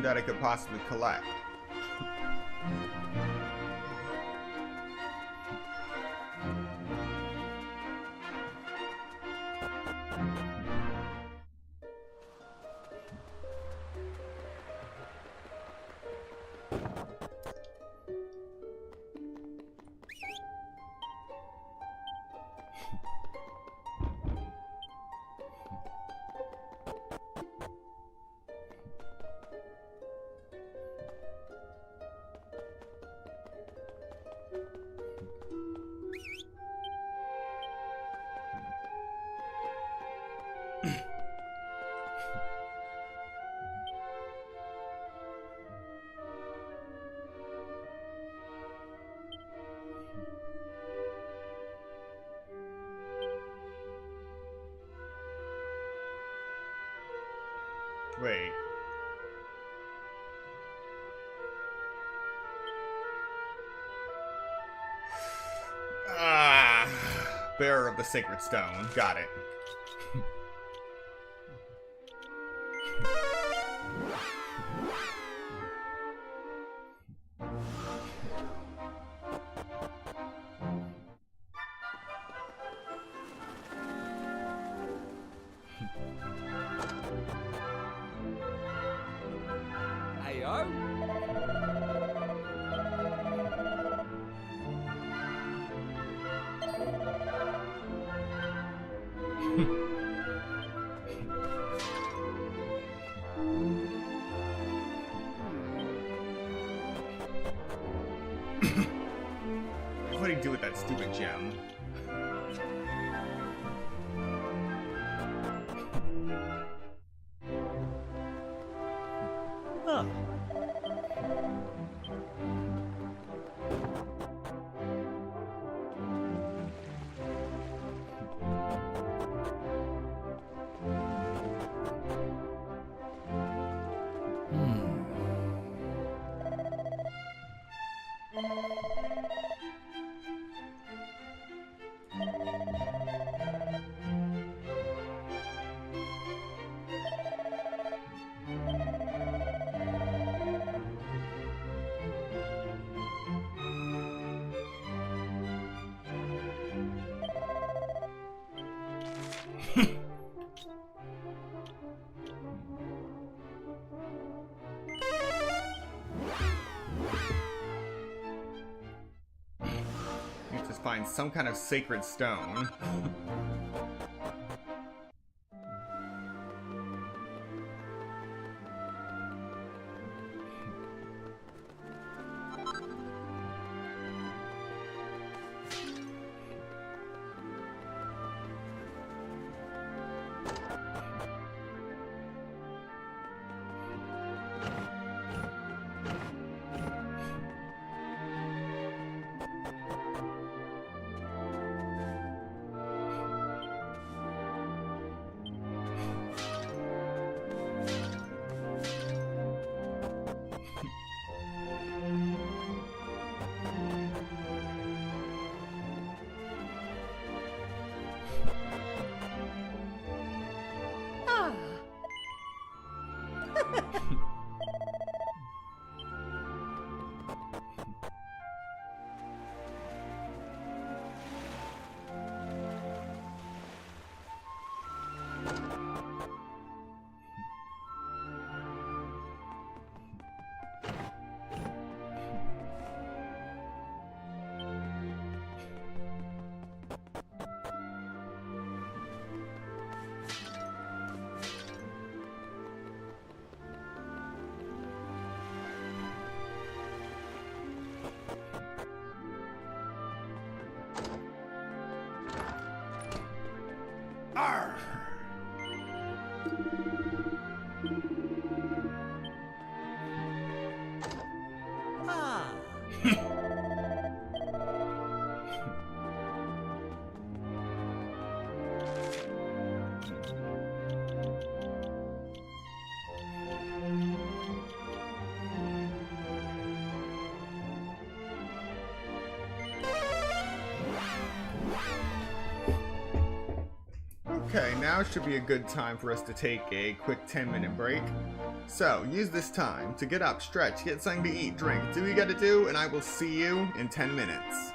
that I could possibly collect. Wait. Ah, bearer of the sacred stone. Got it. Heyo. What do you do with that stupid gem? Huh. Need to find some kind of sacred stone. Arr! Ah. Okay, now should be a good time for us to take a quick 10-minute break. So, use this time to get up, stretch, get something to eat, drink, do what you gotta do, and I will see you in 10 minutes.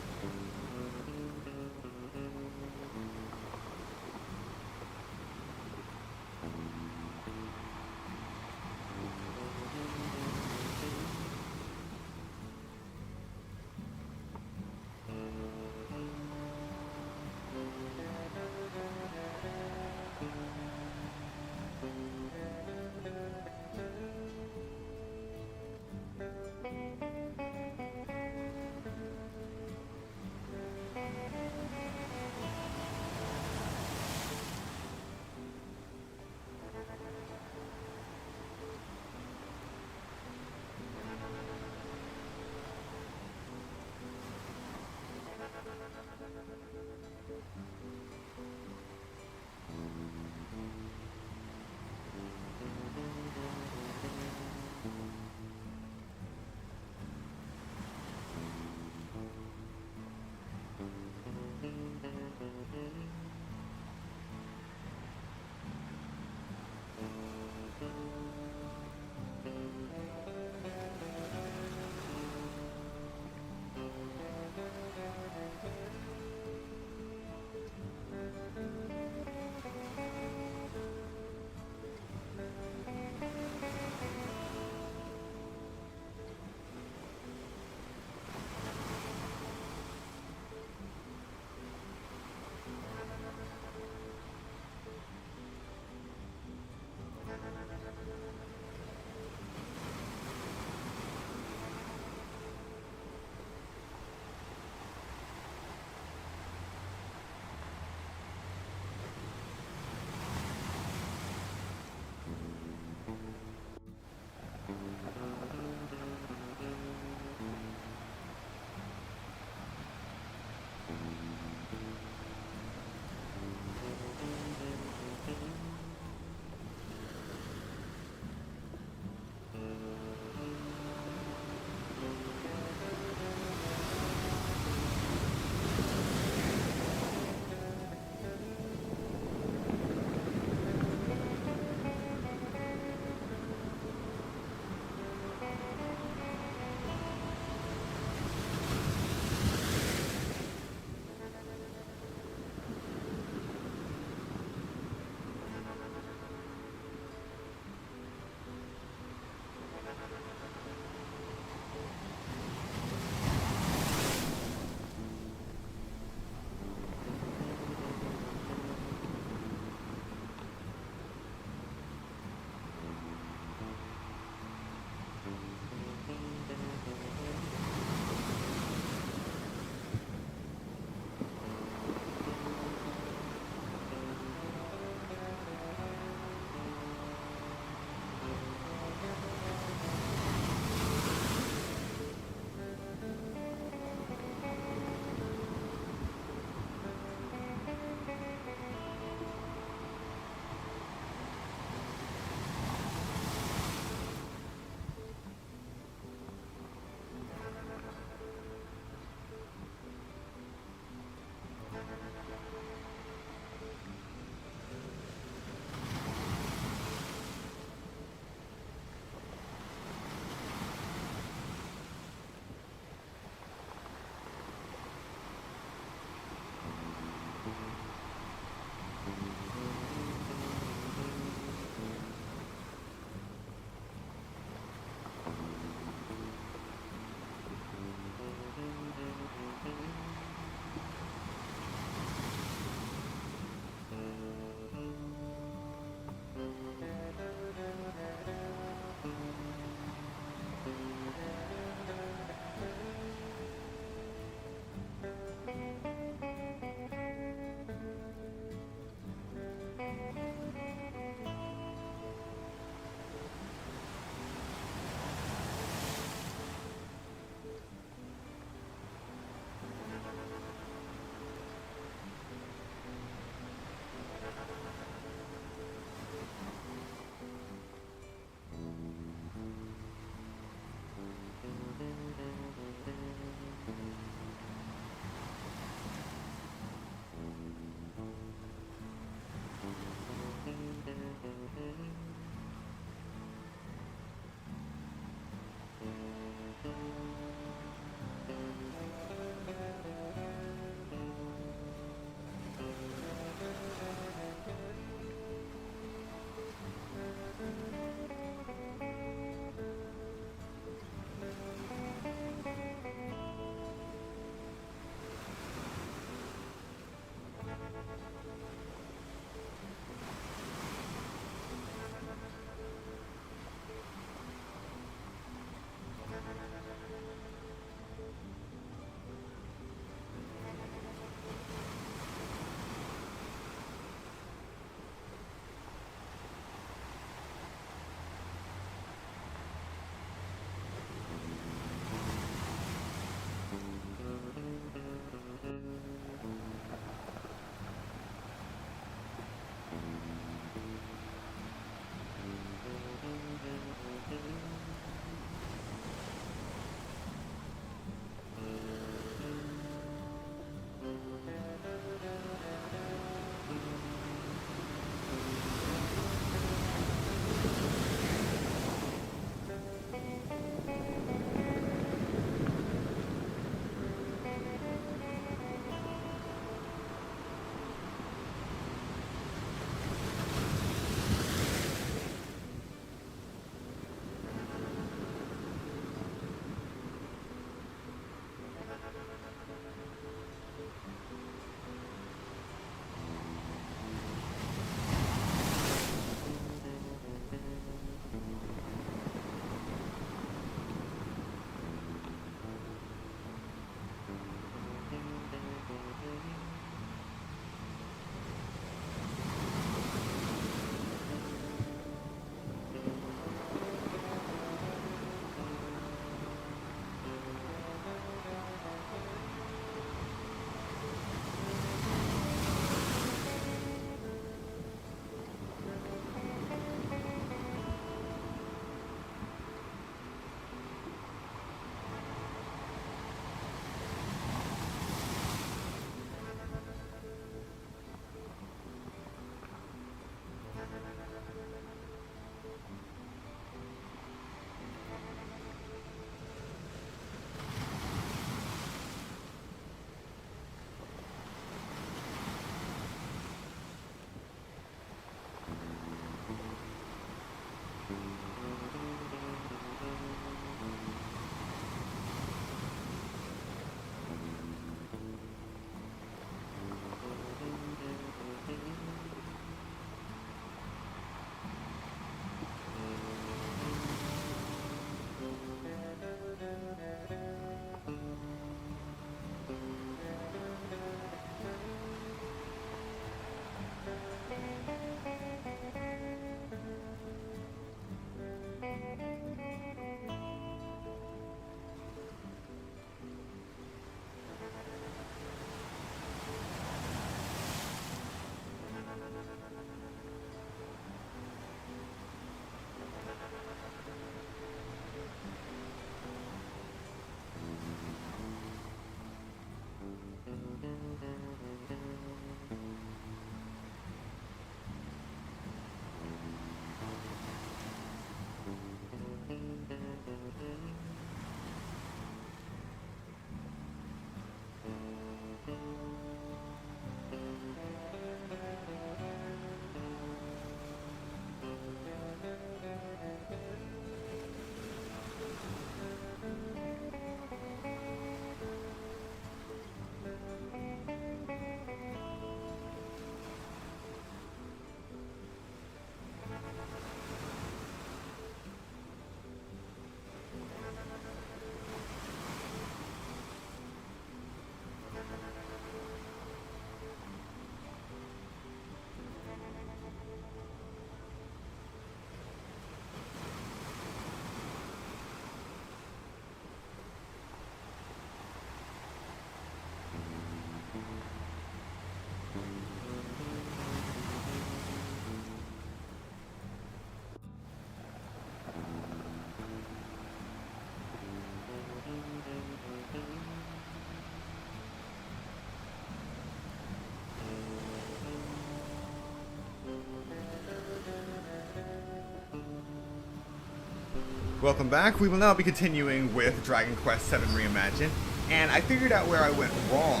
Welcome back. We will now be continuing with Dragon Quest VII Reimagined, and I figured out where I went wrong,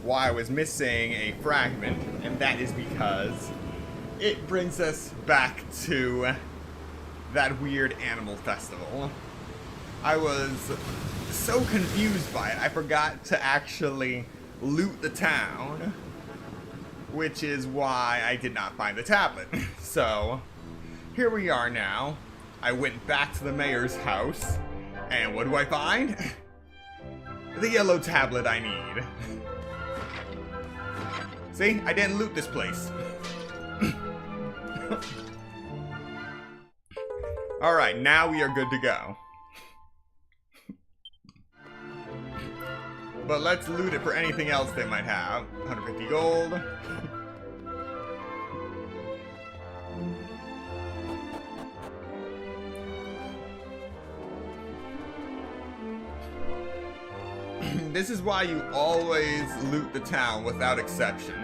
why I was missing a fragment, and that is because it brings us back to that weird animal festival. I was so confused by it, I forgot to actually loot the town, which is why I did not find the tablet. So, here we are now. I went back to the mayor's house, and what do I find? The yellow tablet I need. See? I didn't loot this place. Alright, now we are good to go. But let's loot it for anything else they might have. 150 gold. This is why you always loot the town without exception.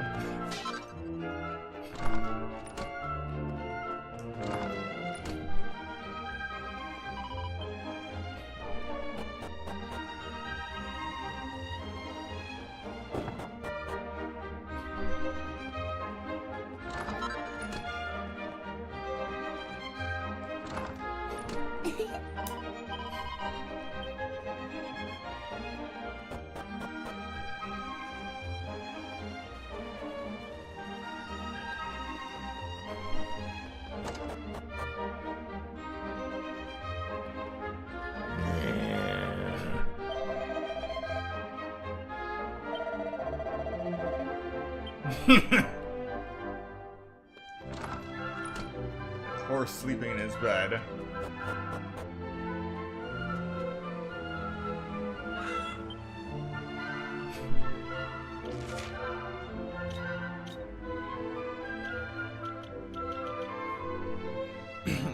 Horse sleeping in his bed.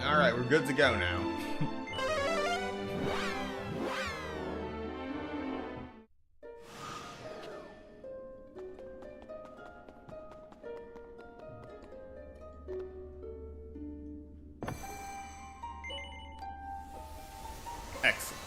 Alright, we're good to go now. Excellent.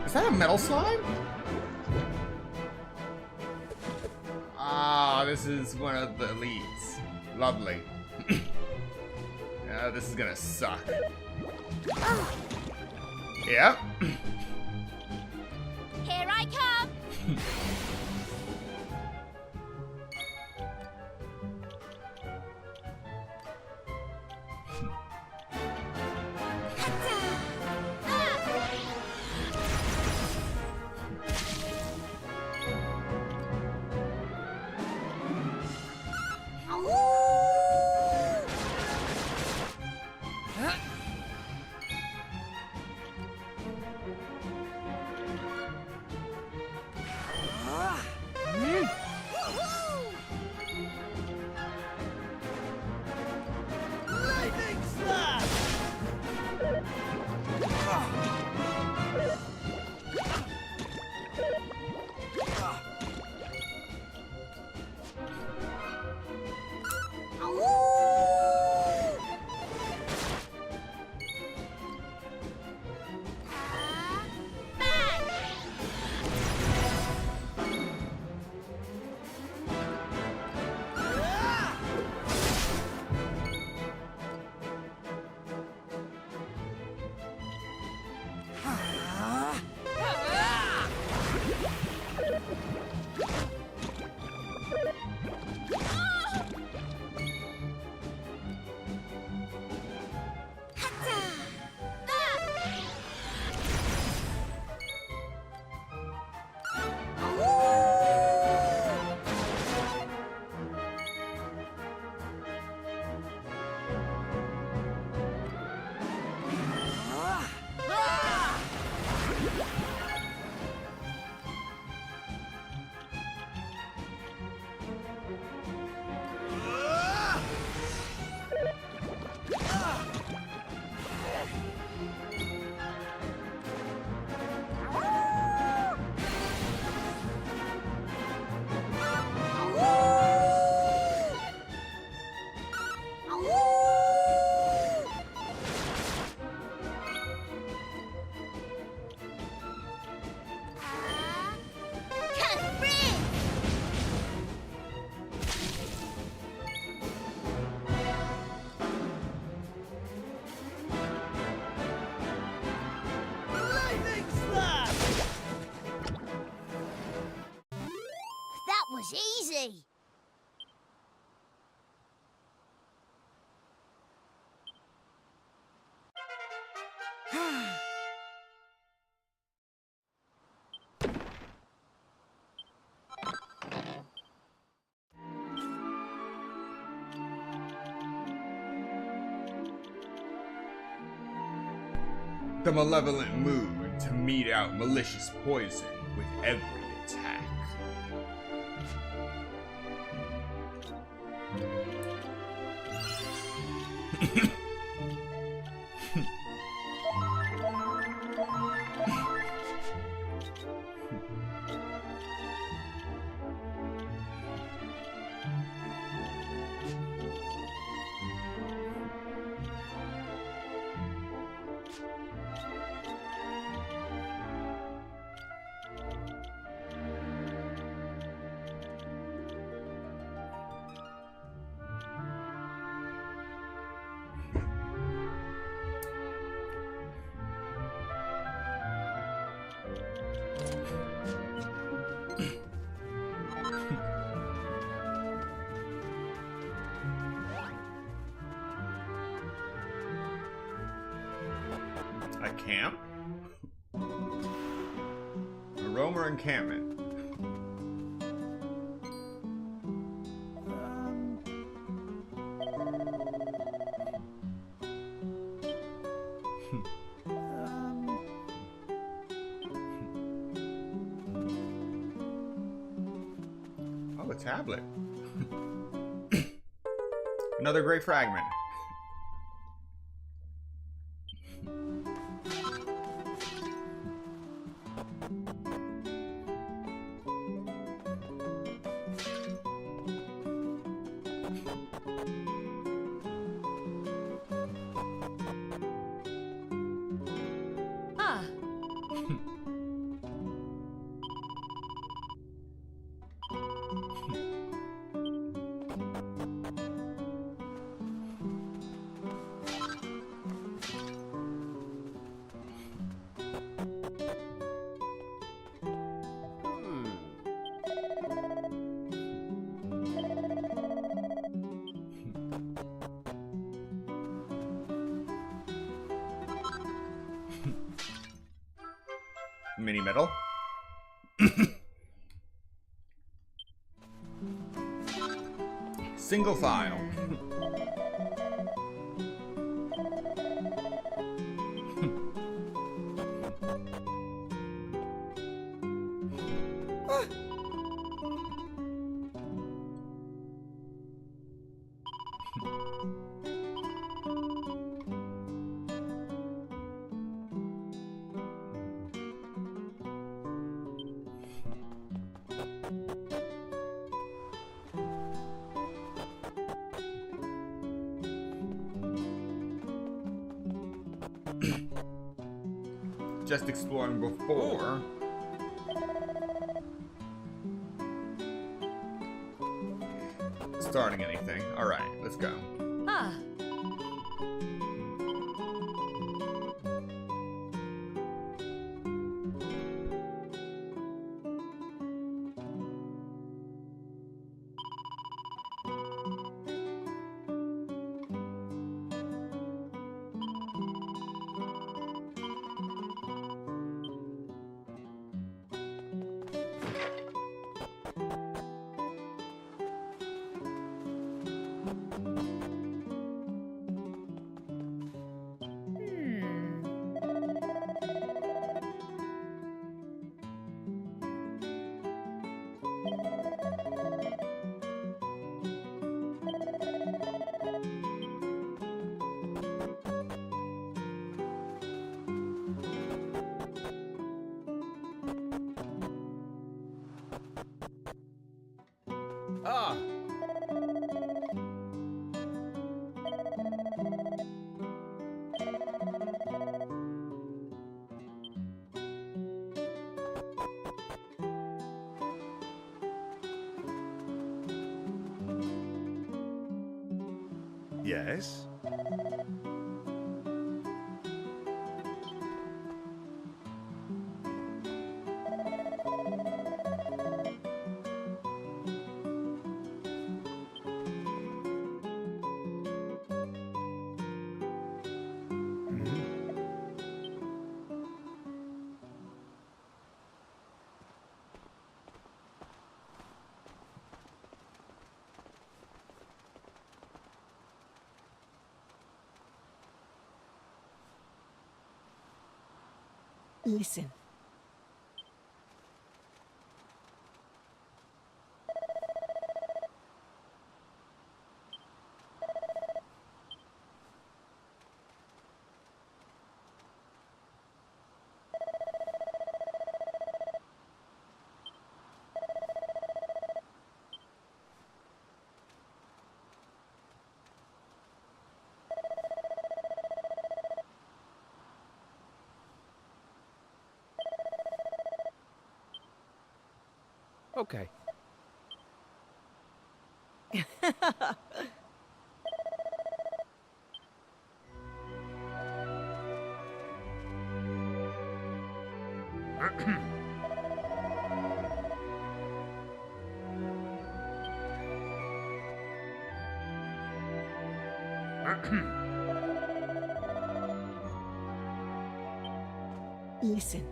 Is that a metal slime? Ah, this is one of the elites. Lovely. This is gonna suck. Yep. Here I come! the malevolent mood to mete out malicious poison with every attack. A camp? A Romer encampment. Oh, a tablet. Another great fragment. Ah, Mini medal. Single file. Just exploring before. Starting anything. Alright, let's go. ah. Ah! Yes? Listen. Okay. Listen.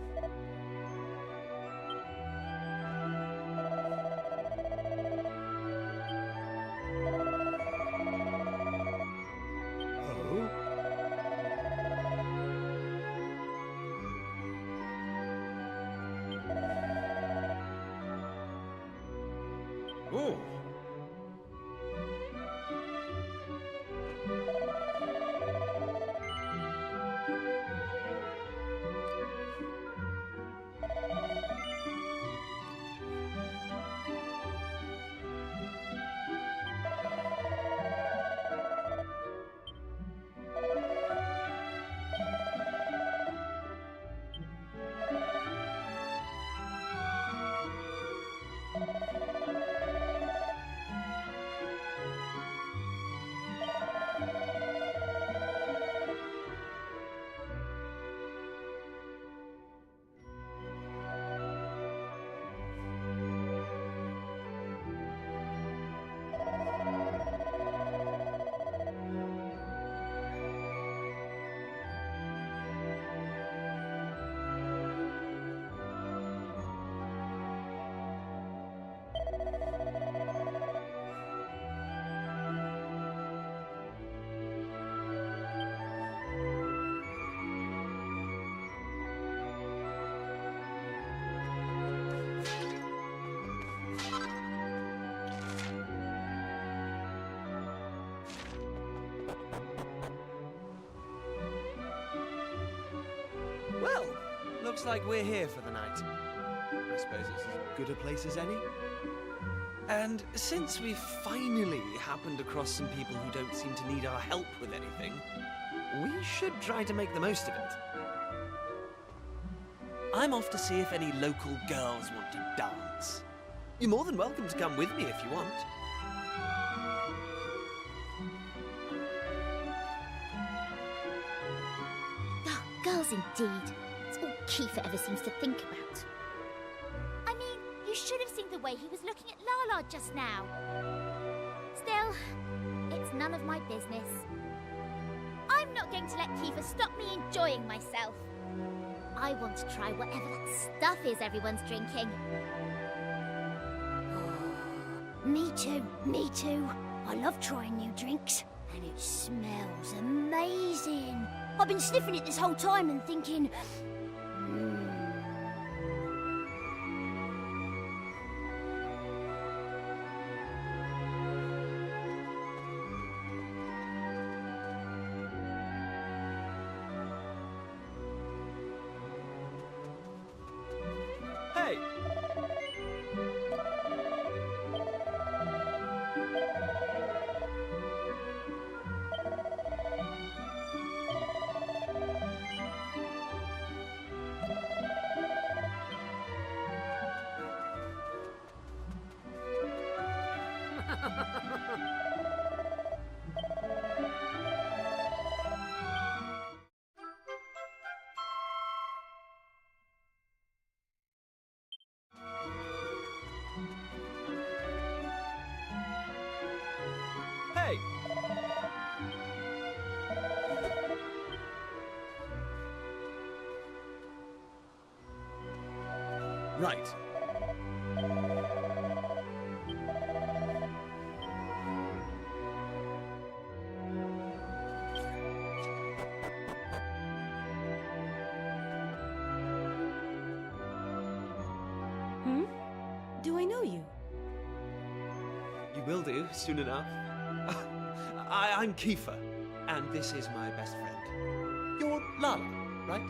Ooh. Well, looks like we're here for the night. I suppose it's as good a place as any. And since we've finally happened across some people who don't seem to need our help with anything, we should try to make the most of it. I'm off to see if any local girls want to dance. You're more than welcome to come with me if you want. Oh, girls indeed. It's all Kiefer ever seems to think about. I mean, you should have seen the way he was looking at Lala just now. Still, it's none of my business. I'm not going to let Kiefer stop me enjoying myself. I want to try whatever that stuff is everyone's drinking. Me too, me too. I love trying new drinks, and it smells amazing. I've been sniffing it this whole time and thinking, Hey! Hey! Right. know you? You will do, soon enough. I'm Kiefer, and this is my best friend. You're Lala, right?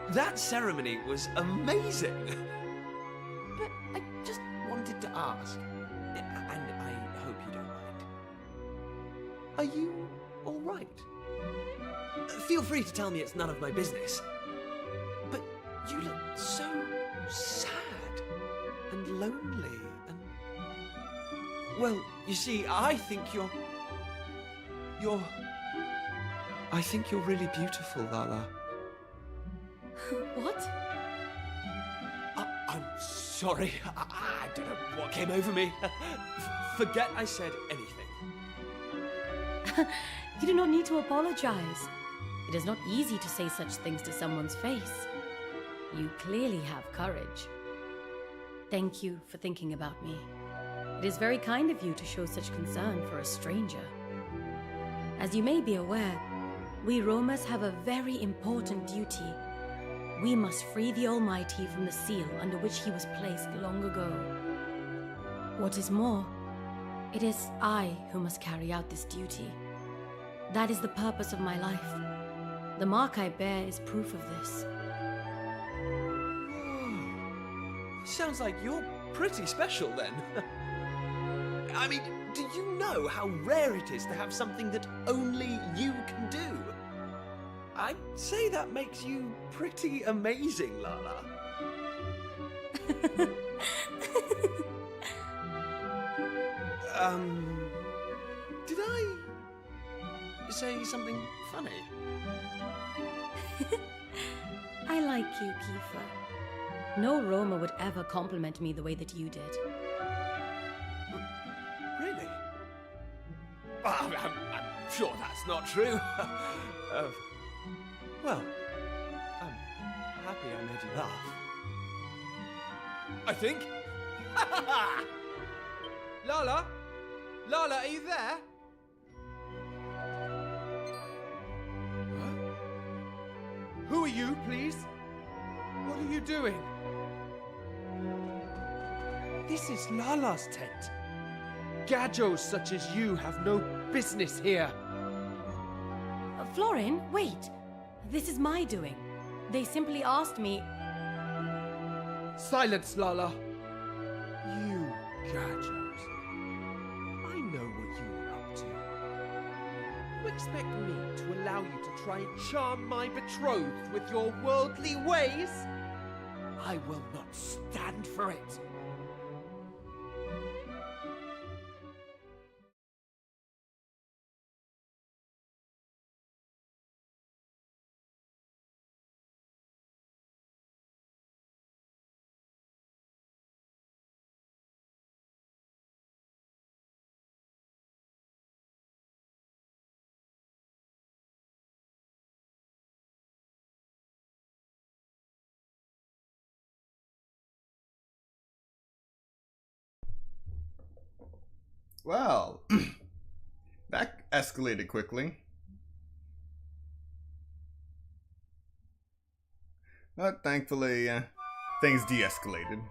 That ceremony was amazing. But I just wanted to ask, and I hope you don't mind. Are you all right? Feel free to tell me it's none of my business. But you look so sad and lonely and... Well, you see, I think you're... I think you're really beautiful, Lala. What? I'm sorry. I don't know what came over me. Forget I said anything. You do not need to apologize. It is not easy to say such things to someone's face. You clearly have courage. Thank you for thinking about me. It is very kind of you to show such concern for a stranger. As you may be aware, we Romas have a very important duty. We must free the Almighty from the seal under which he was placed long ago. What is more, it is I who must carry out this duty. That is the purpose of my life. The mark I bear is proof of this. Sounds like you're pretty special then. I mean, do you know how rare it is to have something that only you can do? I'd say that makes you pretty amazing, Lala. Did I say something funny? I like you, Kiefer. No Roma would ever compliment me the way that you did. Really? I'm sure that's not true. Well, I'm happy I made you laugh. I think. Lala? Lala, are you there? Huh? Who are you, please? What are you doing? This is Lala's tent. Gadgos such as you have no business here. Florin, wait. This is my doing. They simply asked me... Silence, Lala. You, Gadgos. I know what you are up to. You expect me to allow you to try and charm my betrothed with your worldly ways? I will not stand for it. Well, that escalated quickly. But thankfully, things de-escalated.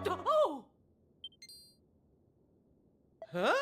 Oh! Huh?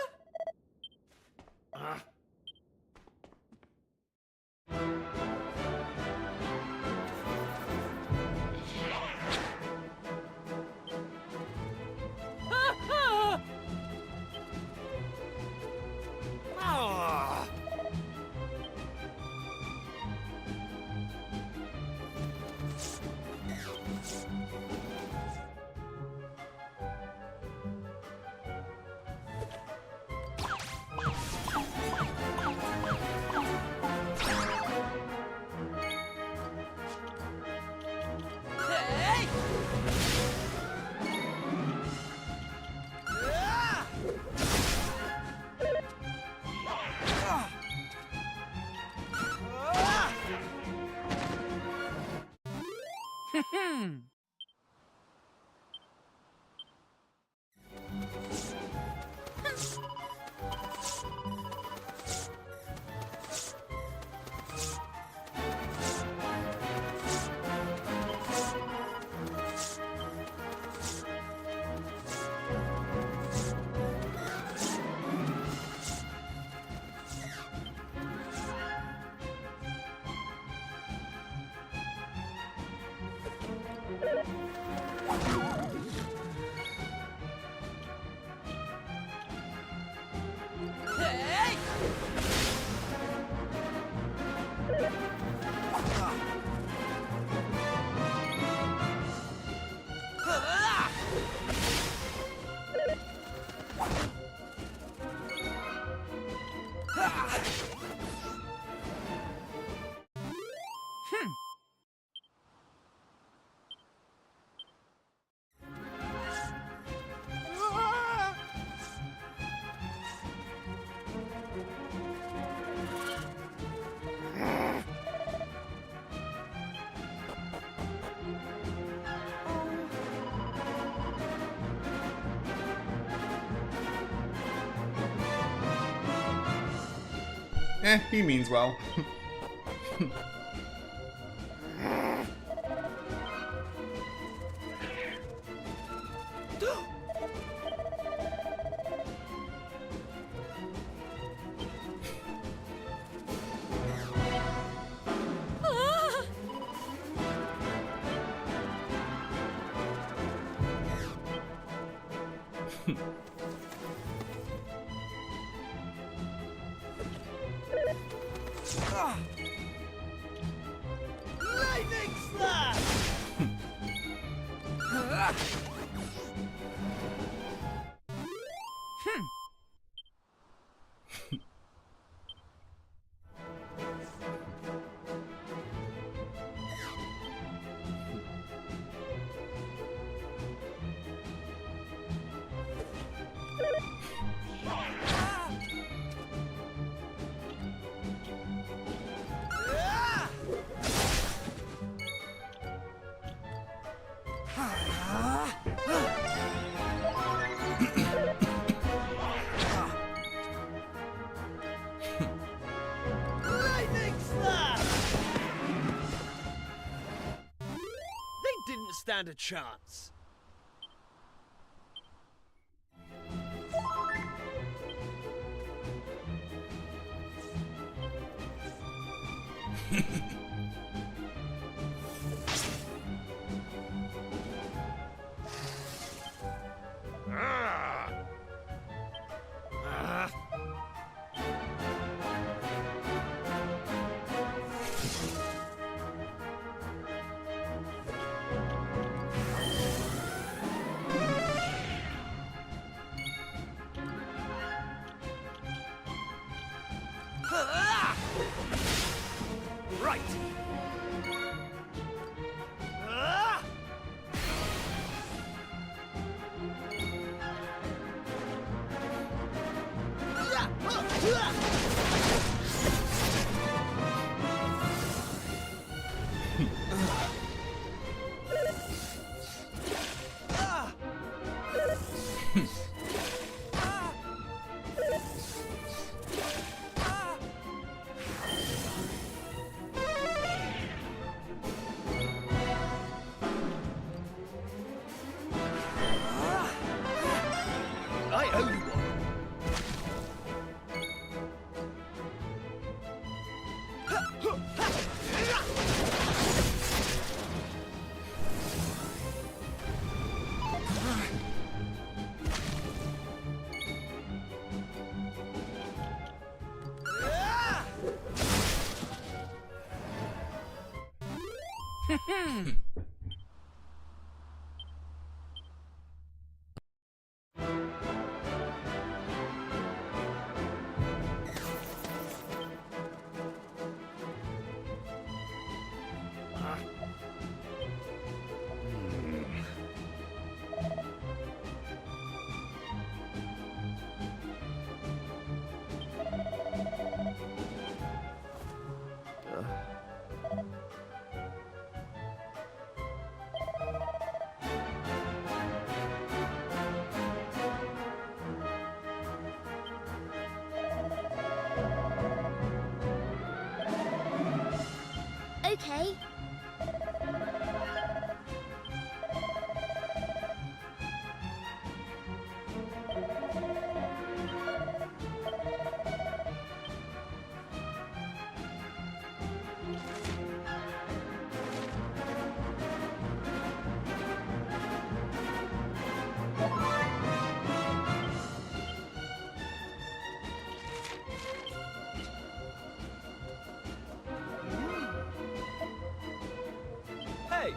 He means well. Lightning slash! Lightning slash! They didn't stand a chance. Right! I owe you one. Okay. Hey!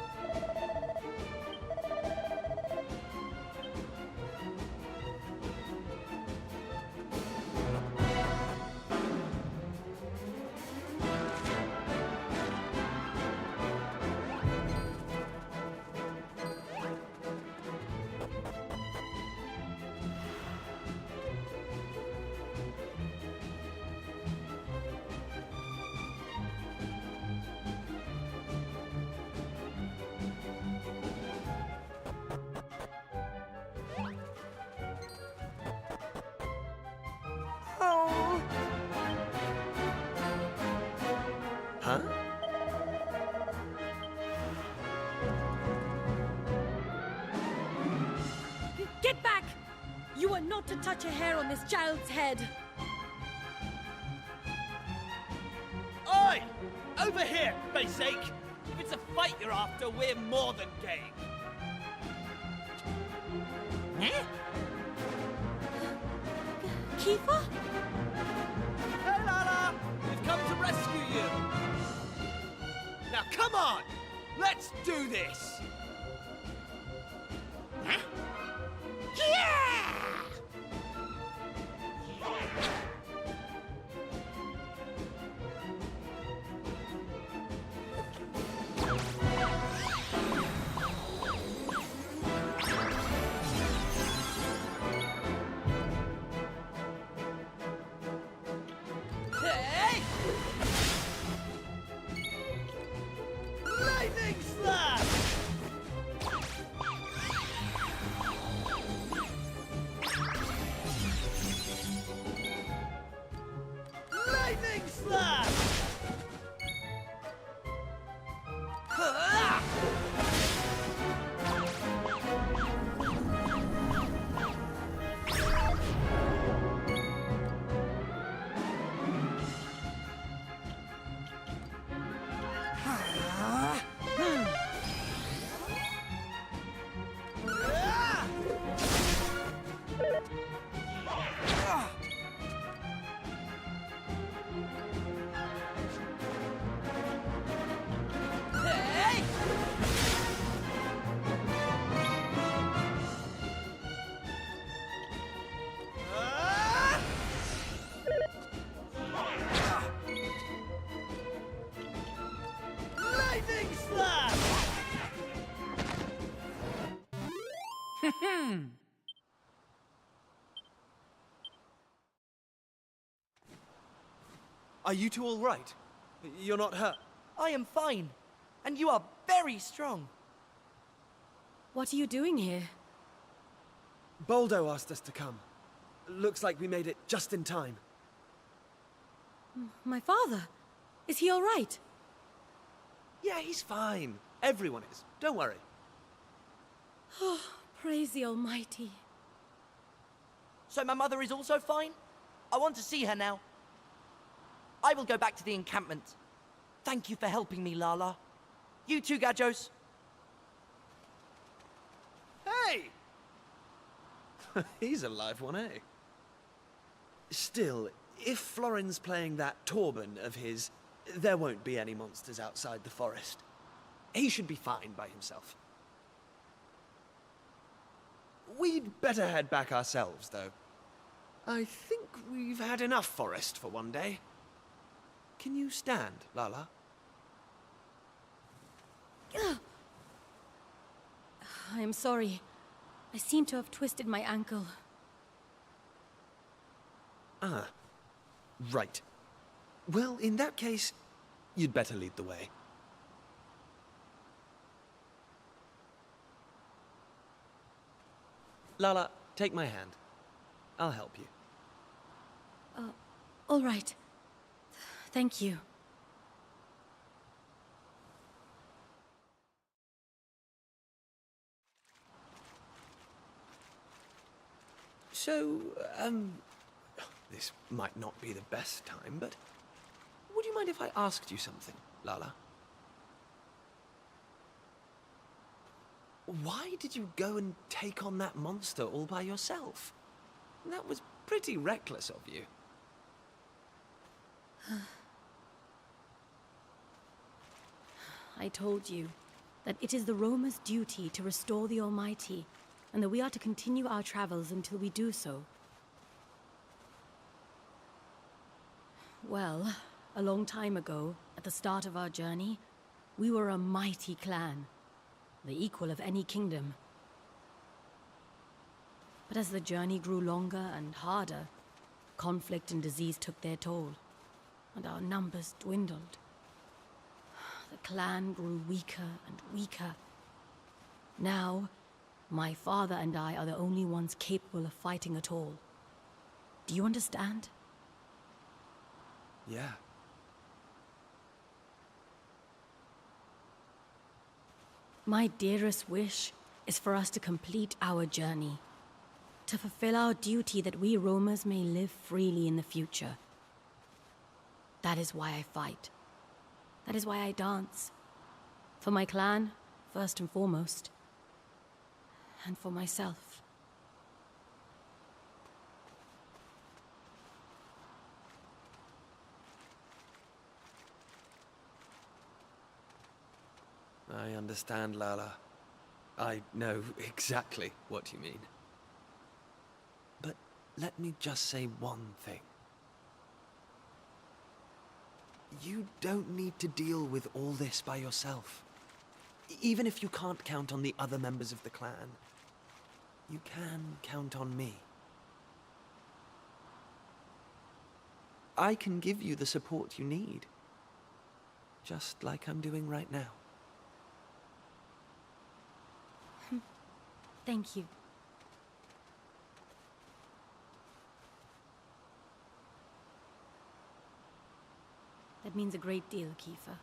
Huh? Get back! You are not to touch a hair on this child's head. Oi! Over here, basic! If it's a fight you're after, we're more than game. Kiefer? Hey, Lala! We've come to rescue you! Now, come on! Let's do this! Hey! Lightning slash! Lightning slash! Ah! Hey! Ah! Lightning slash! Are you two all right? You're not hurt? I am fine, and you are very strong. What are you doing here? Boldo asked us to come. Looks like we made it just in time. My father? Is he all right? Yeah, he's fine. Everyone is. Don't worry. Oh, praise the Almighty. So my mother is also fine? I want to see her now. I will go back to the encampment. Thank you for helping me, Lala. You too, Gajos. Hey! He's a live one, eh? Still, if Florin's playing that Torben of his, there won't be any monsters outside the forest. He should be fine by himself. We'd better head back ourselves, though. I think we've had enough forest for one day. Can you stand, Lala? I am sorry. I seem to have twisted my ankle. Ah, right. Well, in that case, you'd better lead the way. Lala, take my hand. I'll help you. All right. Thank you. So, this might not be the best time, but would you mind if I asked you something, Lala? Why did you go and take on that monster all by yourself? That was pretty reckless of you. I told you that it is the Roma's duty to restore the Almighty, and that we are to continue our travels until we do so. Well, a long time ago, at the start of our journey, we were a mighty clan, the equal of any kingdom. But as the journey grew longer and harder, conflict and disease took their toll, and our numbers dwindled. The clan grew weaker and weaker. Now, my father and I are the only ones capable of fighting at all. Do you understand? Yeah. My dearest wish is for us to complete our journey, to fulfill our duty that we roamers may live freely in the future. That is why I fight. That is why I dance. For my clan, first and foremost. And for myself. I understand, Lala. I know exactly what you mean. But let me just say one thing. You don't need to deal with all this by yourself. Even if you can't count on the other members of the clan, you can count on me. I can give you the support you need, just like I'm doing right now. Thank you. That means a great deal, Kiefer.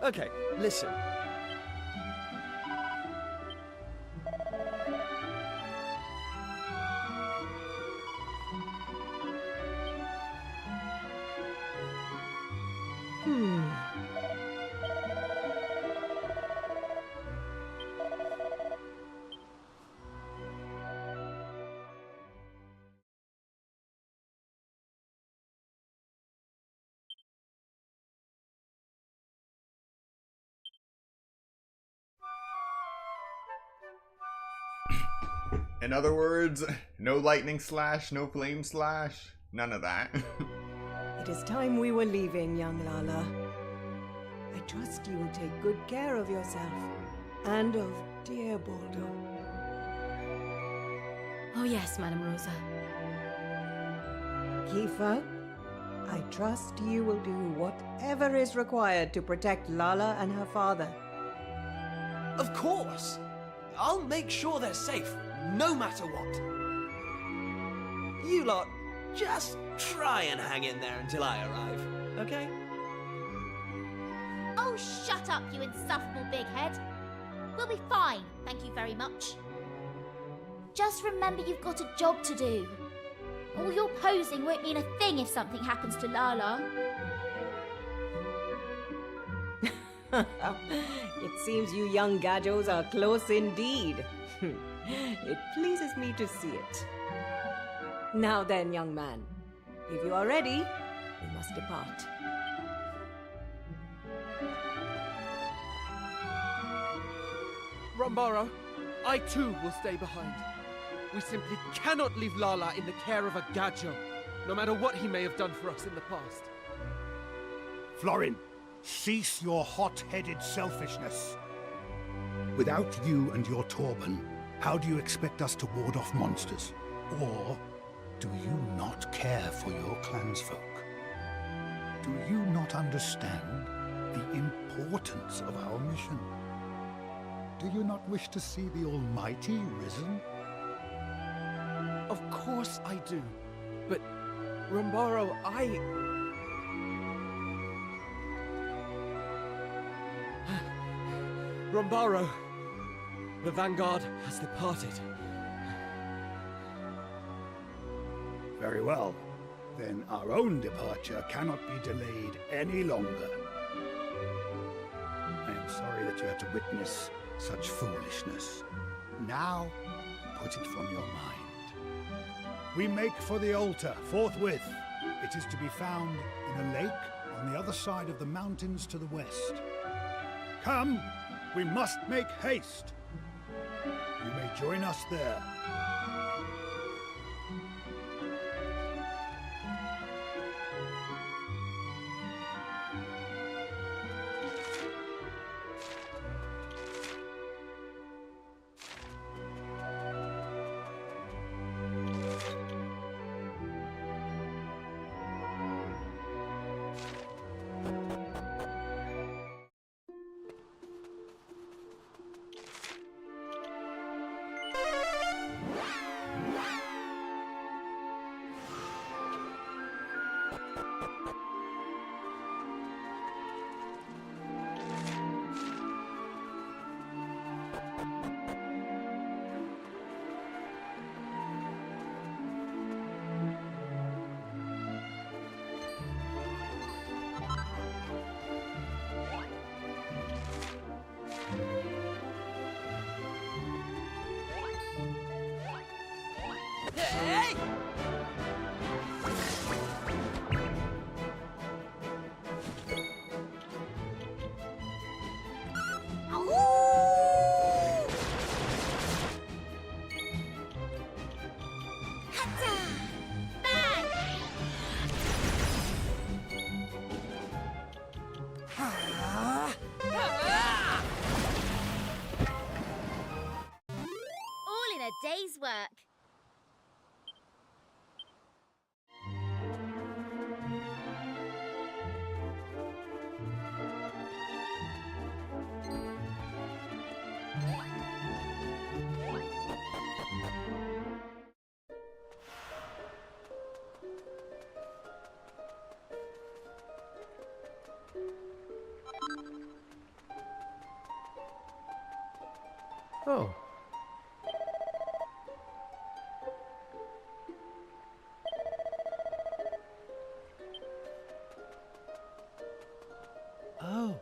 Okay, listen. In other words, no lightning slash, no flame slash, none of that. It is time we were leaving, young Lala. I trust you will take good care of yourself and of dear Baldo. Oh yes, Madame Rosa. Kiefer, I trust you will do whatever is required to protect Lala and her father. Of course! I'll make sure they're safe, no matter what. You lot, just try and hang in there until I arrive, okay? Oh, Oh, shut up, you insufferable big head. We'll be fine, thank you very much. Just remember you've got a job to do. All your posing won't mean a thing if something happens to Lala. It seems you young gadgos are close indeed. It pleases me to see it. Now then, young man, if you are ready, we must depart. Rombaro, I too will stay behind. We simply cannot leave Lala in the care of a Gadjo, no matter what he may have done for us in the past. Florin, cease your hot-headed selfishness. Without you and your Torben, how do you expect us to ward off monsters? Or do you not care for your clansfolk? Do you not understand the importance of our mission? Do you not wish to see the Almighty risen? Of course I do. But, Rombaro, Rombaro, the Vanguard has departed. Very well. Then our own departure cannot be delayed any longer. I am sorry that you had to witness such foolishness. Now, put it from your mind. We make for the altar forthwith. It is to be found in a lake on the other side of the mountains to the west. Come, we must make haste. You may join us there. Hey! All in a day's work. Oh. Oh.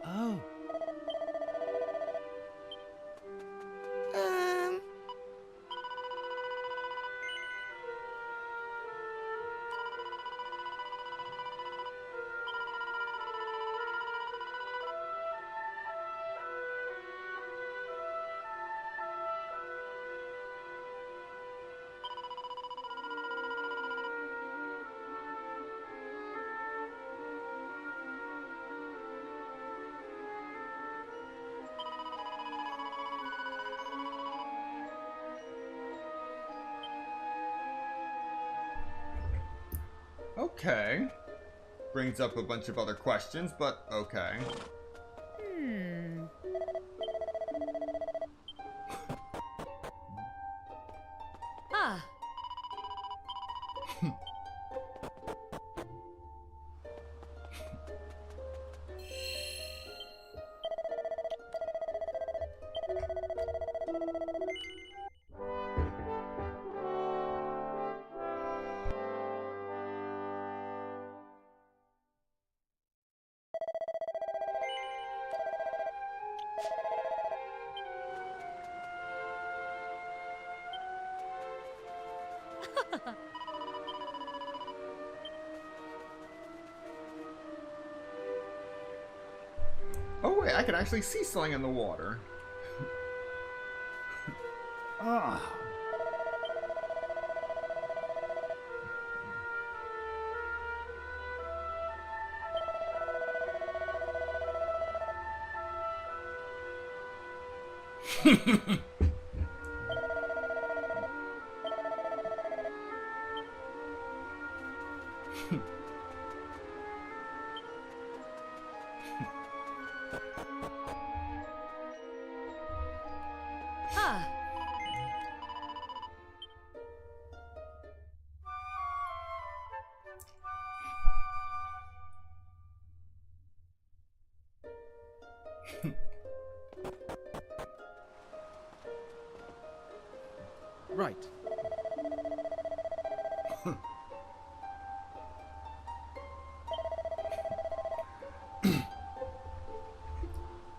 Oh. Okay. Brings up a bunch of other questions, but okay. Oh wait, I can actually see something in the water. Ah. Ah. Right.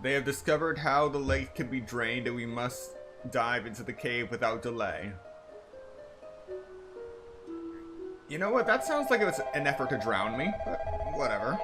They have discovered how the lake can be drained, and we must dive into the cave without delay. You know what? That sounds like it was an effort to drown me, but whatever.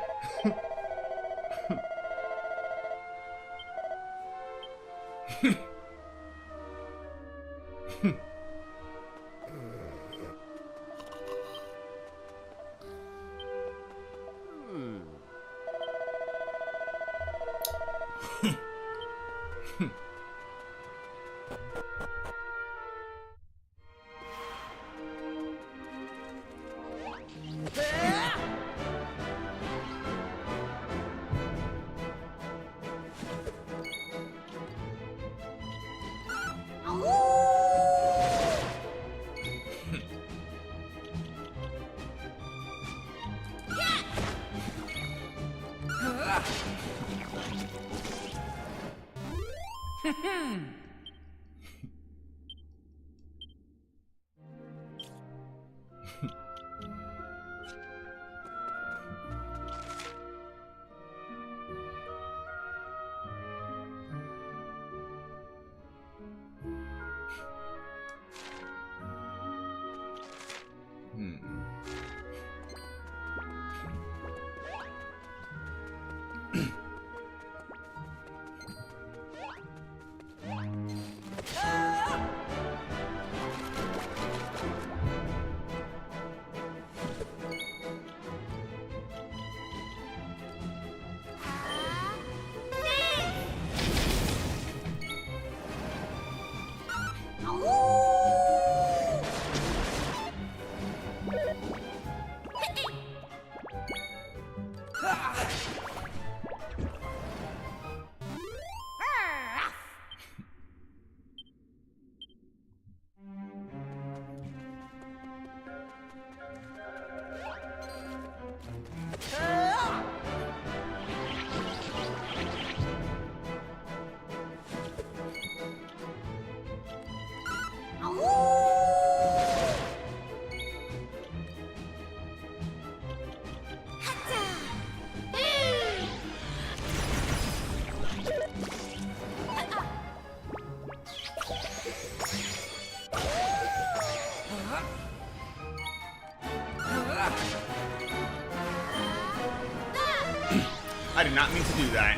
I did not mean to do that.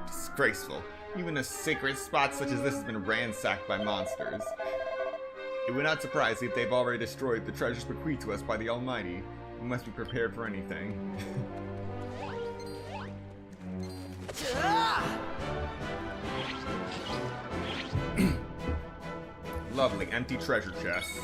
Disgraceful. Even a sacred spot such as this has been ransacked by monsters. It would not surprise me if they've already destroyed the treasures bequeathed to us by the Almighty. We must be prepared for anything. Lovely, empty treasure chests.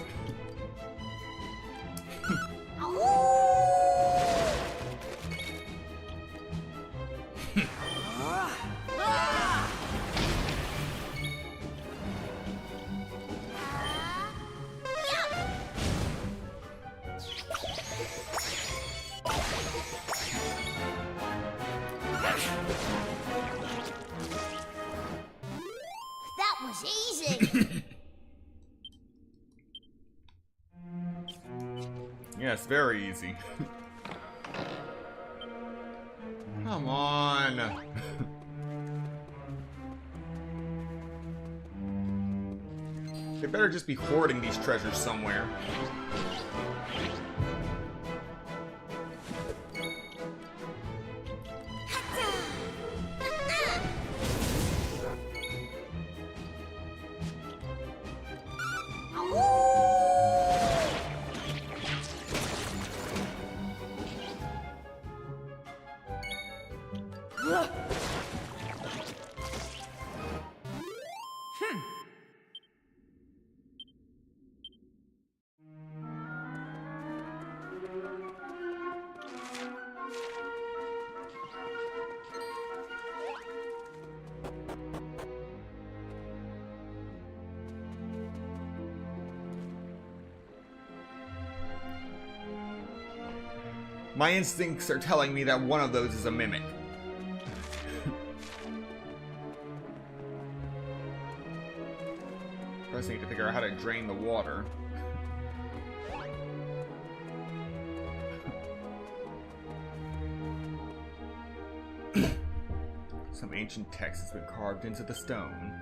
That was easy. Yes, very easy. Come on. They better just be hoarding these treasures somewhere. My instincts are telling me that one of those is a mimic. First, I need to figure out how to drain the water. Some ancient text has been carved into the stone.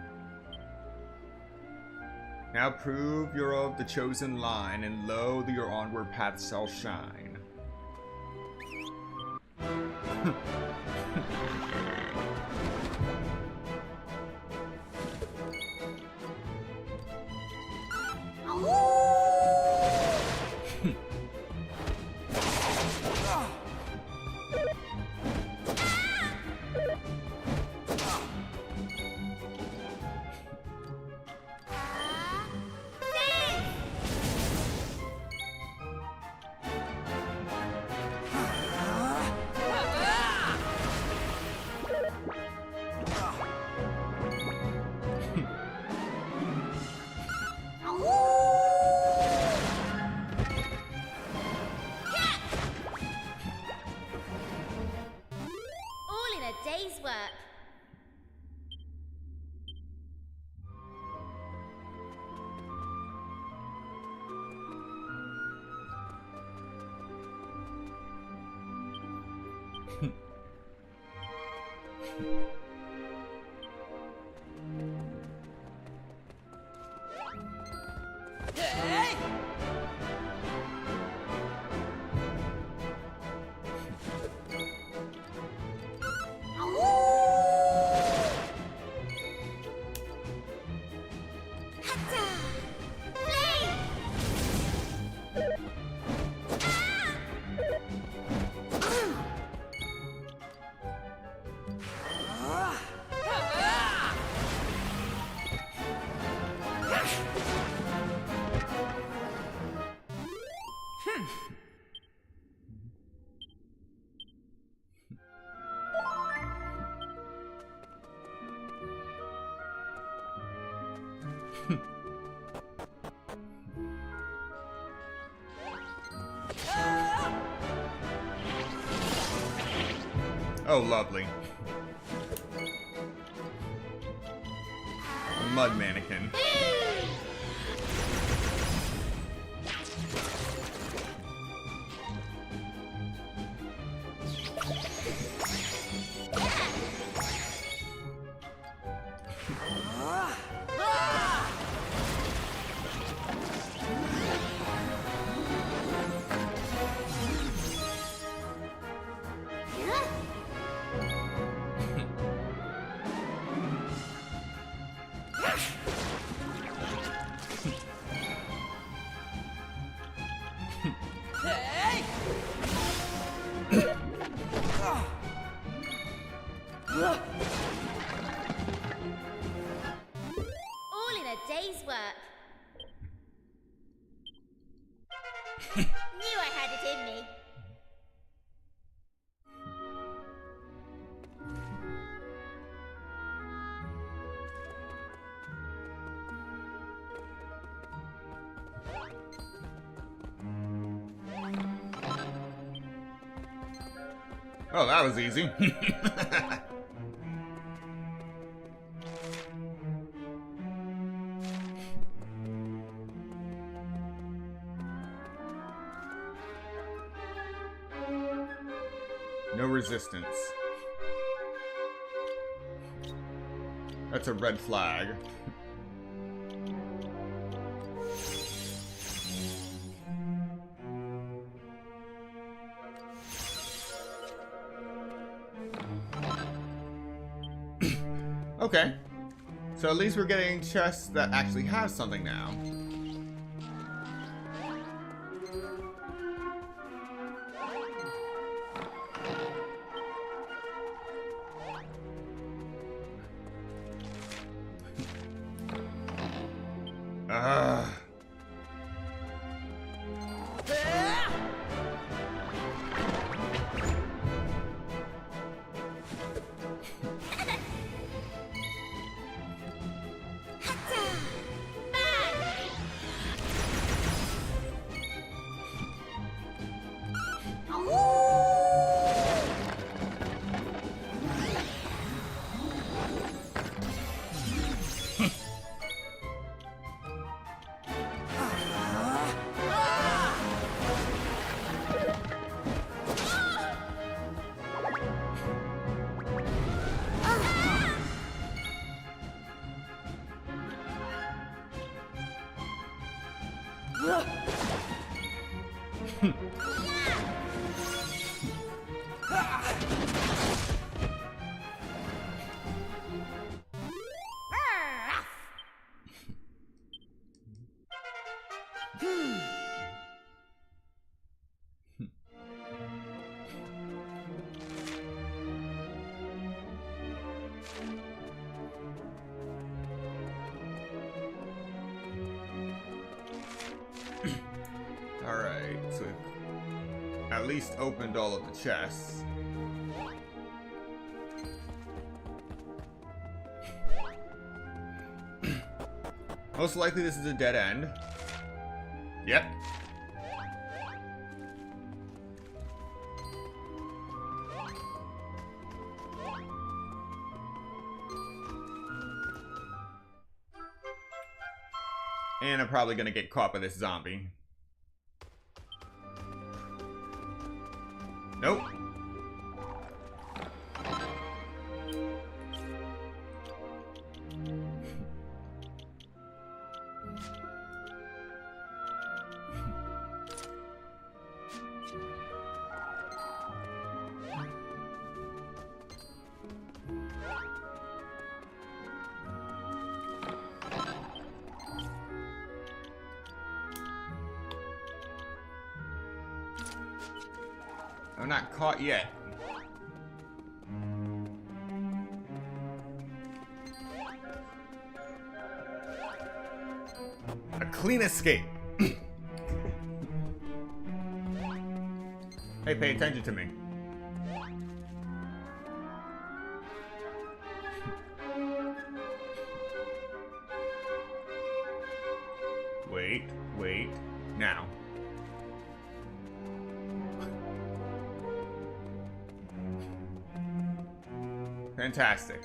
Now prove you're of the chosen line, and lo, your onward path shall shine. Day's work. Oh, lovely. A mud mannequin. All in a day's work. Knew I had it in me. Oh, that was easy. No resistance. That's a red flag. Okay. So at least we're getting chests that actually have something now. Alright, so we've at least opened all of the chests. Most likely this is a dead end. Yep. And I'm probably gonna get caught by this zombie. Nope. I'm not caught yet. A clean escape. Hey, pay attention to me. Wait, now. Fantastic.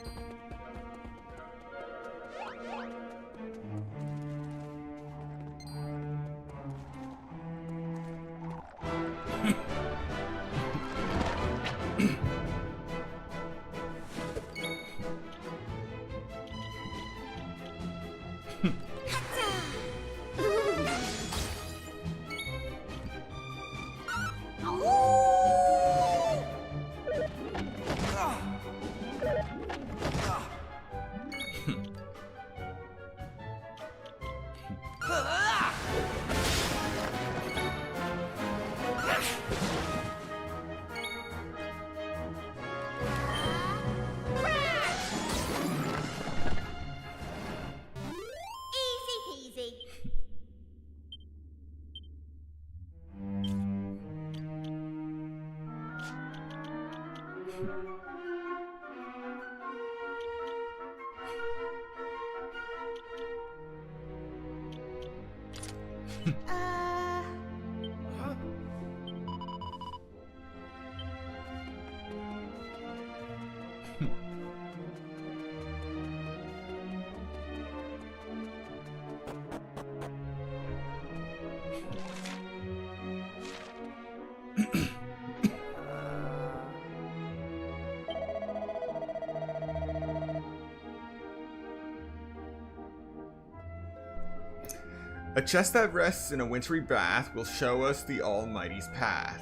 A chest that rests in a wintry bath will show us the Almighty's path.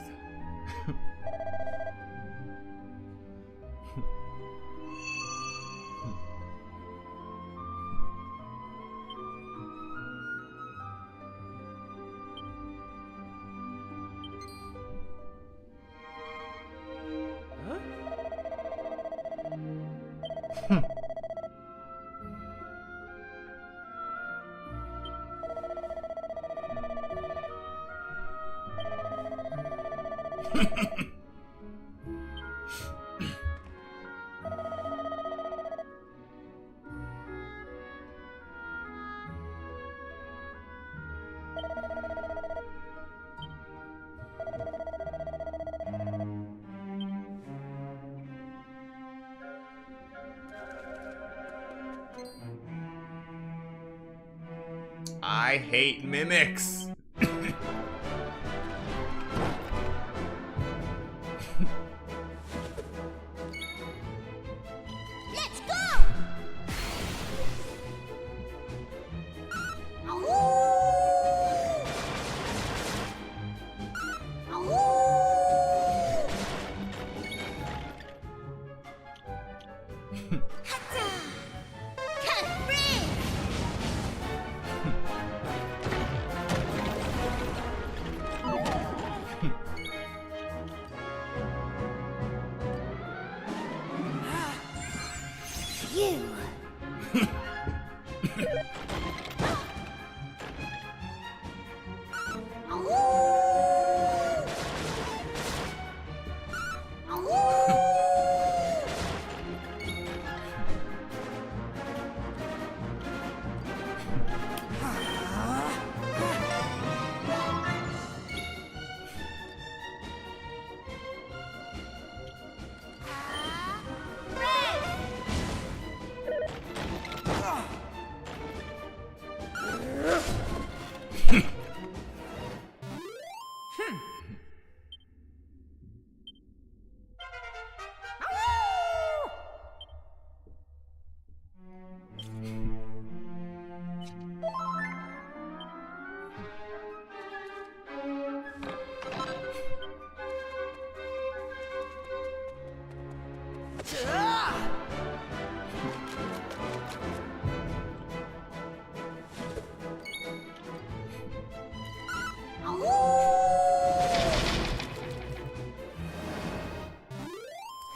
I hate mimics. Let's go!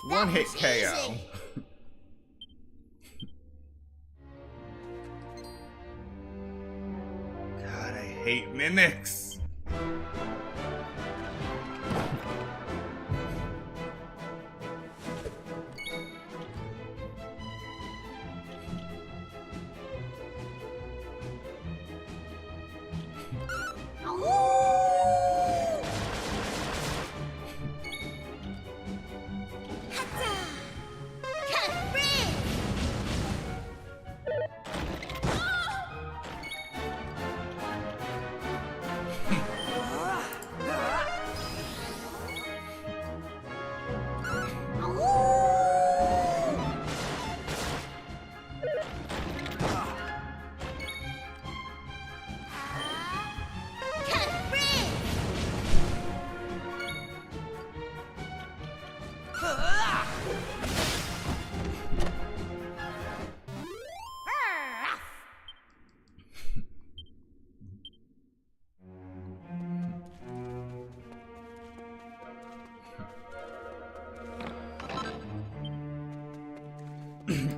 One hit KO. God, I hate mimics.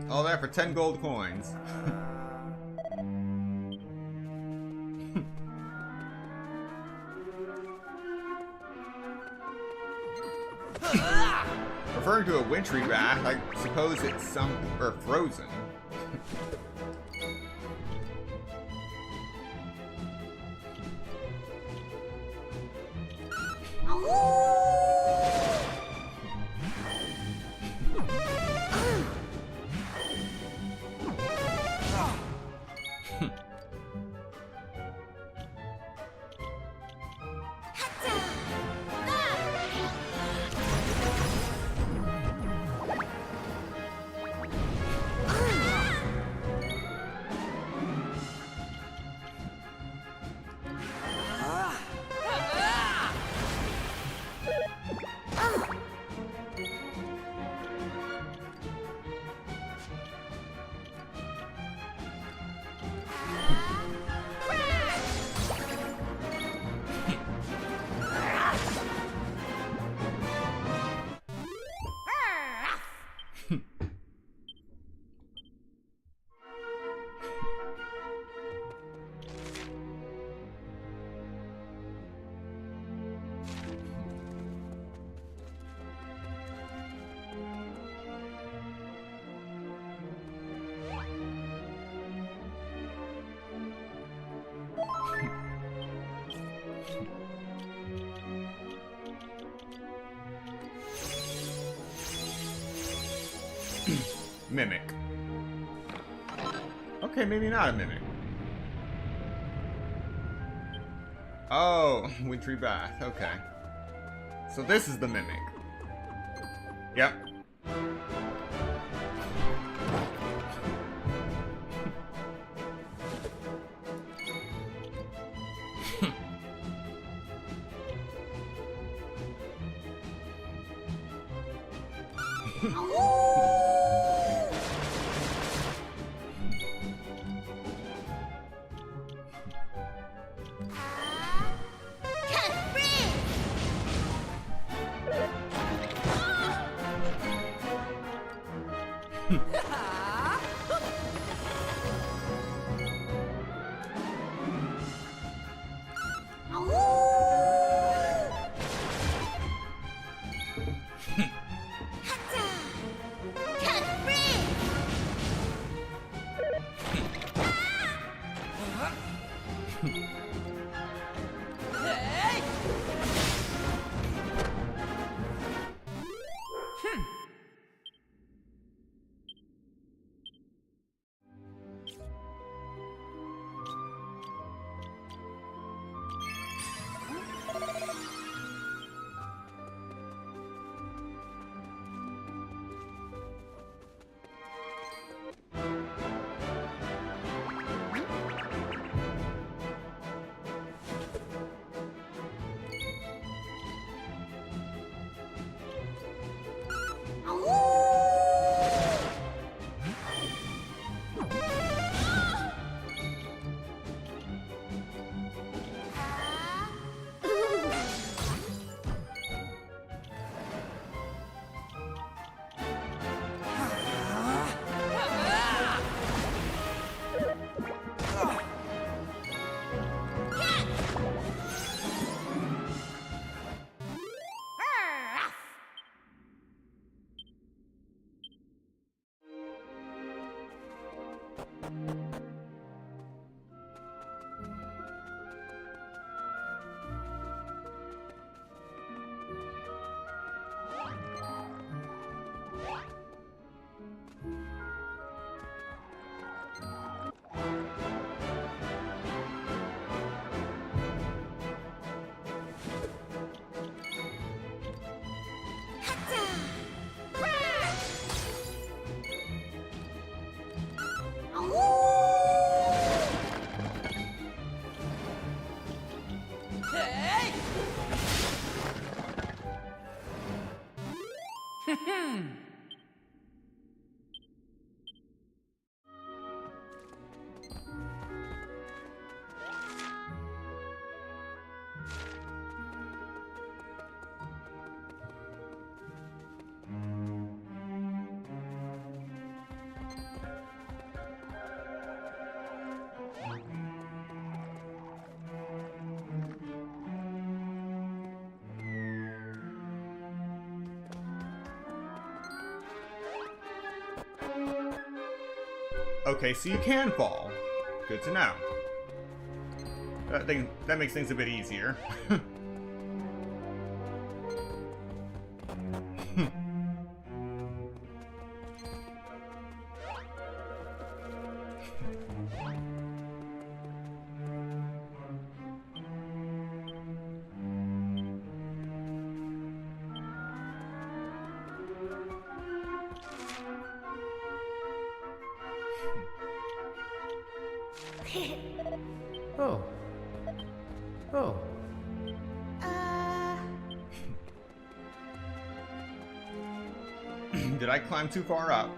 All that for 10 gold coins. Referring to a wintry bath, I suppose it's frozen. Mimic. Okay, maybe not a mimic. Oh, wintry bath. Okay. So this is the mimic. Yep. Okay, so you can fall. Good to know. That makes things a bit easier. Oh. Oh. Did I climb too far up?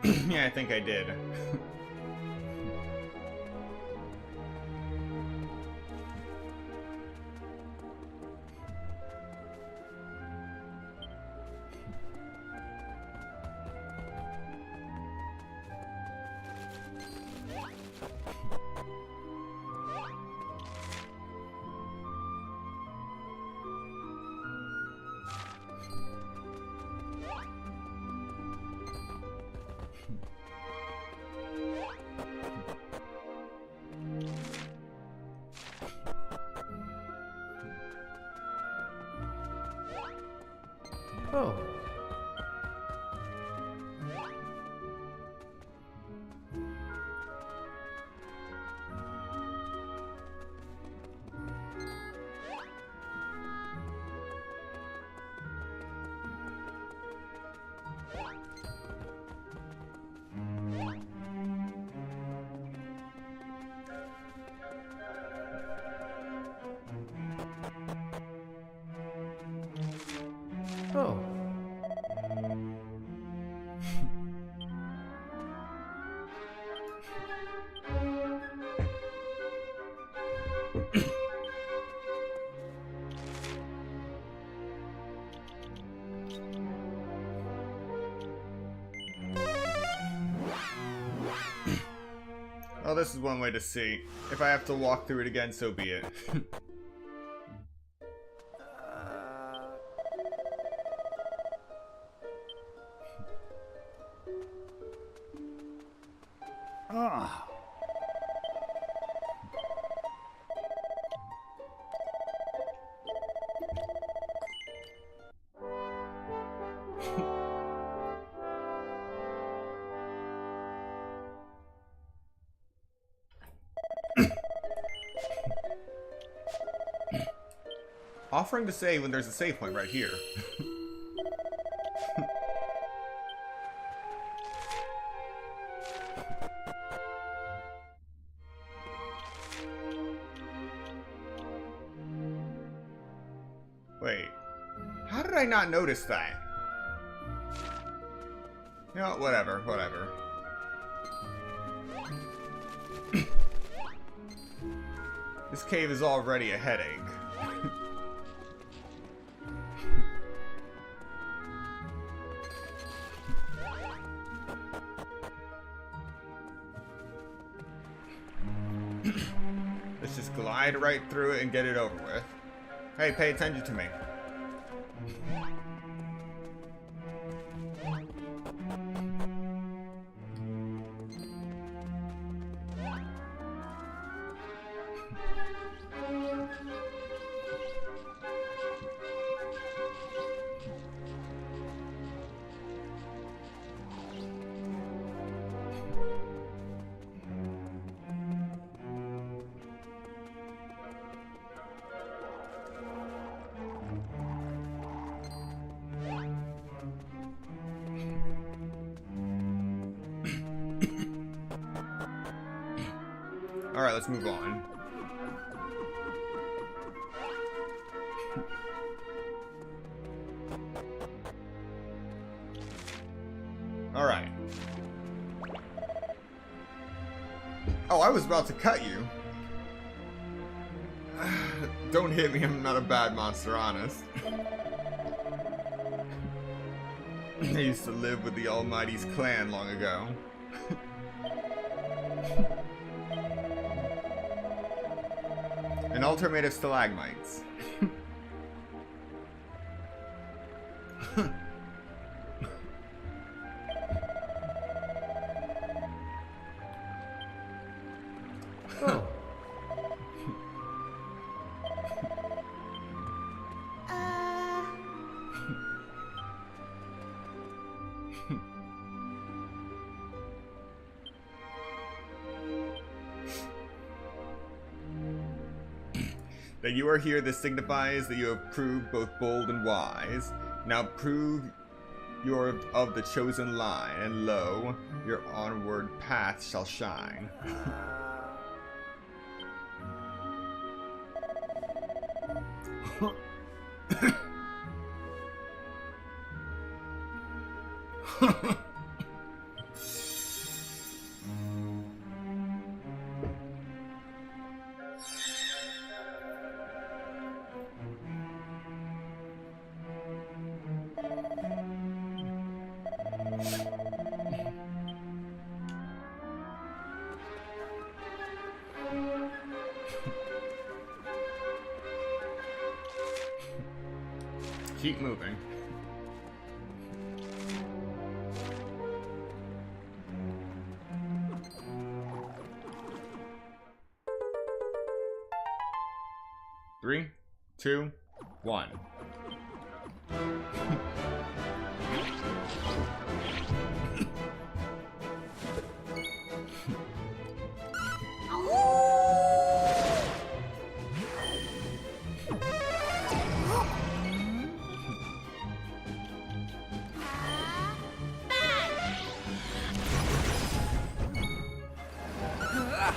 Yeah, I think I did. Oh. Oh. Oh, this is one way to see. If I have to walk through it again, so be it. Ah. Offering to save when there's a save point right here. Wait. How did I not notice that? You know, whatever. This cave is already a headache. Let's just glide right through it and get it over with. Hey, pay attention to me. Alright, let's move on. Alright. Oh, I was about to cut you. Don't hit me, I'm not a bad monster, honest. I used to live with the Almighty's clan long ago. An altar made of stalagmites. Oh. That you are here, this signifies that you have proved both bold and wise. Now prove you're of the chosen line, and lo, your onward path shall shine. Keep moving. Three, two, one. Right.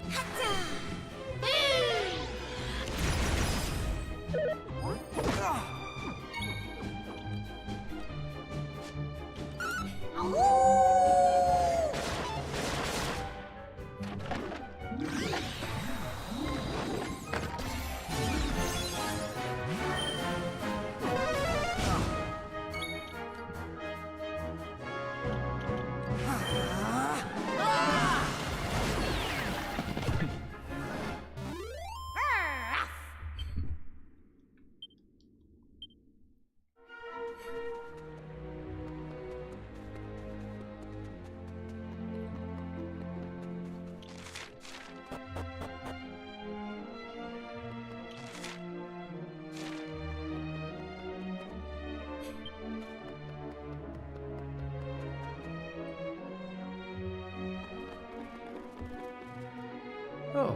Hatta! Oh.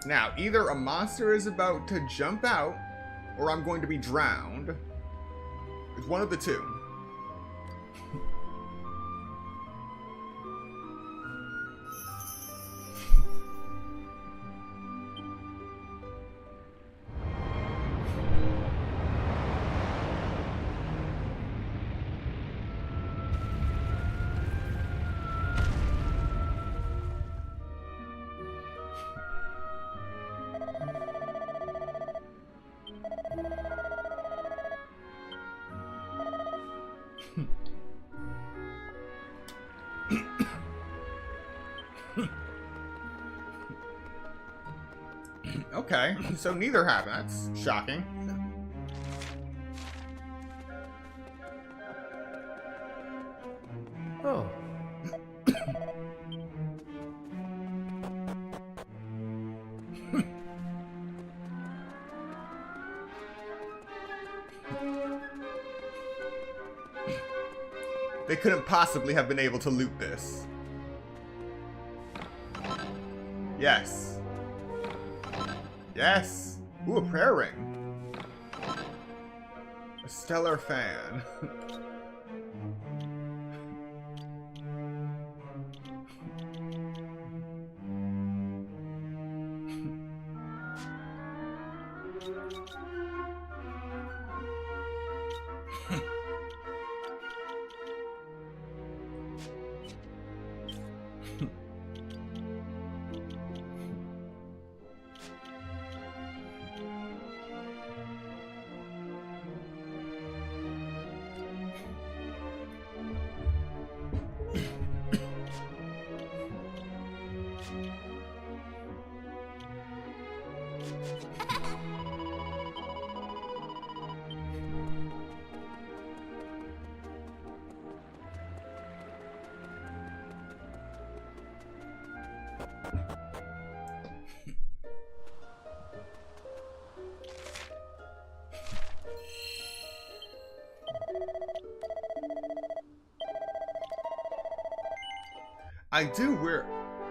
Now, either a monster is about to jump out, or I'm going to be drowned. It's one of the two. Okay, so neither happened. That's shocking. Oh. They couldn't possibly have been able to loot this. Yes. Yes! Ooh, a prayer ring. A stellar fan.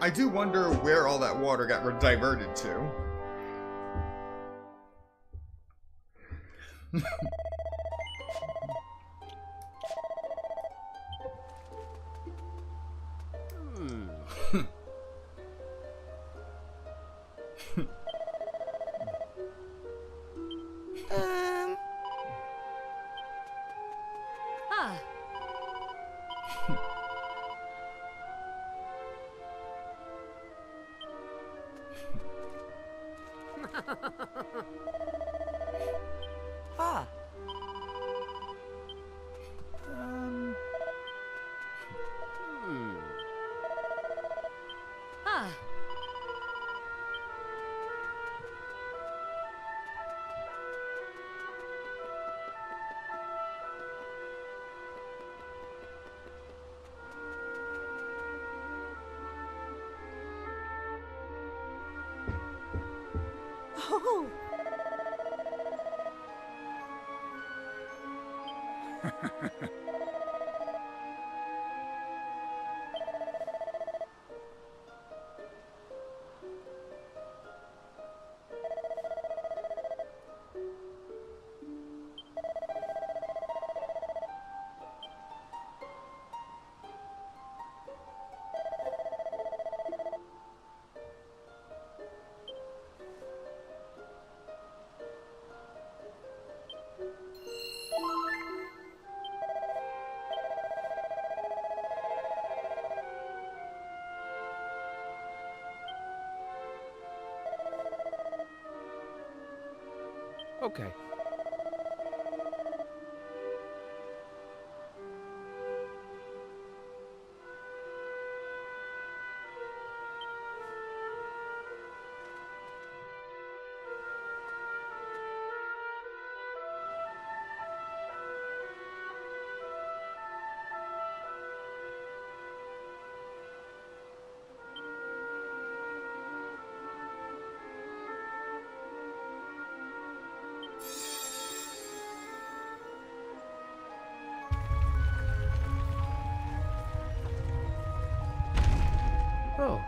I do wonder where all that water got diverted to. Ah. Ah. Oh! Okay. Oh.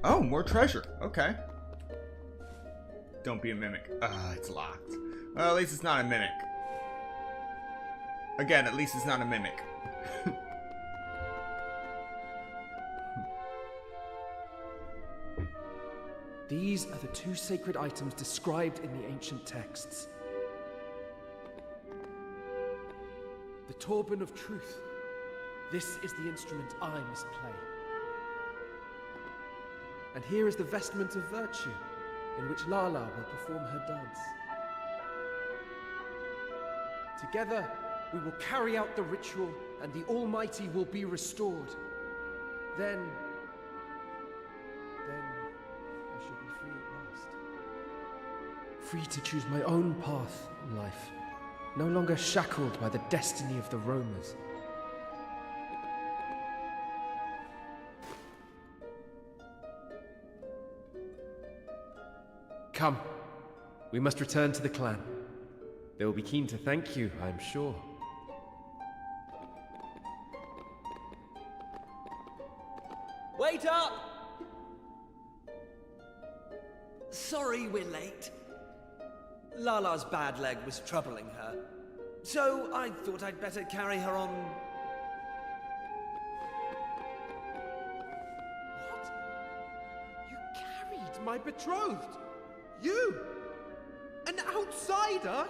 Oh, more treasure. Okay. Don't be a mimic. It's locked. Well, at least it's not a mimic. Again, at least it's not a mimic. These are the two sacred items described in the ancient texts. The Torban of Truth. This is the instrument I must play. And here is the Vestment of Virtue, in which Lala will perform her dance. Together, we will carry out the ritual, and the Almighty will be restored. Then I shall be free at last. Free to choose my own path in life, no longer shackled by the destiny of the roamers. Come, we must return to the clan. They will be keen to thank you, I am sure. Wait up! Sorry we're late. Lala's bad leg was troubling her, so I thought I'd better carry her on. What? You carried my betrothed? You? An outsider?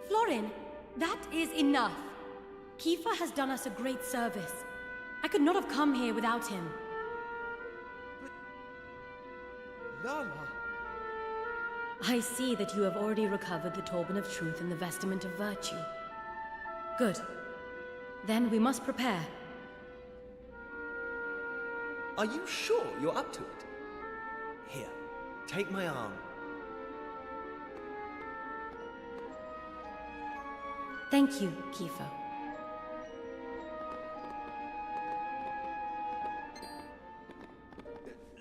Florin, that is enough. Kiefer has done us a great service. I could not have come here without him. But... Lala... I see that you have already recovered the Torban of Truth and the Vestment of Virtue. Good. Then we must prepare. Are you sure you're up to it? Here, take my arm. Thank you, Kiefer.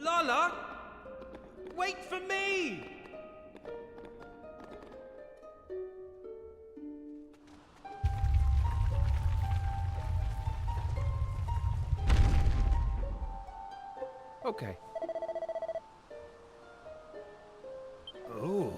Lala! Wait for me! Okay. Oh.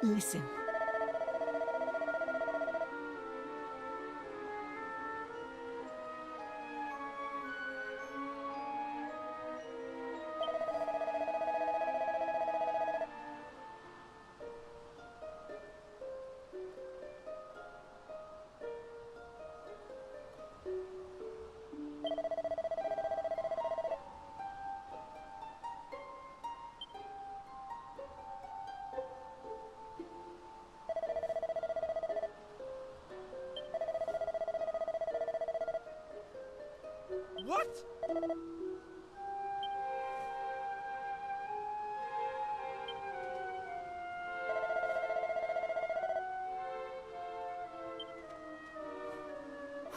Listen. What?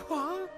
What?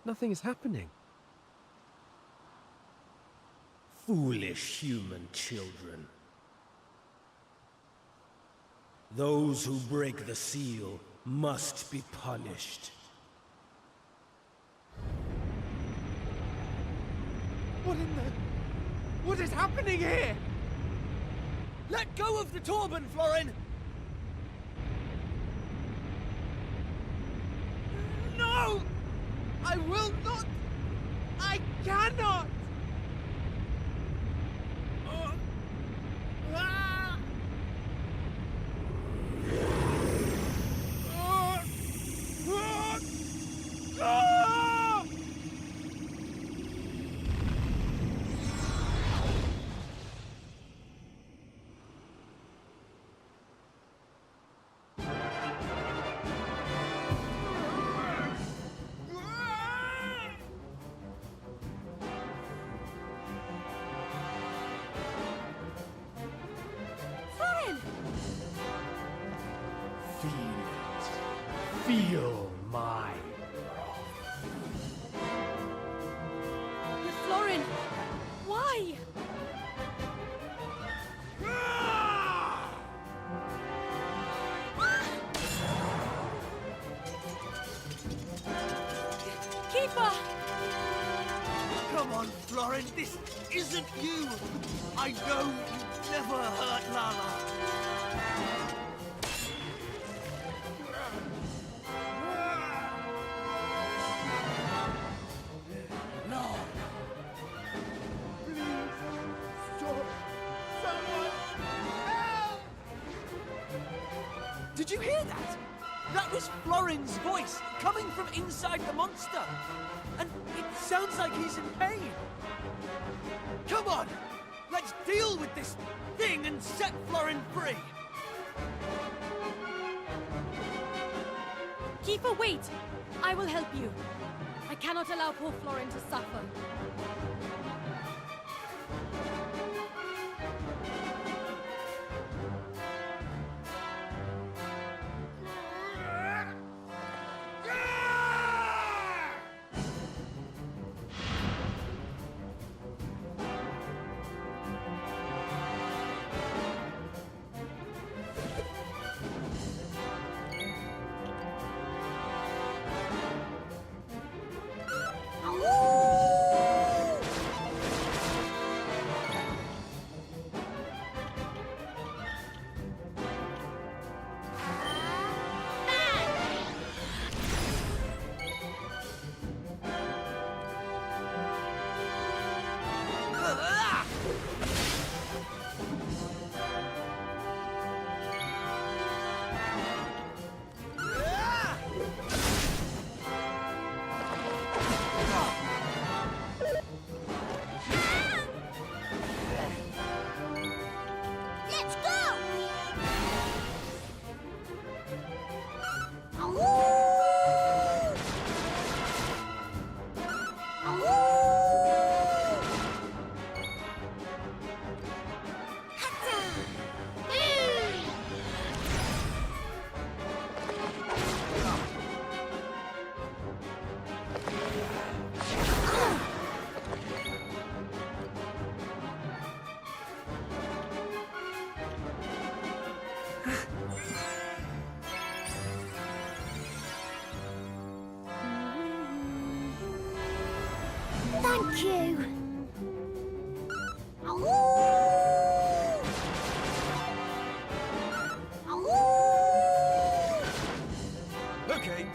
Nothing is happening. Foolish human children. Those who break the seal must be punished. What in the... What is happening here? Let go of the Torben, Florin! No! I will not! I cannot! Feel my Florin! Why? Keeper! Come on, Florin, this isn't you! I know you never hurt Lala! Did you hear that? That was Florin's voice, coming from inside the monster. And it sounds like he's in pain. Come on! Let's deal with this thing and set Florin free! Keeper, wait! I will help you. I cannot allow poor Florin to suffer. Thank you. Okay.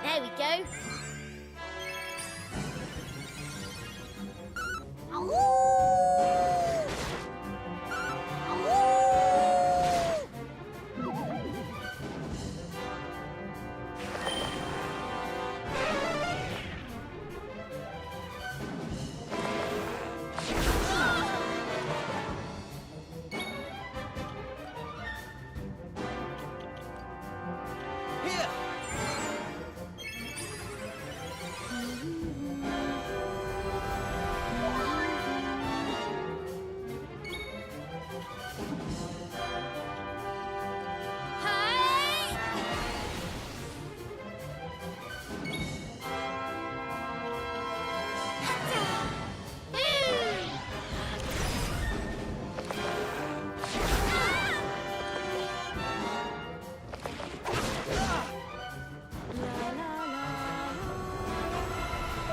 There we go.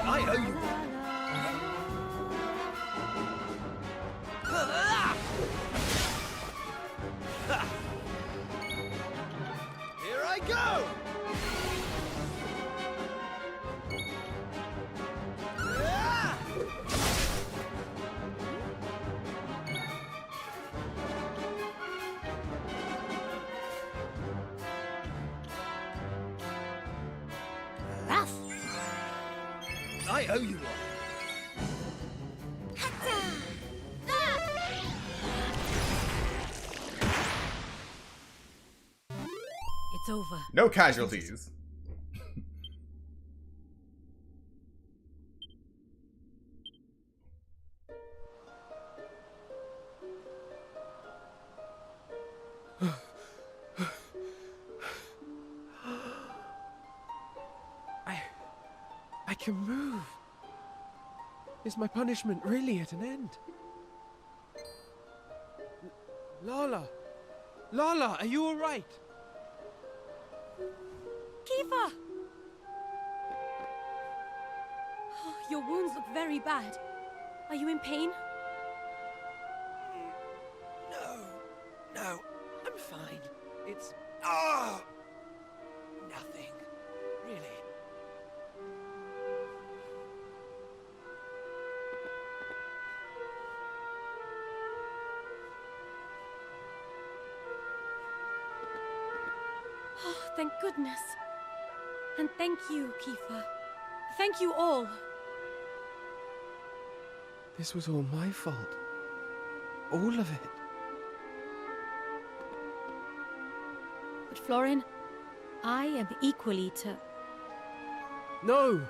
I owe you Here I go! Rough. I owe you one. It's over. No casualties. I can move. Is my punishment really at an end? Lala! Lala, are you alright? Kiefer! Your wounds look very bad. Are you in pain? No, I'm fine. It's... nothing. Really. Oh, thank goodness. And thank you, Kiefer. Thank you all. This was all my fault. All of it. But Florin, I am equally to... No!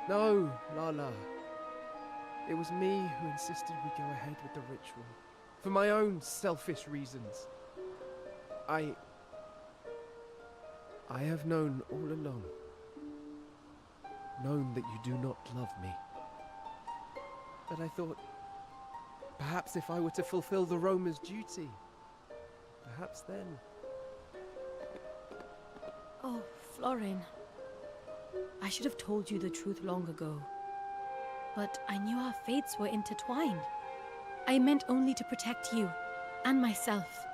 No, Lala. It was me who insisted we go ahead with the ritual. For my own selfish reasons. I have known all along. Known that you do not love me. But I thought, perhaps if I were to fulfill the Roma's duty, perhaps then... Oh, Florin. I should have told you the truth long ago. But I knew our fates were intertwined. I meant only to protect you and myself.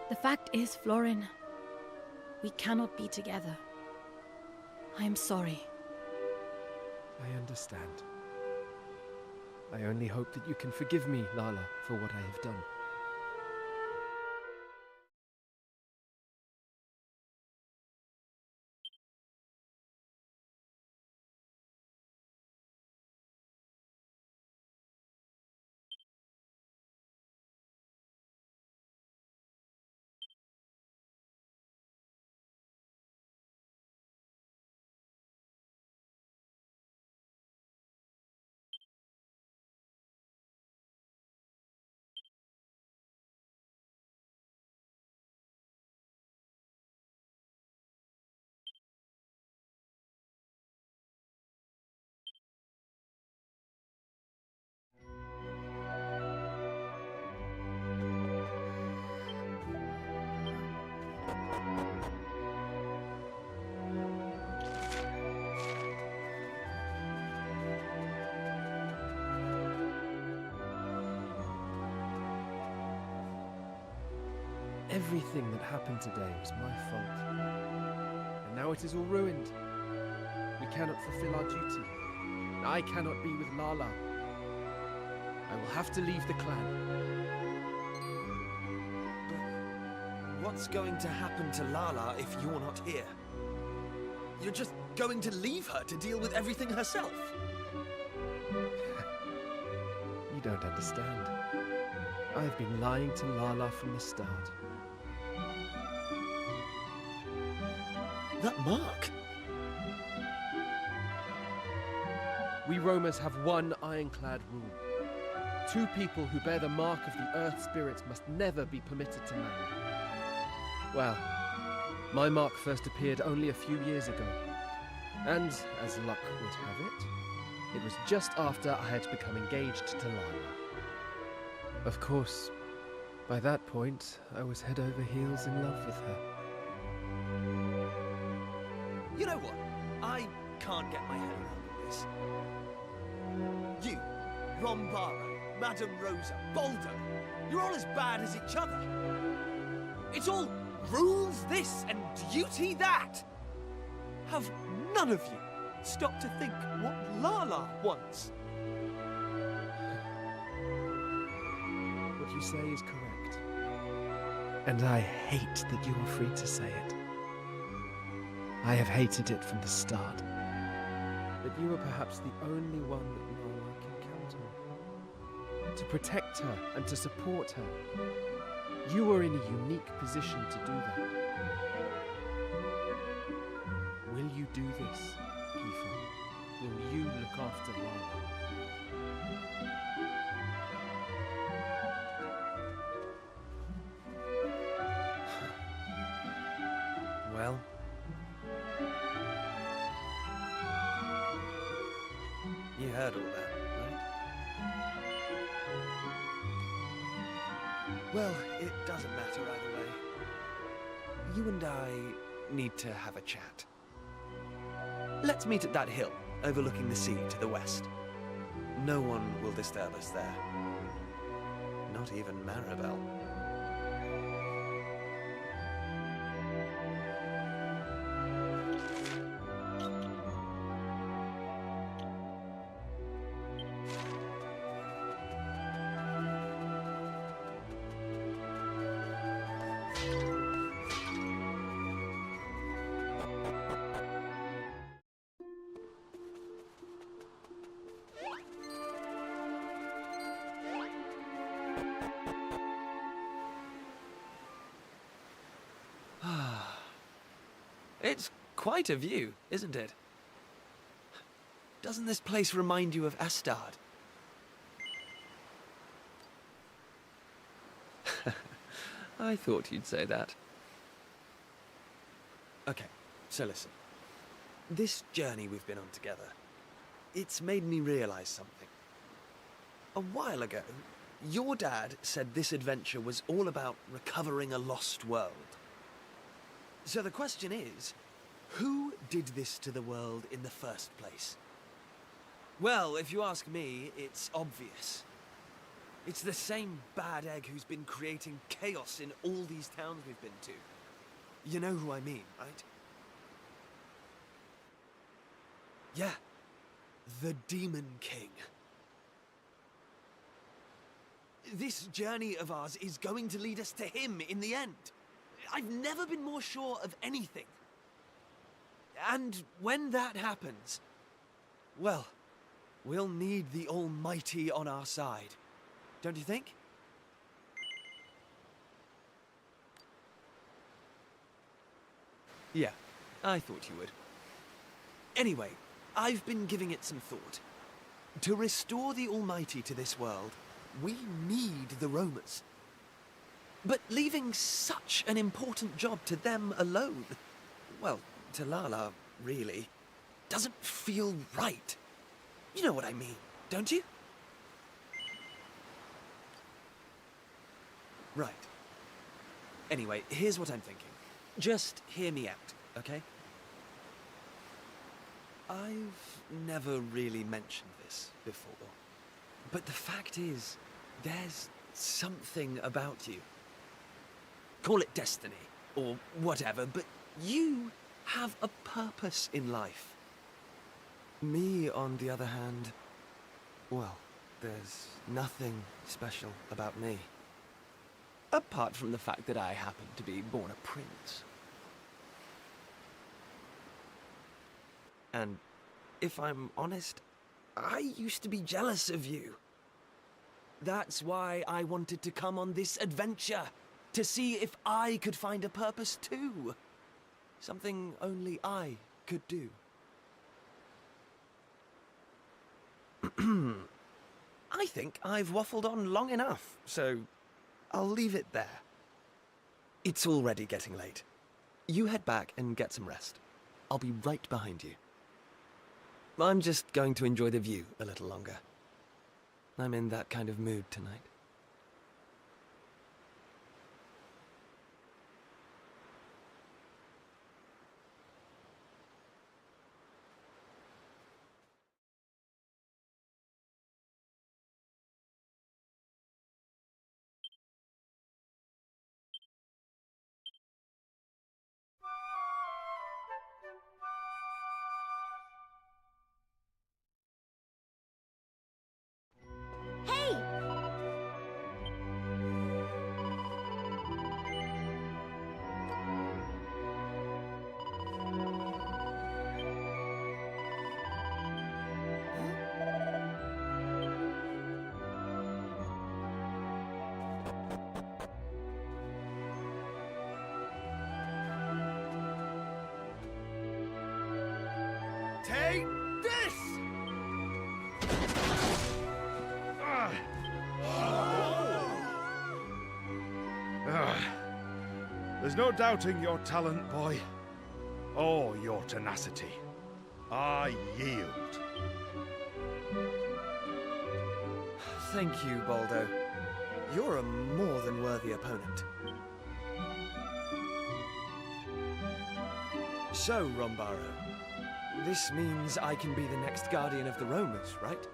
The fact is, Florin, we cannot be together. I am sorry. I understand. I only hope that you can forgive me, Lala, for what I have done. Everything that happened today was my fault. And now it is all ruined. We cannot fulfill our duty. I cannot be with Lala. I will have to leave the clan. But what's going to happen to Lala if you're not here? You're just going to leave her to deal with everything herself? You don't understand. I've been lying to Lala from the start. That mark? We roamers have one ironclad rule. 2 people who bear the mark of the Earth Spirit must never be permitted to marry. Well, my mark first appeared only a few years ago. And, as luck would have it was just after I had become engaged to Lala. Of course, by that point, I was head over heels in love with her. You know what? I can't get my head around this. You, Rombaro, Madame Rosa, Baldo, you're all as bad as each other. It's all rules this and duty that. Have none of you stopped to think what Lala wants? What you say is correct. And I hate that you are free to say it. I have hated it from the start. But you are perhaps the only one that Lala can count on. To protect her and to support her. You are in a unique position to do that. Will you do this, Kiefer? Will you look after Lala? Well, you heard all that, right? Well, it doesn't matter either way. You and I need to have a chat. Let's meet at that hill, overlooking the sea to the west. No one will disturb us there. Not even Maribel. It's quite a view, isn't it? Doesn't this place remind you of Astard? I thought you'd say that. Okay, so listen. This journey we've been on together, it's made me realize something. A while ago, your dad said this adventure was all about recovering a lost world. So the question is, Who did this to the world in the first place? Well, if you ask me, it's obvious. It's the same bad egg who's been creating chaos in all these towns we've been to. You know who I mean, right? Yeah, the Demon King. This journey of ours is going to lead us to him in the end. I've never been more sure of anything. And when that happens, well, we'll need the Almighty on our side. Don't you think? Yeah, I thought you would. Anyway, I've been giving it some thought. To restore the Almighty to this world, we need the roamers. But leaving such an important job to them alone, well, to Lala, really, doesn't feel right. You know what I mean, don't you? Right. Anyway, here's what I'm thinking. Just hear me out, okay? I've never really mentioned this before, but the fact is, there's something about you. Call it destiny, or whatever, but you have a purpose in life. Me, on the other hand, well, there's nothing special about me. Apart from the fact that I happen to be born a prince. And if I'm honest, I used to be jealous of you. That's why I wanted to come on this adventure, to see if I could find a purpose too. Something only I could do. I think I've waffled on long enough, so I'll leave it there. It's already getting late. You head back and get some rest. I'll be right behind you. I'm just going to enjoy the view a little longer. I'm in that kind of mood tonight. Hey! Take this! There's no doubting your talent, boy, or your tenacity. I yield. Thank you, Baldo. You're a more than worthy opponent. So, Rombaro, this means I can be the next guardian of the Romers, right?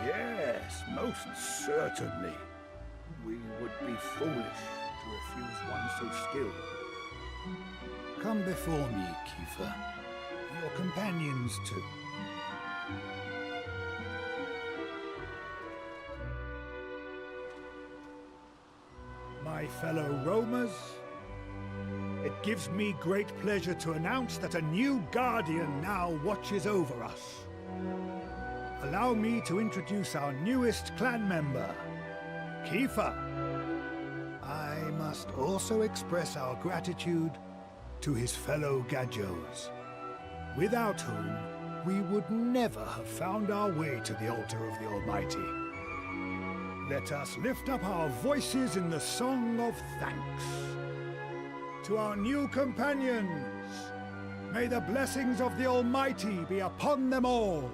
Yes, most certainly. We would be foolish to refuse one so skilled. Come before me, Kiefer. Your companions, too. My fellow roamers, it gives me great pleasure to announce that a new guardian now watches over us. Allow me to introduce our newest clan member, Kiefer. I must also express our gratitude to his fellow Gajos, without whom we would never have found our way to the altar of the Almighty. Let us lift up our voices in the song of thanks. To our new companions, may the blessings of the Almighty be upon them all.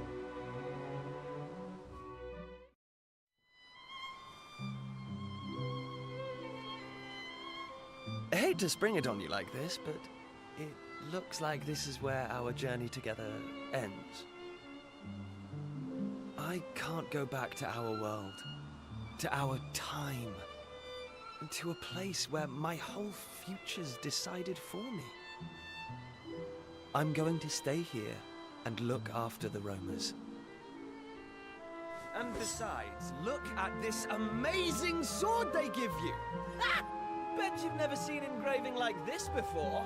I hate to spring it on you like this, but it looks like this is where our journey together ends. I can't go back to our world, to our time, to a place where my whole future's decided for me. I'm going to stay here and look after the roamers. And besides, look at this amazing sword they give you! Ha! Bet you've never seen engraving like this before.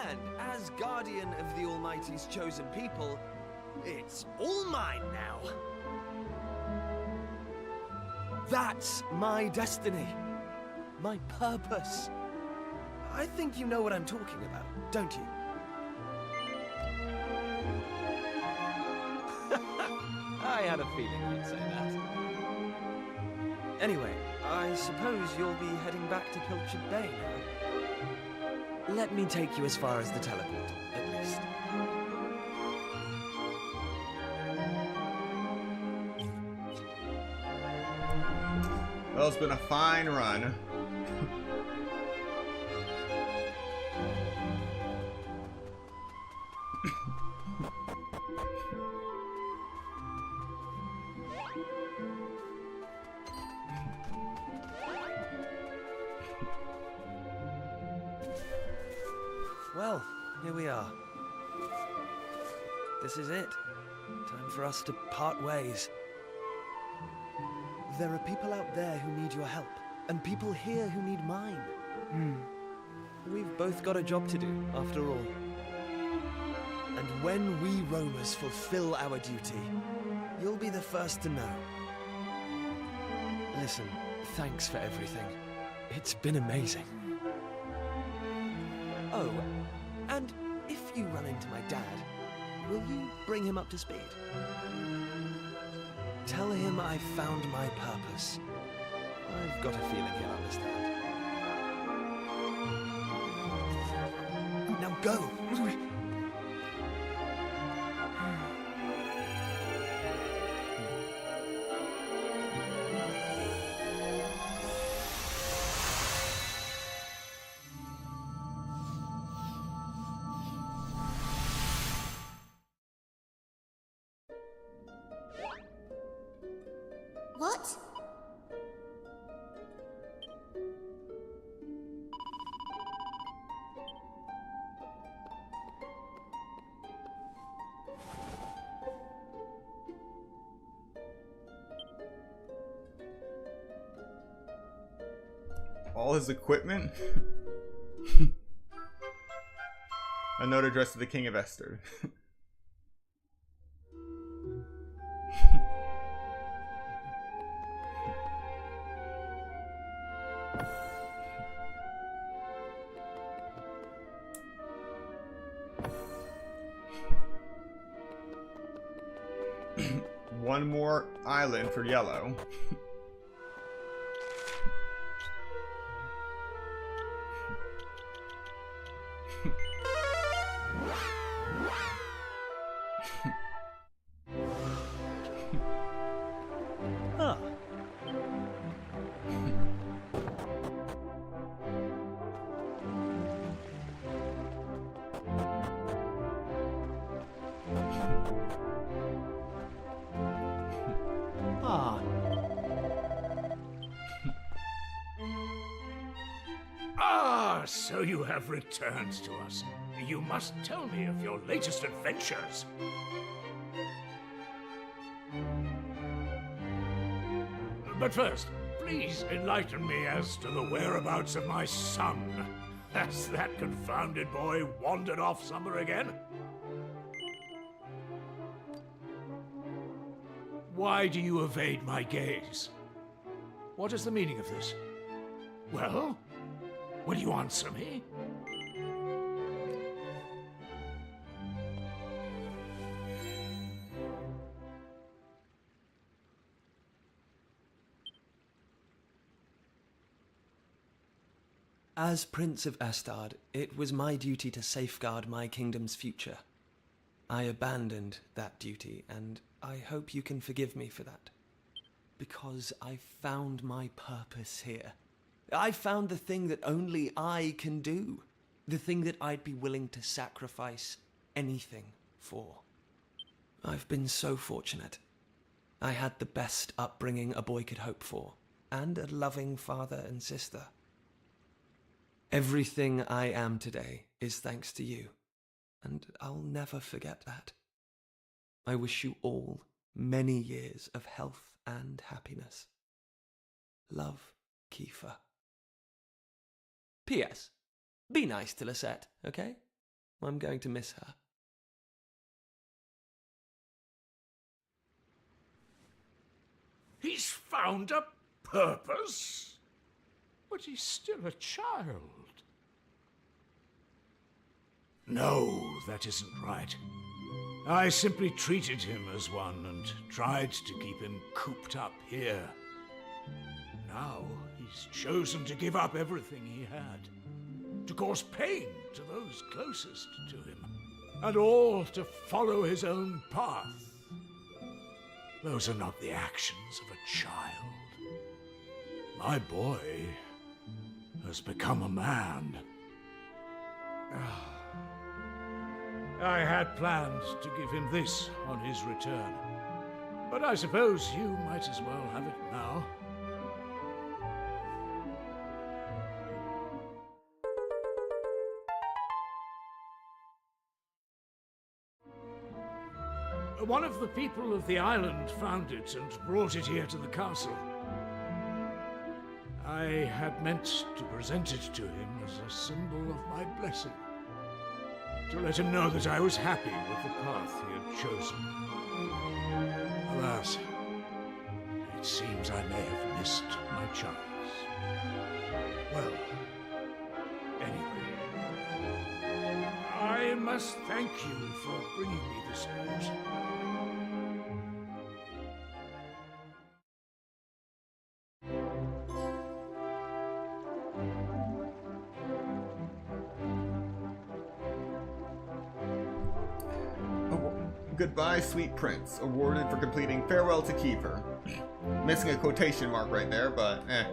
And as guardian of the Almighty's chosen people, it's all mine now. That's my destiny. My purpose. I think you know what I'm talking about, don't you? I had a feeling you'd say that. Anyway, I suppose you'll be heading back to Pilchard Bay now. Let me take you as far as the teleport, at least. Well, it's been a fine run. Well, here we are. This is it. Time for us to part ways. There are people out there who need your help, and people here who need mine. We've both got a job to do, after all. And when we roamers fulfill our duty, you'll be the first to know. Listen, thanks for everything. It's been amazing. Oh, and if you run into my dad, will you bring him up to speed? Tell him I found my purpose. I've got a feeling he'll understand. Now go! What? All his equipment? A note addressed to the King of Esther. One more island for yellow. Huh. Ah, so you have returned to us. You must tell me of your latest adventures. But first, please enlighten me as to the whereabouts of my son. Has that confounded boy wandered off somewhere again? Why do you evade my gaze? What is the meaning of this? Well, will you answer me? As Prince of Astard, it was my duty to safeguard my kingdom's future. I abandoned that duty, and I hope you can forgive me for that. Because I found my purpose here. I found the thing that only I can do. The thing that I'd be willing to sacrifice anything for. I've been so fortunate. I had the best upbringing a boy could hope for, and a loving father and sister. Everything I am today is thanks to you, and I'll never forget that. I wish you all many years of health and happiness. Love, Kiefer. P.S. Be nice to Lisette, okay? I'm going to miss her. He's found a purpose? But he's still a child. No, that isn't right. I simply treated him as one and tried to keep him cooped up here. Now he's chosen to give up everything he had, to cause pain to those closest to him, and all to follow his own path. Those are not the actions of a child. My boy has become a man. I had planned to give him this on his return, but I suppose you might as well have it now. One of the people of the island found it and brought it here to the castle. I had meant to present it to him as a symbol of my blessing, to let him know that I was happy with the path he had chosen. Alas, it seems I may have missed my chance. Well, anyway, I must thank you for bringing me this news. Goodbye, Sweet Prince, awarded for completing Farewell to Kiefer. Missing a quotation mark right there, but eh.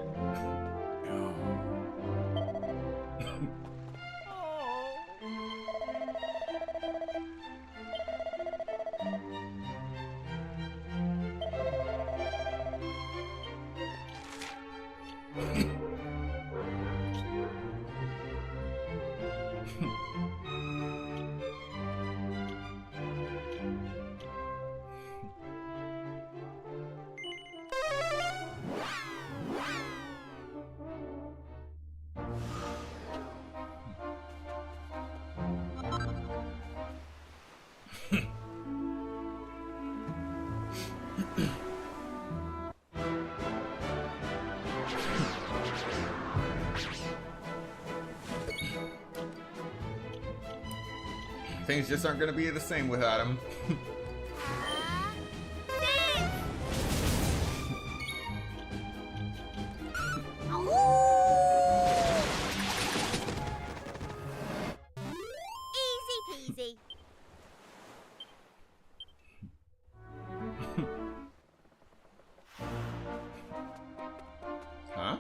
Things just aren't going to be the same without him. Easy peasy. Huh?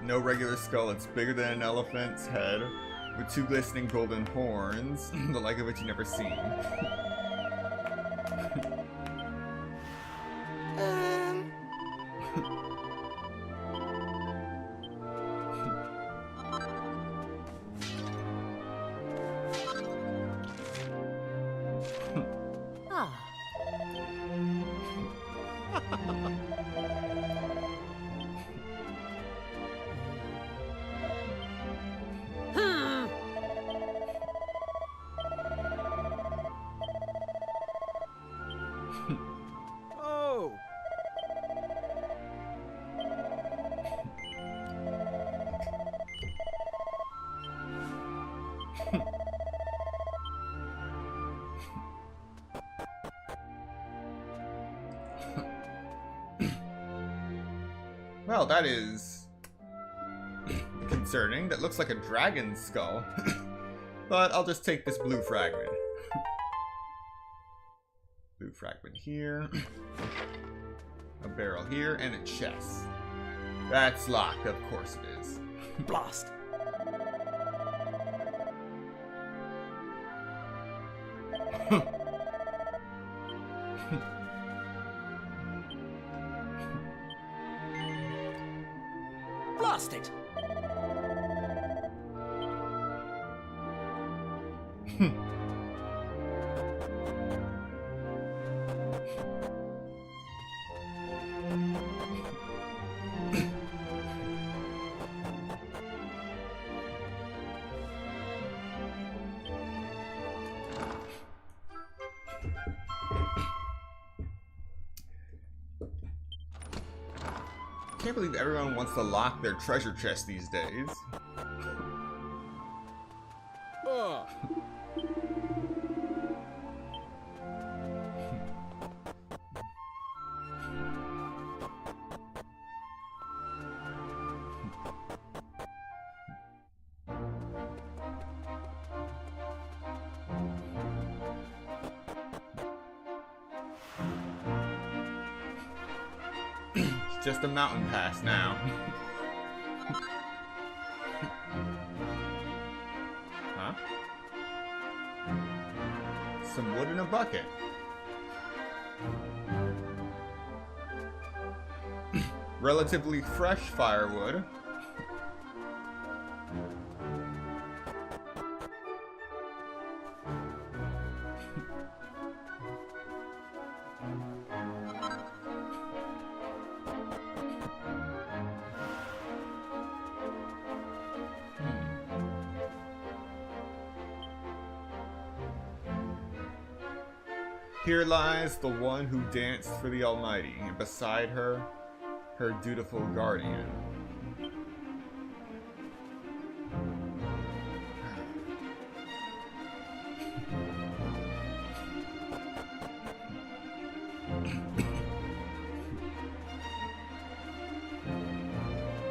No regular skull, it's bigger than an elephant's head, with two glistening golden horns, the like of which you never seen. Well, that is disconcerting. That looks like a dragon's skull. But I'll just take this blue fragment. Blue fragment here. A barrel here, and a chest. That's locked, of course it is. Blast! Blast it! I can't believe everyone wants to lock their treasure chest these days. Just a mountain pass now. Huh? Some wood in a bucket. Relatively fresh firewood. Here lies the one who danced for the Almighty, and beside her, her dutiful guardian.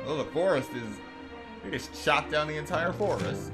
Well, the forest is... They just chopped down the entire forest.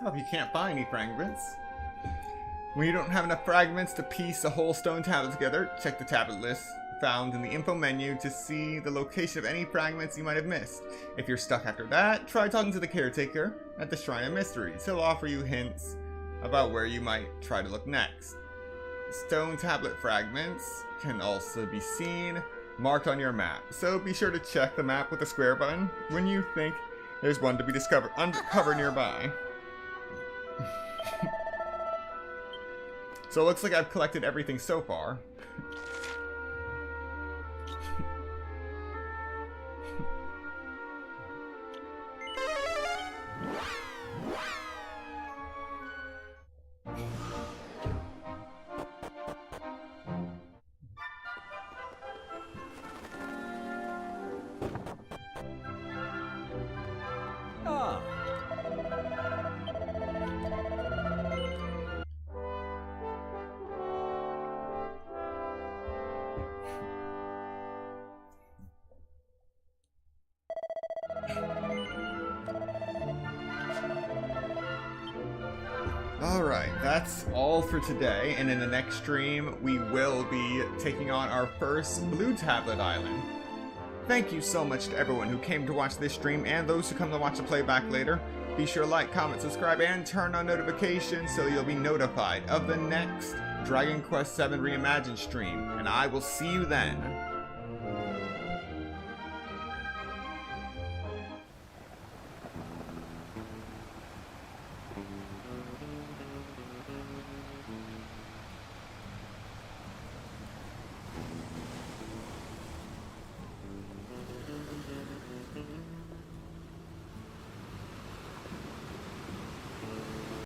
Oh, if you can't find any fragments. When you don't have enough fragments to piece a whole stone tablet together, check the tablet list found in the info menu to see the location of any fragments you might have missed. If you're stuck after that, try talking to the caretaker at the Shrine of Mysteries. He'll offer you hints about where you might try to look next. Stone tablet fragments can also be seen marked on your map, so be sure to check the map with the square button when you think there's one to be uncovered nearby. So it looks like I've collected everything so far. Alright, that's all for today, and in the next stream, we will be taking on our first Blue Tablet Island. Thank you so much to everyone who came to watch this stream, and those who come to watch the playback later. Be sure to like, comment, subscribe, and turn on notifications so you'll be notified of the next Dragon Quest VII Reimagined stream, and I will see you then.